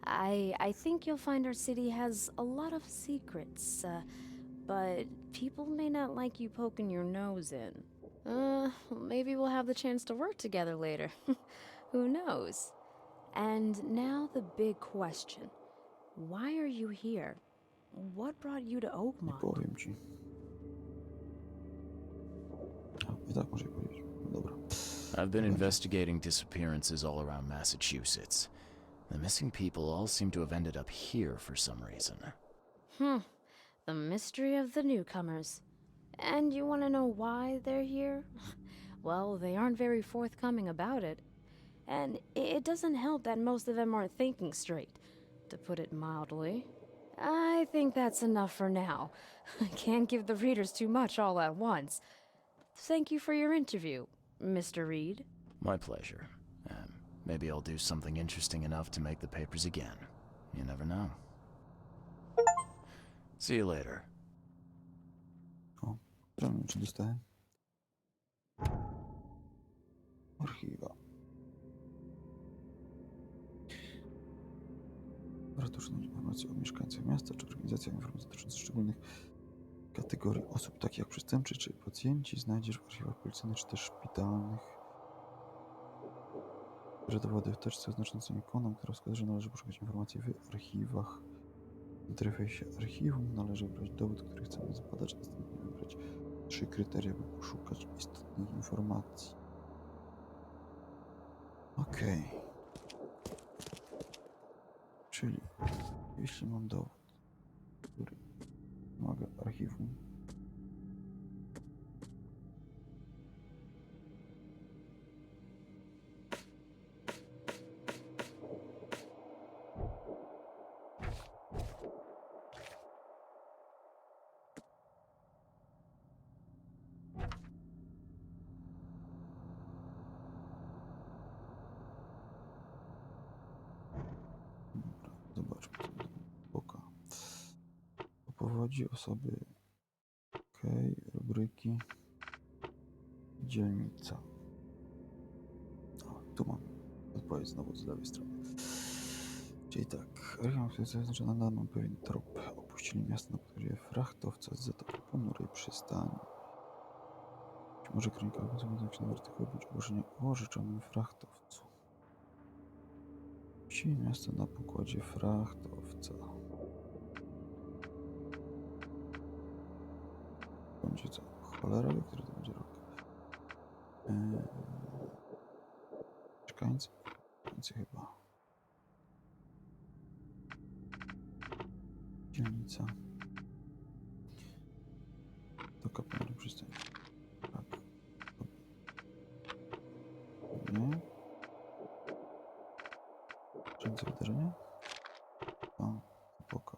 Speaker 15: I think you'll find our city has a lot of secrets, but people may not like you poking your nose in. Maybe we'll have the chance to work together later. Who knows? And now the big question. Why are you here? What brought you to Oakmont?
Speaker 1: Powiem ci. I tak może powiedzieć. Dobra.
Speaker 2: I've been investigating disappearances all around Massachusetts. The missing people all seem to have ended up here for some reason.
Speaker 15: The mystery of the newcomers. And you want to know why they're here? Well, they aren't very forthcoming about it. And it doesn't help that most of them aren't thinking straight, to put it mildly. I think that's enough for now. I can't give the readers too much all at once. Thank you for your interview, Mr. Reed.
Speaker 2: My pleasure. Maybe I'll do something interesting enough to make the papers again. You never know. See you later.
Speaker 1: O, nie wiem, czy dostałem. Archiwa. Ratuszne informacje o mieszkańcach miasta, czy organizacja informacji dotyczących szczególnych kategorii osób, takich jak przestępcy czy pacjenci, znajdziesz w archiwach policyjnych czy też szpitalnych. Bierze dowody w teczce oznaczającą ikoną, która wskazuje, że należy poszukać informacji w archiwach. W interfejsie archiwum należy wybrać dowód, który chcemy zbadać, następnie wybrać 3 kryteria, by poszukać istotnych informacji. Okej. Czyli jeśli mam dowód, który wymaga archiwum, chodzi? Osoby. Okej, rubryki. Dzielnica. O, tu mam odpowiedź znowu z lewej strony. Czyli tak, region, który jest zaznaczony, nadal mam pewien trop. Opuścili miasto na podstawie frachtowca z Zatoki Ponurej Przystani. Być może kronika obowiązuje na artykuł być ogłoszenie o rzeczonym frachtowcu. Opuścili miasto na pokładzie frachtowca. Będzie co? Cholera wie, który to będzie rok. Mieszkańcy? Mieszkańcy chyba. Dzielnica. To kapitan przystań. Tak. Nie. Bieżące wydarzenia? O, epoka.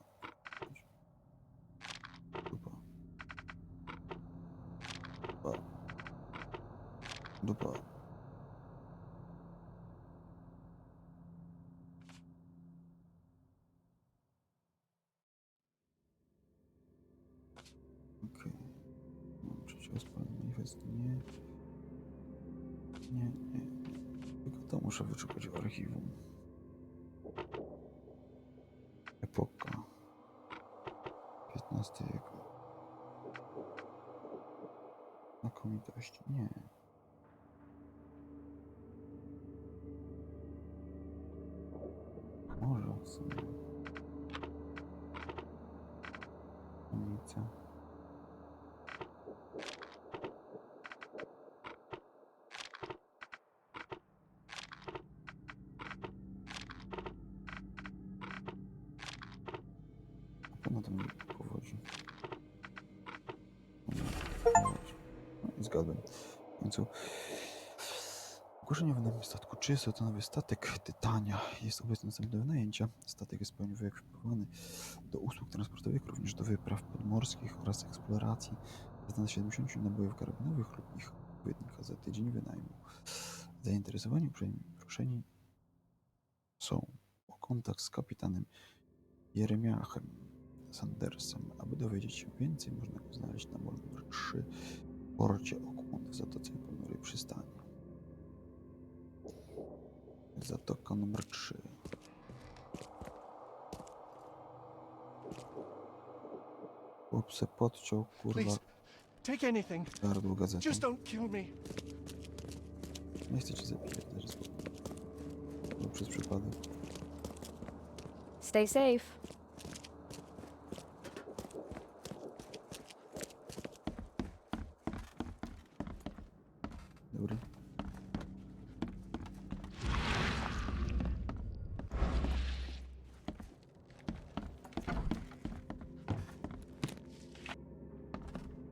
Speaker 1: Dupa. Dupa. Dupa. Okej. Mam przeciwspalny manifest. Nie. Nie. Tylko to muszę wyszukać w archiwum. Epoka. XV wieku. Znakomitość. Nie. Może w sumie. Ulica. Na tym powodzi. No, zgadłem. W końcu. Ogłoszenie o wynajmie statku. 30-tonowy statek Tytania jest obecnie następny do wynajęcia. Statek jest w pełni wyekwipowany do usług transportowych, również do wypraw podmorskich oraz eksploracji. Znalazł 70 nabojów karabinowych lub ich odpowiednika za tydzień wynajmu. Zainteresowani uprzejmi proszeni są o kontakt z kapitanem Jeremiachem Sandersem. Aby dowiedzieć się więcej, można go znaleźć na molo nr 3 w porcie Oakmont w Zatoce Ponurej Przystani. Zatoka numer 3. Chłop se podciął, kurwa, gardło gazetą. Nie chcę cię zabijać, dajże spokój. To przez przypadek.
Speaker 15: Stay safe.
Speaker 1: Dobry.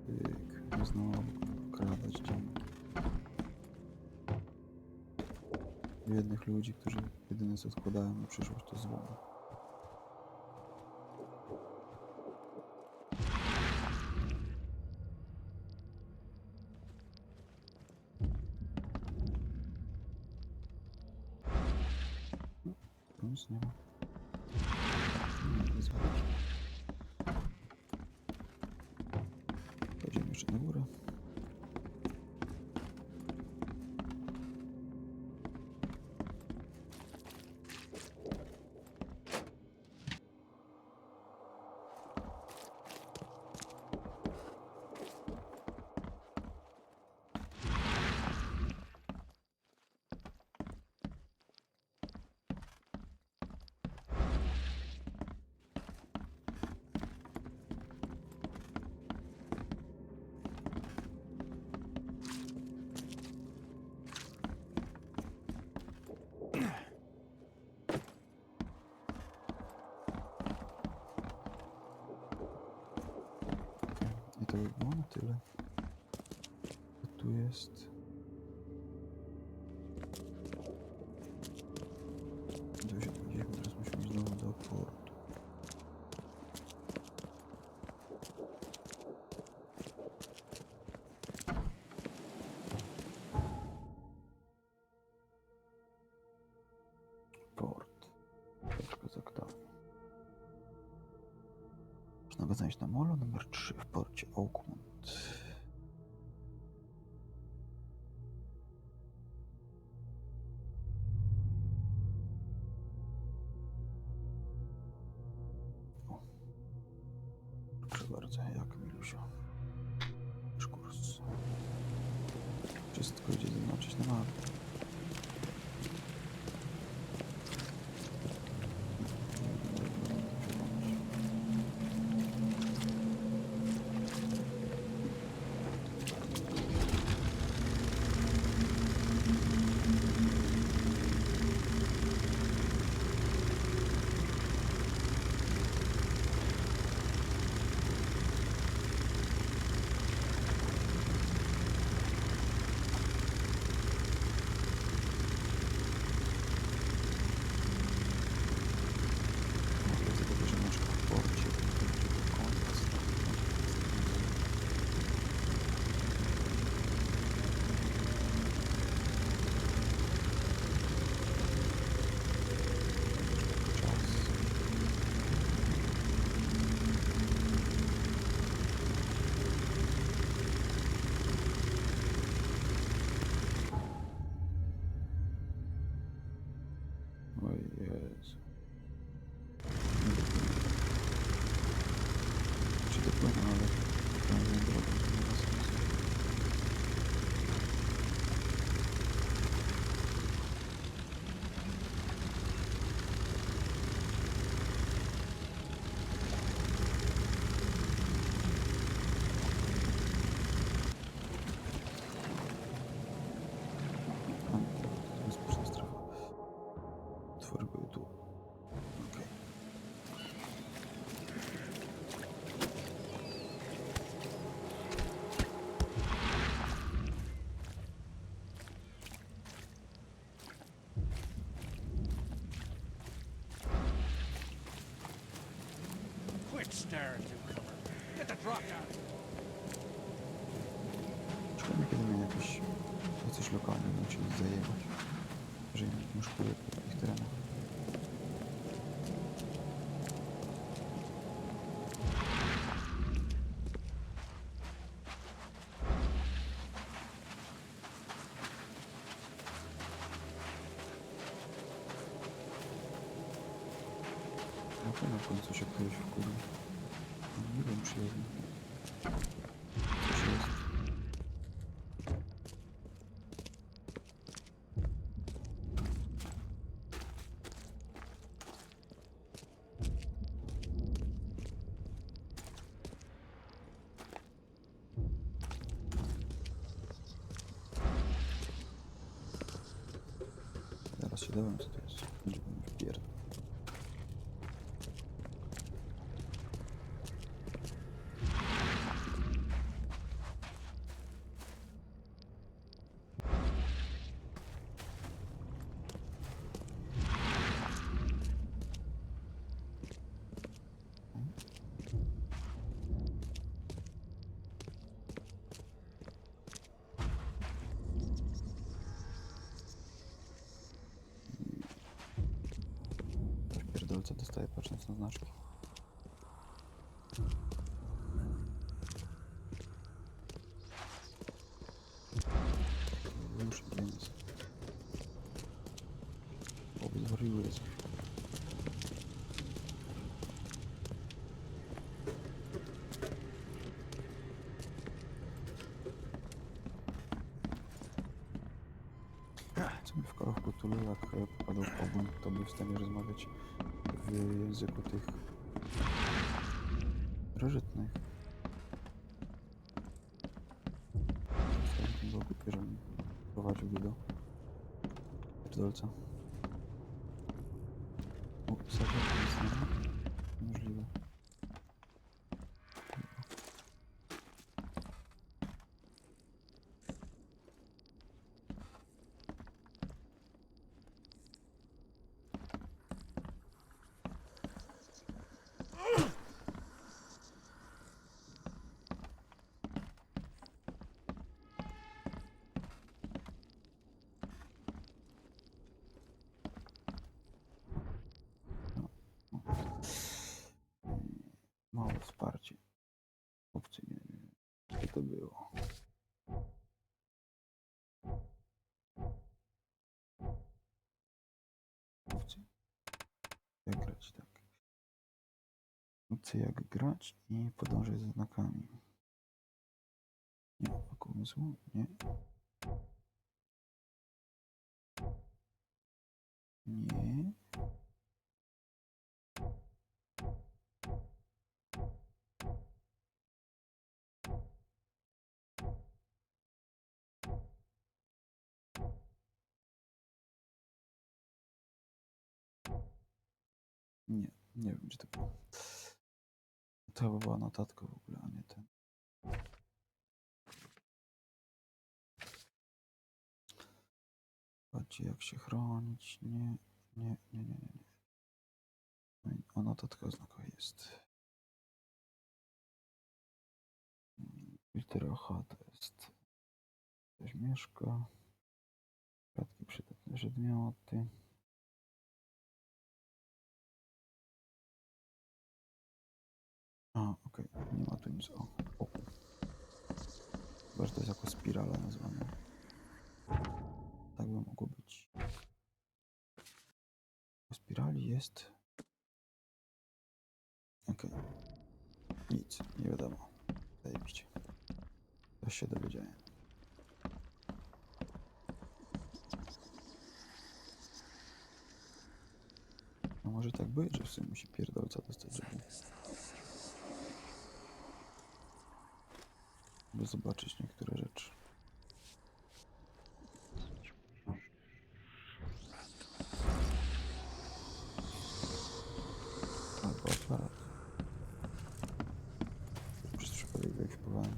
Speaker 1: Pyk, znowu okradać dzięki. Biednych ludzi, którzy jedyne co odkładają na przyszłość to zło. Nic nie ma. Nie zgadza. Pojedziemy jeszcze na górę. I to by było na tyle. Co tu jest? Tu się powiedzieliśmy, teraz musimy znowu do portu. Port. Troszkę tak dalej. Można go znaleźć na molo numer 3 w porcie Oakmont. O. Proszę bardzo, jak Milusiu. Kurs. Wszystko idzie zaznaczyć na mapie. O Jezu. Czy dopłynę, ale okrągłą drogą to nie ma sensu. Bezpieczna strefa. Otwory były tu. Okej.
Speaker 3: Quit staring, newcomer. Get the truck out.
Speaker 1: Czekamy, kiedy mnie jacyś lokalni musieli zajebać. Jeżeli nie szkuje po ich terenach. Na pewno w końcu się ktoś wkurzył. Nie wiem, przyjemnie. Coś jest. Zaraz się dowiem, co to jest. Będzie mi wpierdol. Pierdolce dostaję patrząc na znaczki. Już więc. Obzwariuję za chwilę. Co mi w Call of Cthulhu, jak popadał w pobunt, to był w stanie rozmawiać w języku tych starożytnych. To było głupie, że mi prowadził do pierdolca. Mógł pisać jak nic nie ma? Możliwe. było. Mówcie. Jak grać, tak. Mówcie jak grać i podążaj za znakami. Nie, wokół umysłu? Nie. Nie. Nie, nie wiem, czy to było. To chyba była notatka w ogóle, a nie ten. Patrzcie, jak się chronić. Nie, nie, nie, nie, nie. Nie. No i a notatka oznaka jest. Litera H to jest. Ktoś mieszka. Kratki przydatne przedmioty. A, okej. Nie ma tu nic o. Chyba, że to jest jako spirala nazwane. Tak by mogło być. Po spirali jest... Okej. Nic, nie wiadomo. Zajebiście. Coś się dowiedziałem. No może tak być, że w sumie musi pierdolca dostać, żeby zobaczyć niektóre rzeczy. Albo aparat. Przez przypadek wyekwipowałem.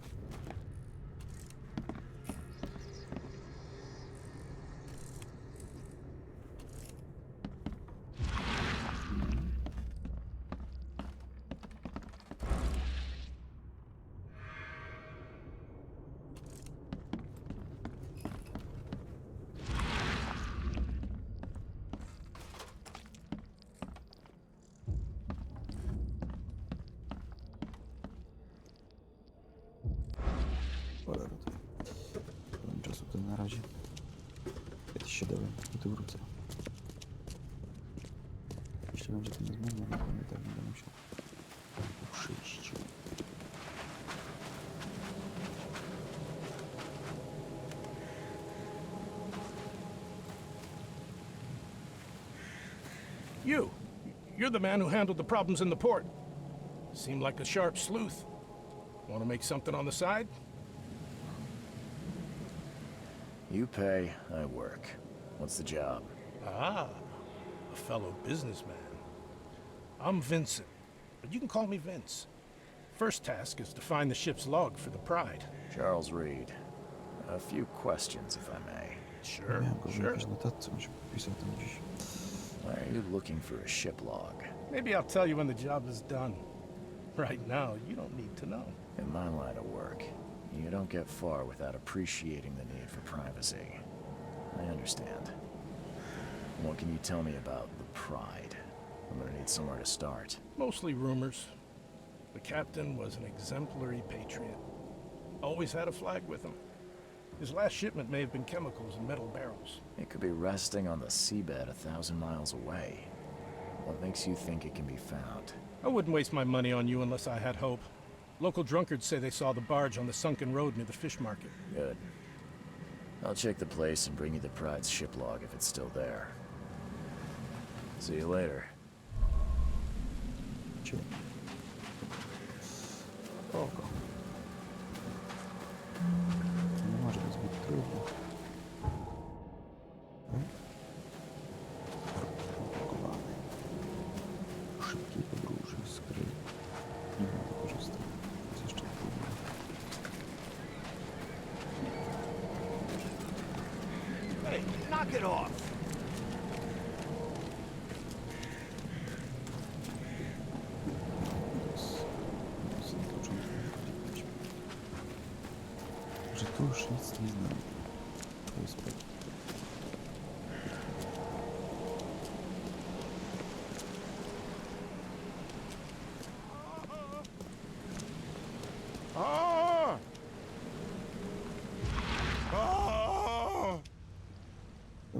Speaker 1: Cholera, to nie mam czasu to na razie. Kiedyś się dowiem, bo tu wrócę. Myślałem, że to nie zmieni, ale pewnie tak będę musiał przyjść.
Speaker 3: You're the man who handled the problems in the port. Seemed like a sharp sleuth. Want to make something on the side?
Speaker 2: You pay, I work. What's the job?
Speaker 3: Ah, a fellow businessman. I'm Vincent, but you can call me Vince. First task is to find the ship's log for the Pride.
Speaker 2: Charles Reed. A few questions, if I may.
Speaker 3: Sure,
Speaker 1: sure. Notatce, on się podpisał tam gdzieś.
Speaker 2: Why are you looking for a ship log?
Speaker 3: Maybe I'll tell you when the job is done. Right now, you don't need to know.
Speaker 2: In my line of work, you don't get far without appreciating the need for privacy. I understand. What can you tell me about the Pride? I'm gonna need somewhere to start.
Speaker 3: Mostly rumors. The captain was an exemplary patriot. Always had a flag with him. His last shipment may have been chemicals in metal barrels.
Speaker 2: It could be resting on the seabed 1,000 miles away. What makes you think it can be found?
Speaker 3: I wouldn't waste my money on you unless I had hope. Local drunkards say they saw the barge on the sunken road near the fish market.
Speaker 2: Good. I'll check the place and bring you the Pride's ship log if it's still there. See you later.
Speaker 1: Sure. Spoko. Nie może być zbyt trudno. Komplikowany. Szybkiej podróży, z której nie mogę korzystać. To jest jeszcze trudne.
Speaker 8: Hey, knock it off!
Speaker 1: Że tu już nic nie znam. To jest pewne.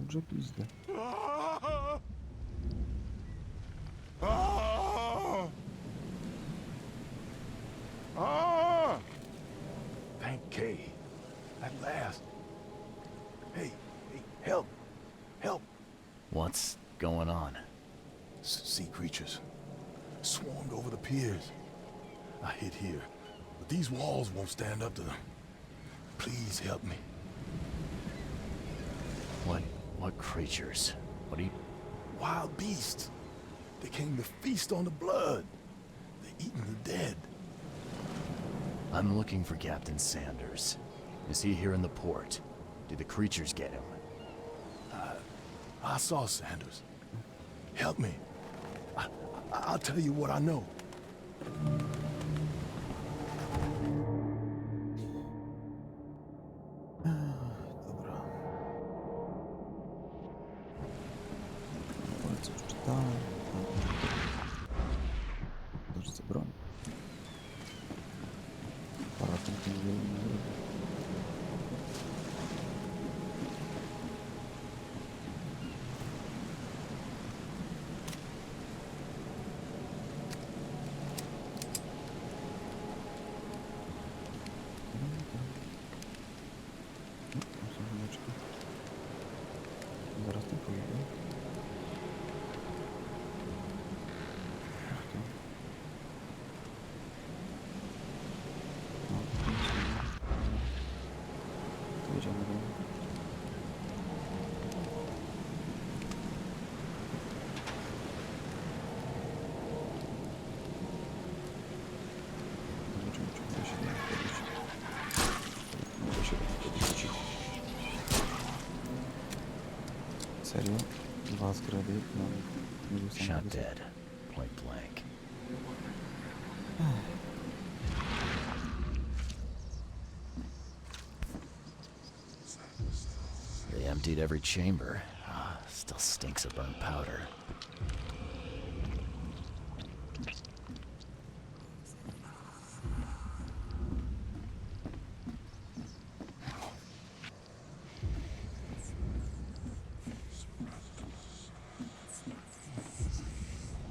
Speaker 1: Dobrze pizdę.
Speaker 13: Thank Kay. At last. Hey, help. Help.
Speaker 2: What's going on?
Speaker 13: Sea creatures. Swarmed over the piers. I hid here, but these walls won't stand up to them. Please help me.
Speaker 2: What creatures? What are you...
Speaker 13: Wild beasts. They came to feast on the blood. They're eating the dead.
Speaker 2: I'm looking for Captain Sanders. Is he here in the port? Did the creatures get him?
Speaker 13: I saw Sanders. Help me. I'll tell you what I know.
Speaker 1: Dobra. Co przeczytałem? Dobrze, broń. Paratem tym wiele nie robię. Zaraz tym pojadę. To jedziemy dalej. Zobaczymy, czy uda się wchodzić. Uda się wchodzić cicho. Serio? Dwa zgrady na
Speaker 2: Shot dead. Point blank. They emptied every chamber. Still stinks of burnt powder.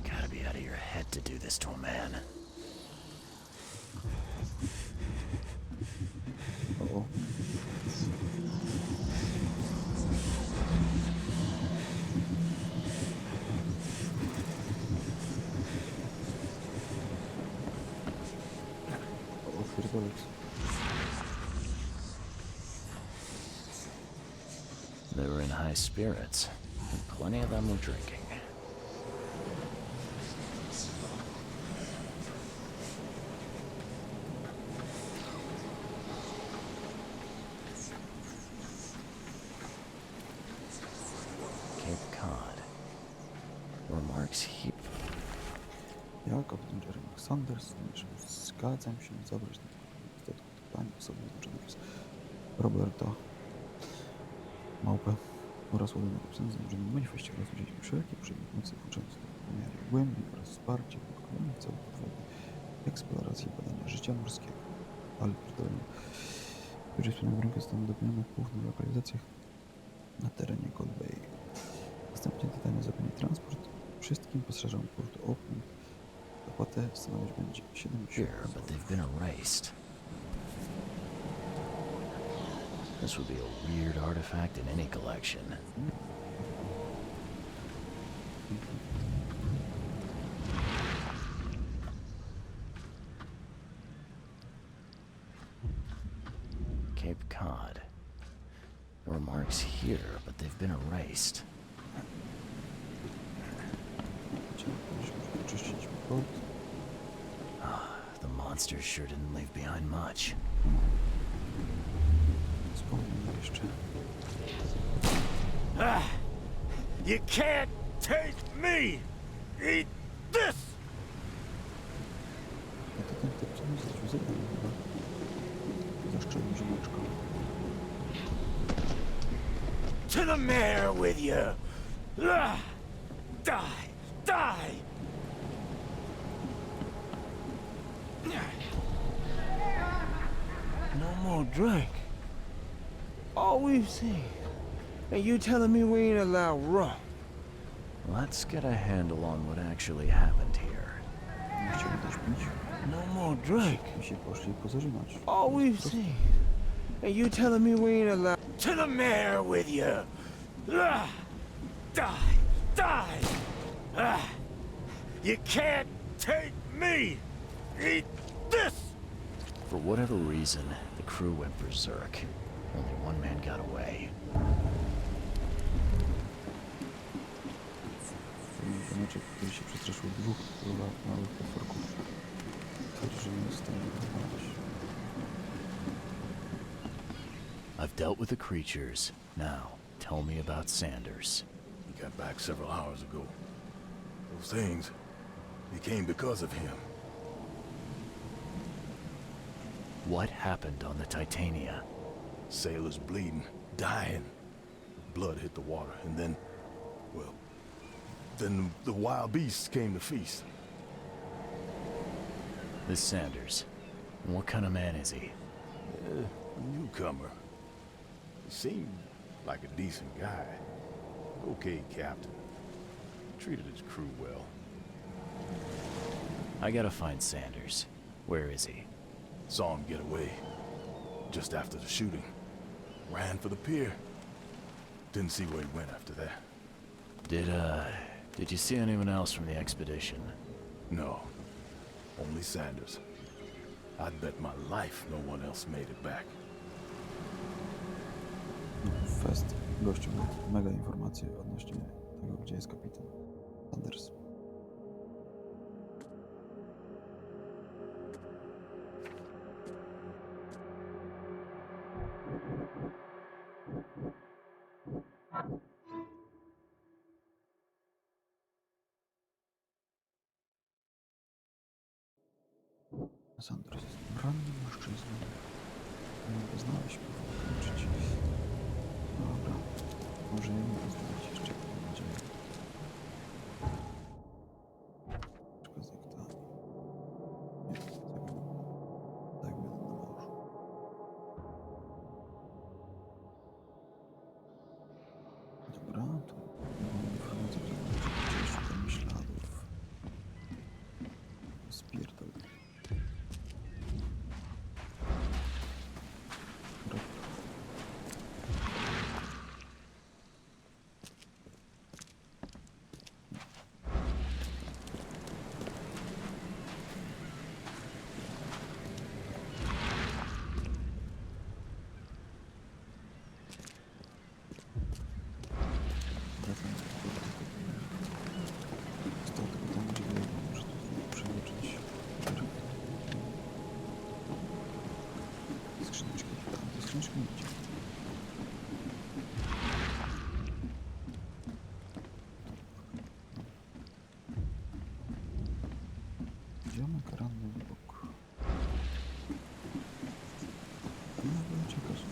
Speaker 2: Gotta be out of your head to do this to a man.
Speaker 1: Uh-oh.
Speaker 2: They were in high spirits, and plenty of them were drinking. Cape Cod. Remarks here.
Speaker 1: Ja, kapitan Jeremy Sanders, zgadzam się zabrać na statku Panie osoby oznaczone przez Roberta Małpę oraz ładunek psa założonym manifestie oraz udzieliśmy wszelkiej przedmiot mocy włączając do pomiary głębi oraz wsparcie w wykonaniu w celu podwodnej eksploracji i badania życia morskiego. Ale pierdolenie. Wyżej wspomnianą rękę zostaną dopełnione w głównych lokalizacjach na terenie Cold Bay. Następnie totalnie zapewni transport wszystkim pasażerom portu Oakmont. Opłatę stanowić będzie 70
Speaker 2: Here, but they've been erased. This would be a weird artifact in any collection. Cape Cod. There were marks here, but they've been erased. The monsters sure didn't leave behind much.
Speaker 3: You can't taste me! Eat this! To the mare with you! Die! Die! No more drink. All we've seen
Speaker 9: And you telling me we ain't allowed rum?
Speaker 2: Let's get a handle on what actually happened here.
Speaker 1: Nie chcieli też pić.
Speaker 9: No more drink.
Speaker 1: I się poszli pozażynać.
Speaker 9: All we've seen. And you telling me we ain't allowed...
Speaker 3: To the mayor with you! Ah! Die! Die! Ah! You can't take me! Eat this!
Speaker 2: For whatever reason, the crew went berserk. Only one man got away.
Speaker 1: Paniaczek, który się przestraszył dwóch małych potworków. Twierdzi, że nie jest w stanie wychować.
Speaker 2: I've dealt with the creatures. Now, tell me about Sanders.
Speaker 13: He got back several hours ago. Those things, they came because of him.
Speaker 2: What happened on the Titania?
Speaker 13: Sailors bleeding, dying. Blood hit the water, and then, well, then the wild beasts came to feast.
Speaker 2: This Sanders. What kind of man is he?
Speaker 13: A newcomer. He seemed like a decent guy. Okay captain. Treated his crew well.
Speaker 2: I gotta find Sanders. Where is he?
Speaker 13: Saw him get away. Just after the shooting. Ran for the pier. Didn't see where he went after that.
Speaker 2: Did you see anyone else from the expedition?
Speaker 13: No. Only Sanders. I'd bet my life no one else made it back.
Speaker 1: Fest. Gościu miał mega informacje odnośnie tego, gdzie jest kapitan Sanders. Sanders jest rannym mężczyzną. Nie poznałeś go, włączyć. Dobra. Może nie poznać jeszcze pewną nadzieję. Troszkę z nektami. Nie, tak będę na morzu. Dobra, to mam informację, że szukamy śladów. Spierdol. Idziemy karanny bok. No, uciekasz.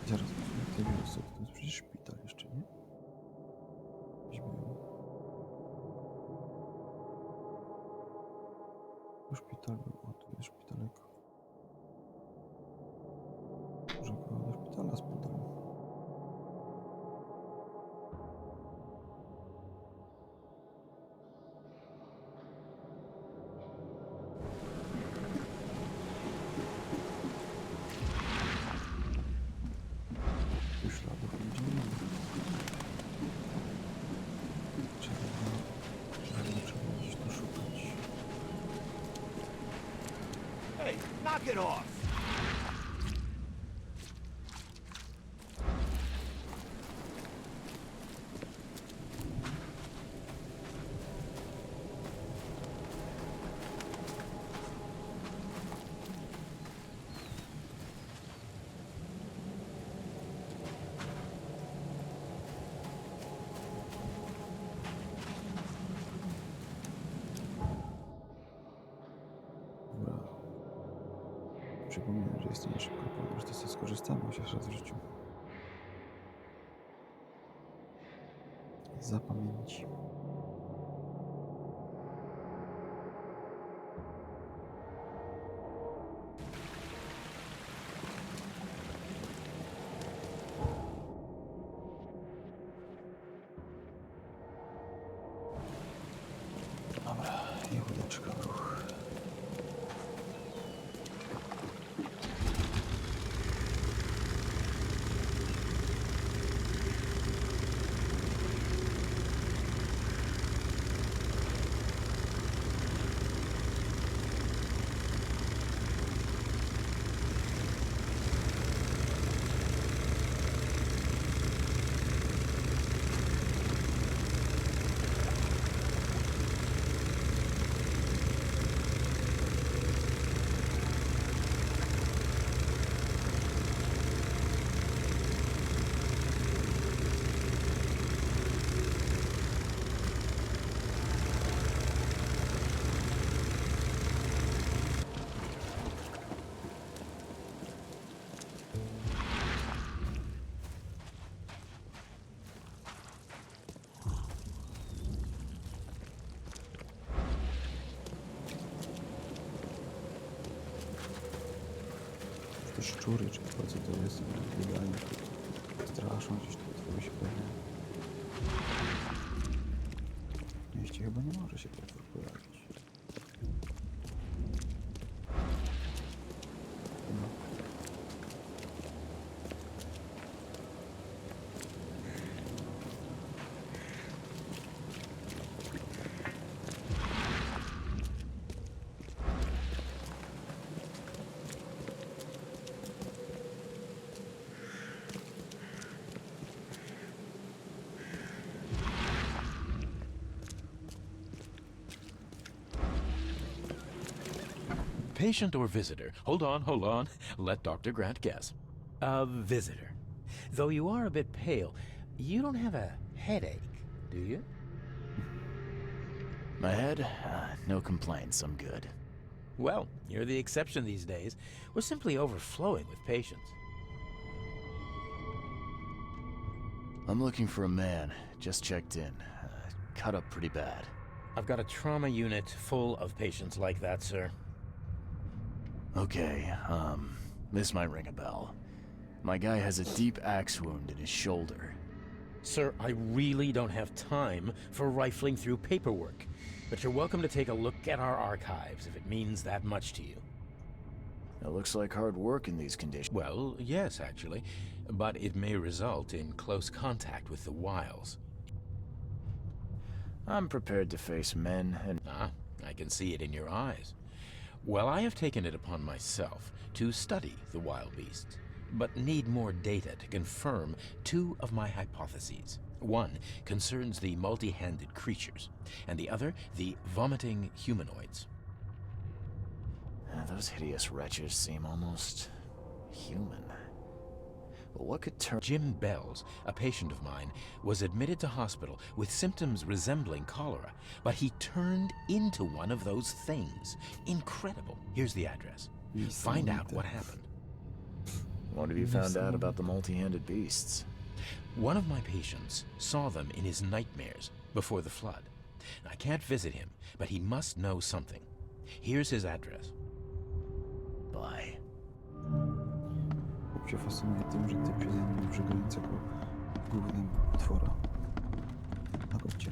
Speaker 1: Zaraz, tej wiosce, to jest przecież szpital jeszcze, nie? Tu szpital był, o tu jest szpitalek. Może go do szpitala spędzamy. Tu śladów nigdzie nie ma. Trzeba gdzieś tu szukać.
Speaker 8: Hey, knock it off!
Speaker 1: Przypominam, że jest to nasza szybko, że to skorzystamy chociaż raz w życiu. zapamięci. Dobra, i łódeczka w ruch. Te szczury, czy to co to jest, biegają, straszą gdzieś tutaj, się pewnie. W mieście chyba nie może się potwór pojawić. No.
Speaker 16: Patient or visitor? Hold on. Let Dr. Grant guess. A visitor. Though you are a bit pale, you don't have a headache, do you?
Speaker 2: My head? No complaints, I'm good.
Speaker 16: Well, you're the exception these days. We're simply overflowing with patients.
Speaker 2: I'm looking for a man. Just checked in. Cut up pretty bad.
Speaker 16: I've got a trauma unit full of patients like that, sir.
Speaker 2: Okay, this might ring a bell. My guy has a deep axe wound in his shoulder.
Speaker 16: Sir, I really don't have time for rifling through paperwork, but you're welcome to take a look at our archives if it means that much to you.
Speaker 2: It looks like hard work in these conditions.
Speaker 16: Well, yes, actually, but it may result in close contact with the wiles.
Speaker 2: I'm prepared to face men and...
Speaker 16: Ah, I can see it in your eyes. Well, I have taken it upon myself to study the wild beasts, but need more data to confirm two of my hypotheses. One concerns the multi-handed creatures, and the other the vomiting humanoids.
Speaker 2: Those hideous wretches seem almost human. But what could turn...
Speaker 16: Jim Bells, a patient of mine, was admitted to hospital with symptoms resembling cholera, but he turned into one of those things. Incredible. Here's the address. Find out what happened.
Speaker 2: What have you found out about the multi-handed beasts?
Speaker 16: One of my patients saw them in his nightmares before the flood. I can't visit him, but he must know something. Here's his address.
Speaker 2: Bye.
Speaker 1: Chłop się fascynuje tym, że typ się zajmuje brzegającego głównym potwora na kopcie.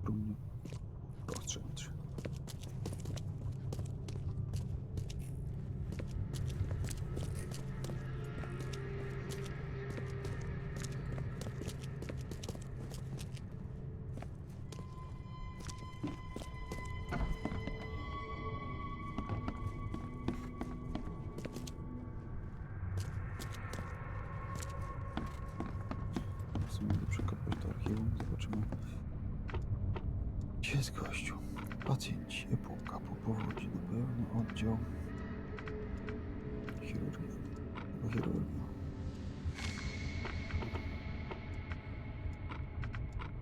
Speaker 1: Próbnie rozstrzelać. Musimy przekopać do archiwum, zobaczymy. Gdzie jest gościu? Pacjenci, epoka po powodzi, na pewno oddział chirurgii. Chyba chirurgia.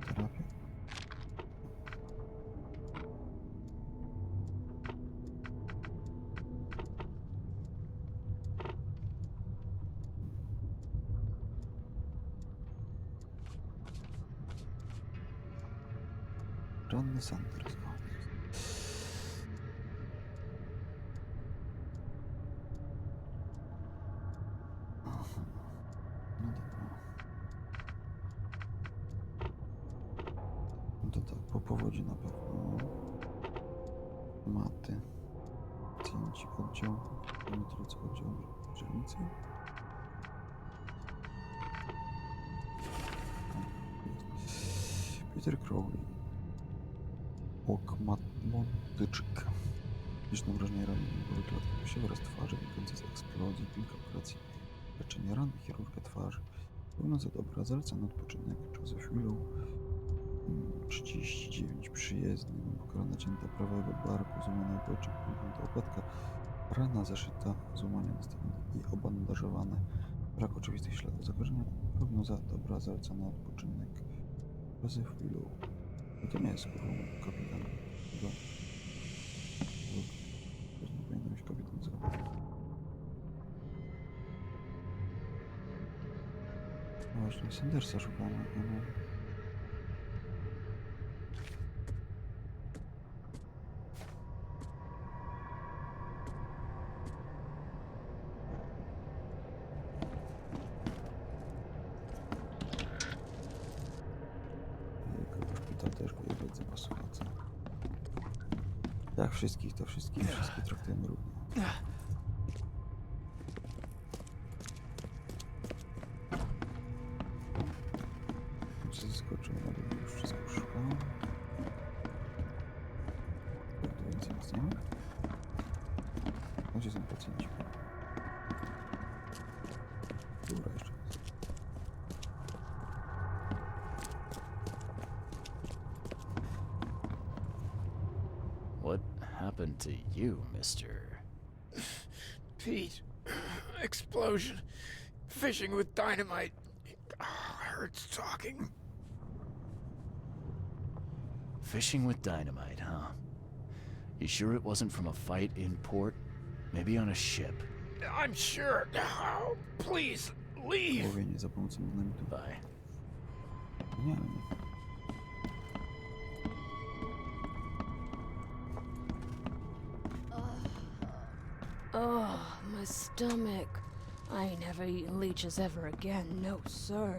Speaker 1: Terapia. ranny Sanders. O, jest. Aha. No dobra. No to tak, po powodzi na pewno. Maty. Pacjenci, oddział. Drodzy oddział dzielnicy. Peter Crowley. Oakmontczyk. Liczne wrażenie ramieniowe klatki piersiowej oraz twarzy wynikające z eksplozji. Kilka operacji leczenia ran, chirurgia twarzy. Pełno za dobra, zalecany odpoczynek. Joseph Willow. 39 przyjezdny. Pokora nacięta prawego barku, złamana obojczyk, pęknięta łopatka. Rana zaszyta, złamanie następne i obandażowane. Brak oczywistych śladów zagrożenia. Prognoza dobra, zalecany odpoczynek. Joseph Willow. No to nie jest kurwa kapitan. Chyba. Też nie powinien być kapitan zawodu. No właśnie, Sandersa szukamy. Szpital też go jebać zapasowacę. Jak wszystkich, to wszystkich traktujemy równo. Co zaskoczył, na dół już wszystko szukam. Tak, tu więcej nic nie ma. Gdzie są pacjenci? Dobra, jeszcze raz.
Speaker 2: What happened to you, mister?
Speaker 9: Pete, explosion. Fishing with dynamite. Hurts talking.
Speaker 2: Fishing with dynamite, huh? You sure it wasn't from a fight in port? Maybe on a ship?
Speaker 9: I'm sure. Oh, please, leave.
Speaker 1: Łowienie za pomocą dynamitu.
Speaker 2: Bye.
Speaker 1: Nie.
Speaker 15: Oh, my stomach. I ain't never eaten leeches ever again, no sir.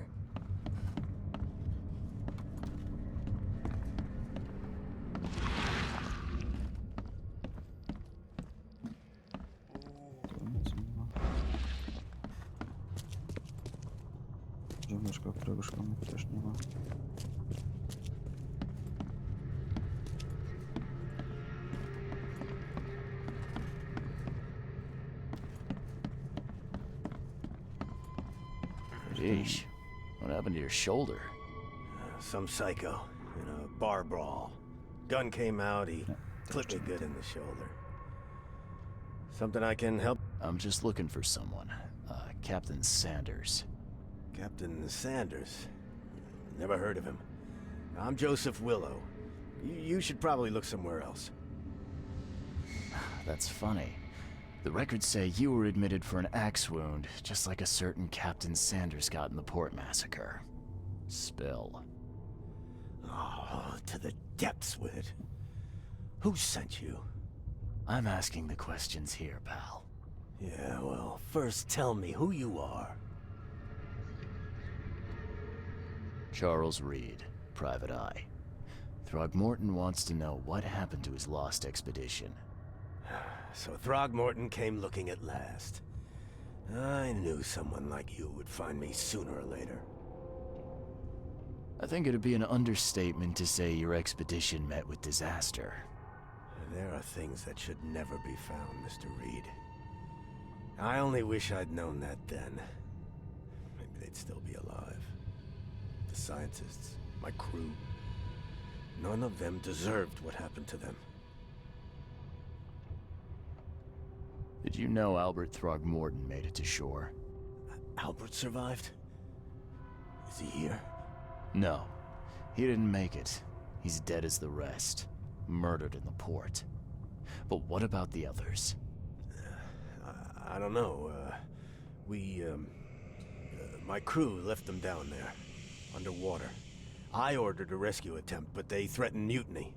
Speaker 1: Ziomeczka, którego szukamy, też nie ma.
Speaker 2: Jeez, what happened to your shoulder?
Speaker 7: Some psycho in a bar brawl. Gun came out, he clipped me good in the shoulder. Something I can help?
Speaker 2: I'm just looking for someone. Captain Sanders.
Speaker 7: Captain Sanders? Never heard of him. I'm Joseph Willow. You should probably look somewhere else.
Speaker 2: That's funny. The records say you were admitted for an axe wound, just like a certain Captain Sanders got in the port massacre. Spill.
Speaker 7: Oh, to the depths with it. Who sent you?
Speaker 2: I'm asking the questions here, pal.
Speaker 7: Yeah, well, first tell me who you are.
Speaker 2: Charles Reed, Private Eye. Throgmorton wants to know what happened to his lost expedition.
Speaker 7: So Throgmorton came looking at last. I knew someone like you would find me sooner or later.
Speaker 2: I think it'd be an understatement to say your expedition met with disaster.
Speaker 7: There are things that should never be found, Mr. Reed. I only wish I'd known that then. Maybe they'd still be alive. The scientists, my crew, none of them deserved what happened to them.
Speaker 2: Did you know Albert Throgmorton made it to shore?
Speaker 7: Albert survived? Is he here?
Speaker 2: No. He didn't make it. He's dead as the rest. Murdered in the port. But what about the others?
Speaker 7: I don't know. My crew left them down there, underwater. I ordered a rescue attempt, but they threatened mutiny.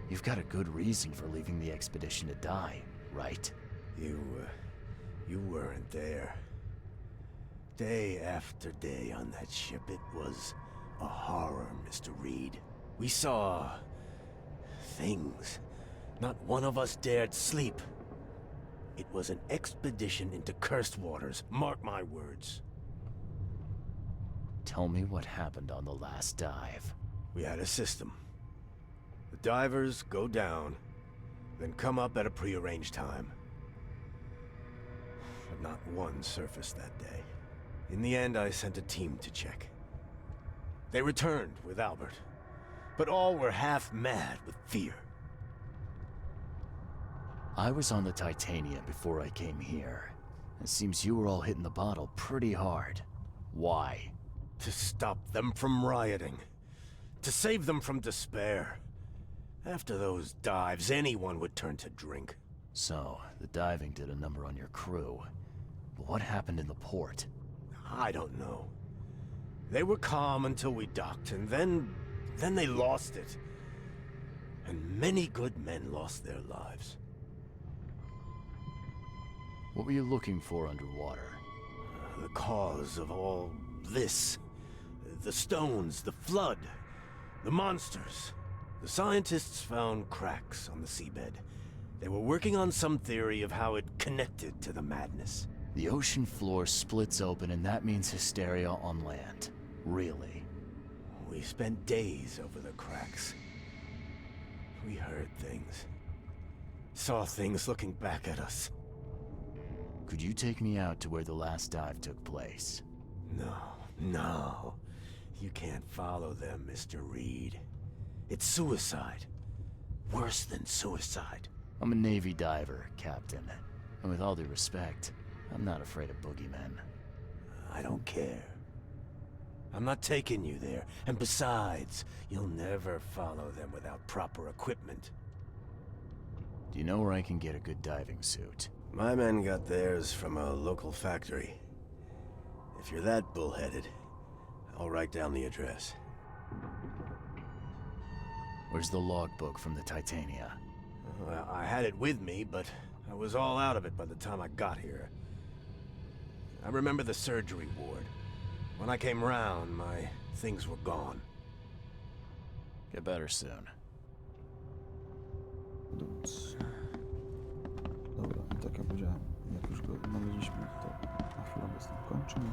Speaker 2: You've got a good reason for leaving the expedition to die, right?
Speaker 7: You weren't there. Day after day on that ship, it was a horror, Mr. Reed. We saw things. Not one of us dared sleep. It was an expedition into cursed waters, mark my words.
Speaker 2: Tell me what happened on the last dive.
Speaker 7: We had a system. The divers go down, then come up at a prearranged time. But not one surfaced that day. In the end, I sent a team to check. They returned with Albert, but all were half mad with fear.
Speaker 2: I was on the Titania before I came here. It seems you were all hitting the bottle pretty hard. Why?
Speaker 7: To stop them from rioting. To save them from despair. After those dives, anyone would turn to drink.
Speaker 2: So, the diving did a number on your crew. But what happened in the port?
Speaker 7: I don't know. They were calm until we docked, and then they lost it. And many good men lost their lives.
Speaker 2: What were you looking for underwater?
Speaker 7: The cause of all this. The stones, the flood, the monsters. The scientists found cracks on the seabed. They were working on some theory of how it connected to the madness.
Speaker 2: The ocean floor splits open and that means hysteria on land. Really?
Speaker 7: We spent days over the cracks. We heard things. Saw things looking back at us.
Speaker 2: Could you take me out to where the last dive took place?
Speaker 7: No. You can't follow them, Mr. Reed. It's suicide. Worse than suicide.
Speaker 2: I'm a Navy diver, Captain. And with all due respect, I'm not afraid of boogeymen.
Speaker 7: I don't care. I'm not taking you there. And besides, you'll never follow them without proper equipment.
Speaker 2: Do you know where I can get a good diving suit?
Speaker 7: My men got theirs from a local factory. If you're that bullheaded, I'll write down the address.
Speaker 2: Where's the logbook from the Titania?
Speaker 7: Well, I had it with me, but I was all out of it by the time I got here. I remember the surgery ward. When I came round, my things were gone.
Speaker 2: Get better soon.
Speaker 1: Dobra, i tak jak powiedziałem, jak już go odnaleźliśmy, to na chwilę obecną kończymy.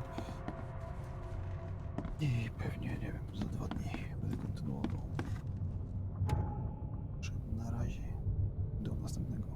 Speaker 1: I pewnie, nie wiem, za 2 dni będę kontynuował. Na razie, do następnego.